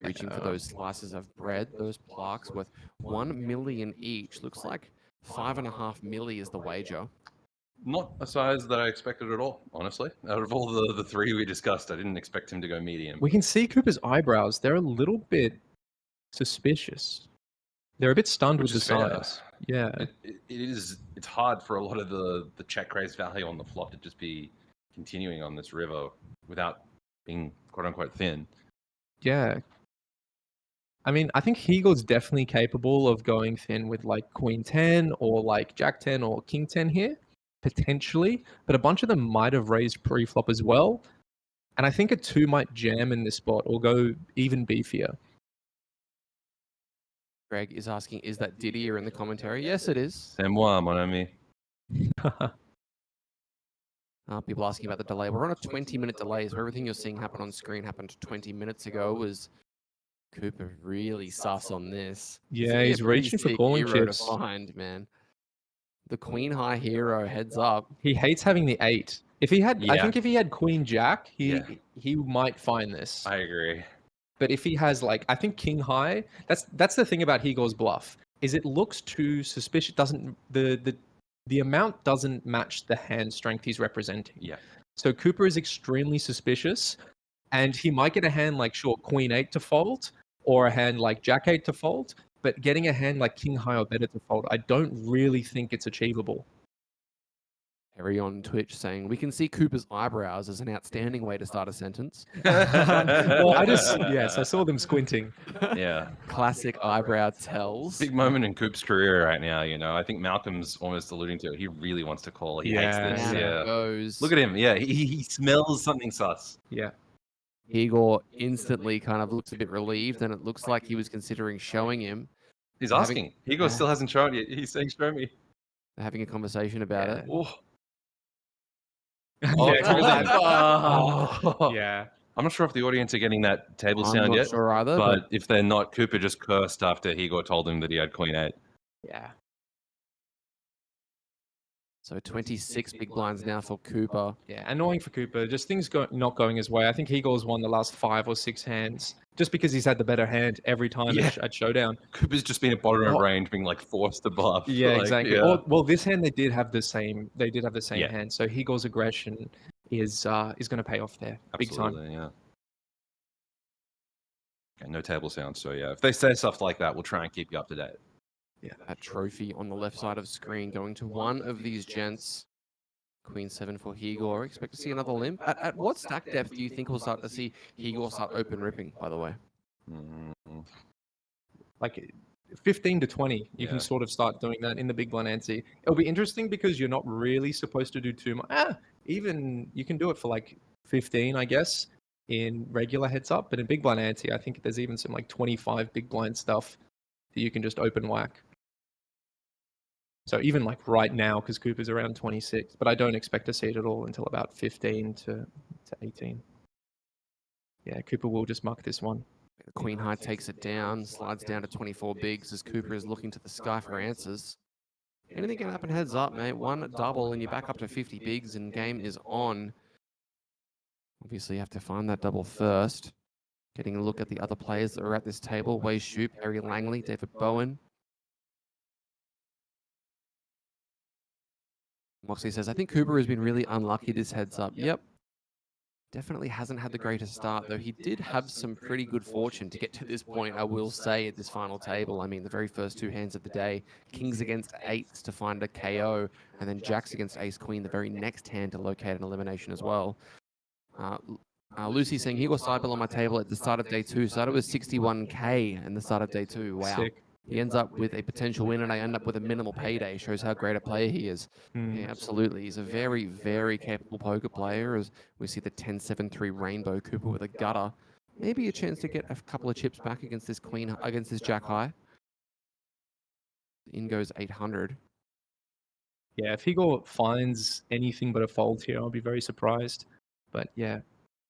Reaching for those slices of bread, those plaques worth 1 million each. Looks like 5.5 milli is the wager. Not a size that I expected at all, honestly. Out of all the three we discussed, I didn't expect him to go medium. We can see Cooper's eyebrows. They're a little bit suspicious. They're a bit stunned with the size. Yeah. It's hard for a lot of the check raise value on the flop to just be continuing on this river without being quote unquote thin. Yeah. I mean, I think Igor's definitely capable of going thin with like Queen 10 or like Jack 10 or King 10 here. potentially, but a bunch of them might have raised pre-flop as well. And I think a 2 might jam in this spot or go even beefier. Greg is asking, is that Didier in the commentary? Yes, it is. C'est moi, mon ami. People asking about the delay. We're on a 20-minute delay, so everything you're seeing happen on screen happened 20 minutes ago. Was Cooper really sus on this? Yeah, he's reaching for calling chips. To find, man. The Queen High hero heads up. He hates having the 8. If he had, I think if he had Queen Jack, he might find this. I agree. But if he has like, I think King High, that's the thing about Higor's bluff, is it looks too suspicious. Doesn't the amount doesn't match the hand strength he's representing. Yeah. So Cooper is extremely suspicious, and he might get a hand like Queen 8 to fold, or a hand like Jack 8 to fold. But getting a hand like King High or better to fold, I don't really think it's achievable. Harry on Twitch saying, we can see Cooper's eyebrows as an outstanding way to start a sentence. Well, I saw them squinting. Yeah. Classic eyebrow tells. Big moment in Coop's career right now, you know. I think Malcolm's almost alluding to it. He really wants to call. He hates this. Yeah. Look at him. Yeah, he smells something sus. Yeah. Igor instantly kind of looks a bit relieved, and it looks like he was considering showing him. He's asking. Igor still hasn't shown yet. He's saying, show me. They're having a conversation about it. Oh. Yeah. I'm not sure if the audience are getting that table I'm sound not yet. sure either, but if they're not, Cooper just cursed after Igor told him that he had Queen 8. Yeah. So 26 big blinds now for Cooper. Yeah, annoying for Cooper. Just things not going his way. I think Igor's won the last 5 or 6 hands just because he's had the better hand every time at Showdown. Cooper's just been at bottom of range, being like forced to bluff. Yeah, like, exactly. Yeah. Well, this hand they did have the same. They did have the same Yeah. hand. So Igor's aggression is going to pay off there big time. Absolutely, yeah. Okay, no table sound. So yeah, if they say stuff like that, we'll try and keep you up to date. Yeah, that trophy on the left side of screen going to one of these gents. Queen 7 for Igor. Expect to see another limp. At what stack depth do you think we'll start to see Igor start open ripping, by the way? Like 15 to 20, you can sort of start doing that in the big blind ante. It'll be interesting because you're not really supposed to do too much. Even you can do it for like 15, I guess, in regular heads up. But in big blind ante, I think there's even some like 25 big blind stuff that you can just open whack. So even like right now, because Cooper's around 26, but I don't expect to see it at all until about 15 to 18. Yeah, Cooper will just muck this one. Queen High takes it down, slides down to 24 bigs as Cooper is looking to the sky for answers. Anything can happen heads up, mate. One double and you're back up to 50 bigs and game is on. Obviously, you have to find that double first. Getting a look at the other players that are at this table. Wei Shu, Perry Langley, David Bowen. Moxley says, I think Cooper has been really unlucky this heads up. Yep. Definitely hasn't had the greatest start, though he did have some pretty good fortune to get to this point, I will say, at this final table. I mean, the very first 2 hands of the day, Kings against 8s to find a KO, and then Jacks against Ace-Queen, the very next hand to locate an elimination as well. Lucy saying, he got sideball on my table at the start of day 2. Started with 61K in the start of day 2. Wow. Sick. He ends up with a potential win, and I end up with a minimal payday. Shows how great a player he is. Yeah, absolutely. He's a very, very capable poker player, as we see the 10-7-3 Rainbow Cooper with a gutter. Maybe a chance to get a couple of chips back against this against this Jack High. In goes 800. Yeah, if Igor finds anything but a fold here, I'll be very surprised. But yeah,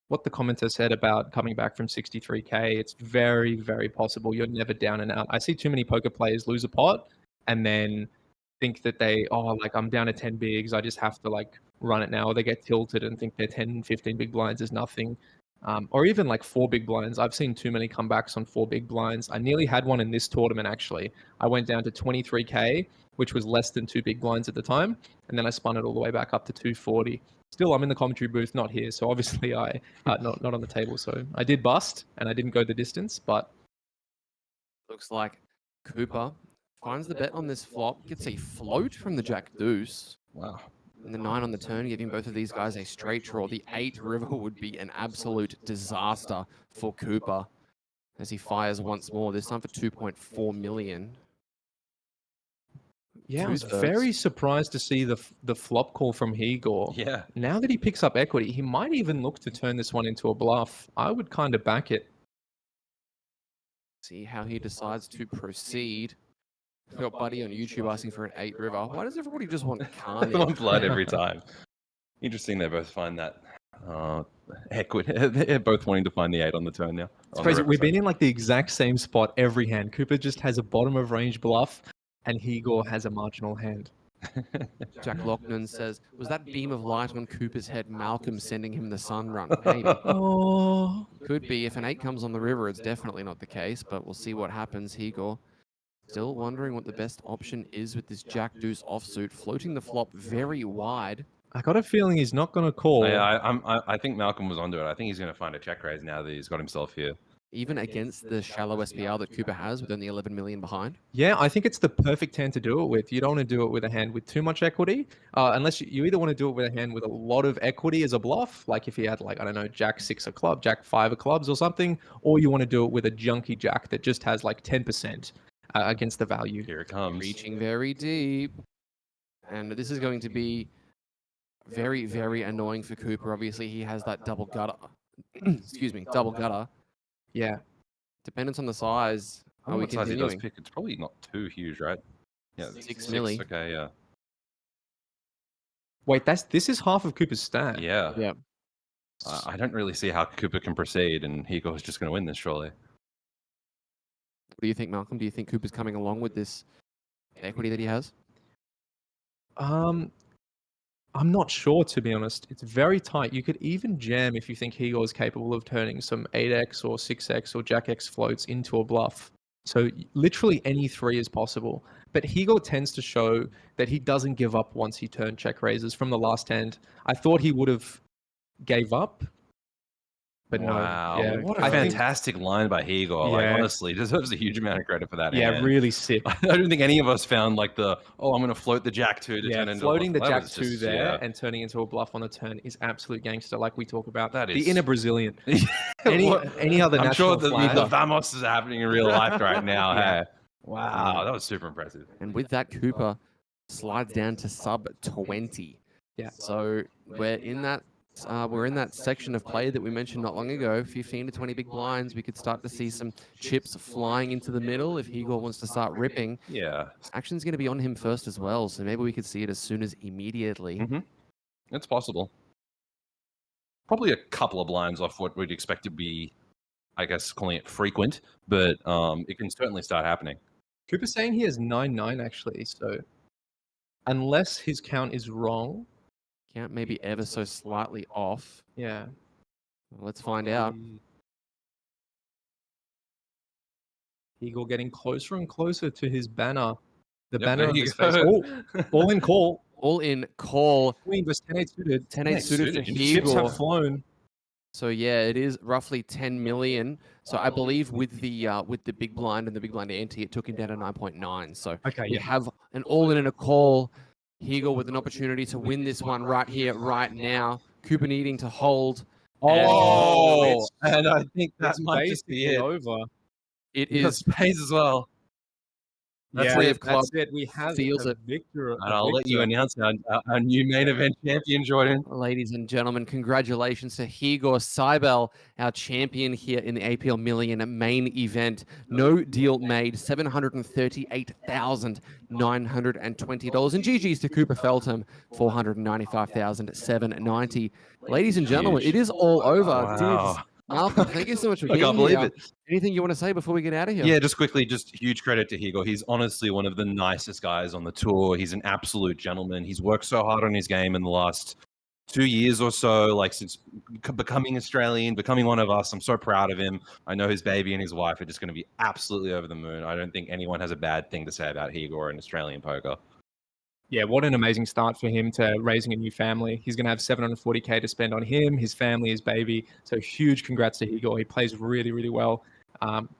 what the commenter said about coming back from 63K, it's very, very possible. You're never down and out. I see too many poker players lose a pot and then think that I'm down to 10 bigs. I just have to like run it now. Or they get tilted and think their 10, 15 big blinds is nothing. Or even like 4 big blinds. I've seen too many comebacks on 4 big blinds. I nearly had one in this tournament, actually. I went down to 23K, which was less than 2 big blinds at the time. And then I spun it all the way back up to 240. Still, I'm in the commentary booth, not here. So obviously not on the table. So I did bust and I didn't go the distance, but. Looks like Cooper finds the bet on this flop, gets a float from the Jack Deuce. Wow. And the 9 on the turn, giving both of these guys a straight draw. The 8 river would be an absolute disaster for Cooper as he fires once more, this time for 2.4 million. Yeah, I was very surprised to see the flop call from Igor. Yeah. Now that he picks up equity, he might even look to turn this one into a bluff. I would kind of back it. See how he decides to proceed. I've got Buddy on YouTube asking for an 8 river. Why does everybody just want carnage? They want blood every time. Interesting they both find that equity. They're both wanting to find the 8 on the turn now. It's crazy. We've been in like the exact same spot every hand. Cooper just has a bottom of range bluff, and Igor has a marginal hand. Jack Lockman says, was that beam of light on Cooper's head Malcolm sending him the sun run? Maybe. Oh. Could be. If an 8 comes on the river, it's definitely not the case, but we'll see what happens. Igor still wondering what the best option is with this Jack Deuce offsuit, floating the flop very wide. I got a feeling he's not going to call. Yeah, I think Malcolm was onto it. I think he's going to find a check raise now that he's got himself here. Even against the shallow SPR that Cooper has with only 11 million behind. Yeah, I think it's the perfect hand to do it with. You don't want to do it with a hand with too much equity, unless you either want to do it with a hand with a lot of equity as a bluff, like if he had like, I don't know, Jack 6 of club, Jack 5 of clubs or something, or you want to do it with a junky Jack that just has like 10% against the value. Here it comes. Reaching very deep. And this is going to be very, very annoying for Cooper. Obviously, he has that double gutter. Excuse me, double gutter. Yeah. Dependence on the size. Are we What size he does continuing? pick? It's probably not too huge, right? Yeah, 6 milli. Okay, yeah. Wait, this is half of Cooper's stack. Yeah. Yeah. I don't really see how Cooper can proceed, and Igor's just going to win this, surely. What do you think, Malcolm? Do you think Cooper's coming along with this equity that he has? I'm not sure, to be honest. It's very tight. You could even jam if you think Igor is capable of turning some 8x or 6x or Jack X floats into a bluff. So literally any 3 is possible. But Igor tends to show that he doesn't give up once he turned check raises from the last hand. I thought he would have gave up, but Wow. no. Yeah, What a fantastic line by Igor. Like, Yeah. honestly, deserves a huge amount of credit for that. Yeah, hand. really sick. I don't think any of us found like I'm going to float the Jack 2 to turn into floating a the bluff. That Jack was 2 just- there yeah. and turning into a bluff on the turn is absolute gangster, like we talk about. That the is- inner Brazilian. any other I'm national sure the flag. Vamos is happening in real life right now. Yeah. Hey. Wow, that was super impressive. And with that, Cooper slides down to sub 20. Yeah. So we're in that section of play that we mentioned not long ago. 15 to 20 big blinds. We could start to see some chips flying into the middle if Igor wants to start ripping. Yeah. Action's going to be on him first as well, so maybe we could see it as soon as immediately. It's possible. Probably a couple of blinds off what we'd expect to be, I guess, calling it frequent, but it can certainly start happening. Cooper's saying he has 9-9 actually, so unless his count is wrong. Count maybe ever so slightly off. Yeah. Let's find out. Igor getting closer and closer to his banner. The Yep, banner there on you his go. face. Oh, all in call. All in call. Queen versus 10-8 suited. 10-8 suited for Chips Igor. have flown. So yeah, it is roughly 10 million. So I believe with the big blind and the big blind ante, it took him down to 9.9. So Okay, we yeah. have an all-in and a call. Igor with an opportunity to win this one right here, right now. Cooper needing to hold. Oh, and and I think that It's might just be basically it. over. it He got is spades as well. Yeah, three of clubs. that's it. We have seals a it. victor. And I'll let you announce our new main event champion, Jordan. Ladies and gentlemen, congratulations to Igor Seibel, our champion here in the APL Million main event. No deal made, $738,920. And GG's to Cooper Feltham, $495,790. Ladies and gentlemen, Huge. it is all over. Wow. Malcolm, thank you so much for I being can't believe here. it. Anything you want to say before we get out of here? Yeah, just quickly, just huge credit to Igor. He's honestly one of the nicest guys on the tour. He's an absolute gentleman. He's worked so hard on his game in the last 2 years or so, like since becoming Australian, becoming one of us. I'm so proud of him. I know his baby and his wife are just going to be absolutely over the moon. I don't think anyone has a bad thing to say about Igor in Australian poker. Yeah, what an amazing start for him to raising a new family. He's going to have $740K to spend on him, his family, his baby. So huge congrats to Igor. He plays really, really well.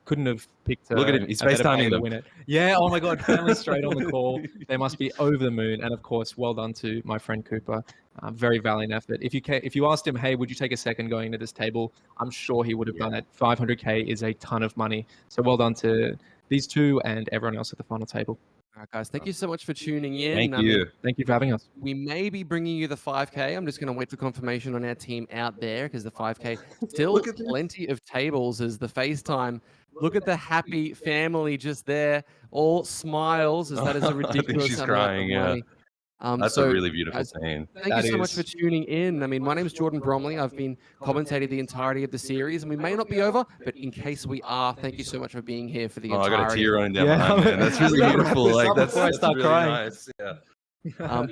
Couldn't have picked Look at him. He's a better FaceTiming player to them. win it. Yeah, oh my God, family straight on the call. They must be over the moon. And of course, well done to my friend Cooper. Very valiant effort. If you asked him, hey, would you take a second going to this table? I'm sure he would have done it. 500K is a ton of money. So well done to these two and everyone else at the final table. All right, guys, thank you so much for tuning in. Thank you. Thank you for having us. We may be bringing you the 5K. I'm just going to wait for confirmation on our team out there because the 5K still plenty of tables as the FaceTime. Look at the happy family just there, all smiles as that is a ridiculous she's amount crying, of money. That's a really beautiful scene. Thank you so much for tuning in. I mean, my name is Jordan Bromley. I've been commentating the entirety of the series, and we may not be over, but in case we are, thank you so much for being here for the entirety. I got a tear running down my eye, man. That's really beautiful. Like that's start really crying. nice. Yeah.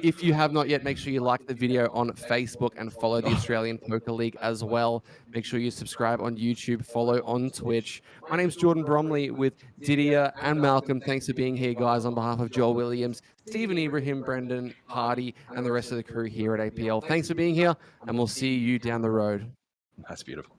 If you have not yet, make sure you like the video on Facebook and follow the Australian Poker League as well. Make sure you subscribe on YouTube, follow on Twitch. My name's Jordan Bromley with Didier and Malcolm. Thanks for being here, guys, on behalf of Joel Williams, Stephen Ibrahim, Brendan Hardy, and the rest of the crew here at APL. Thanks for being here, and we'll see you down the road. That's beautiful.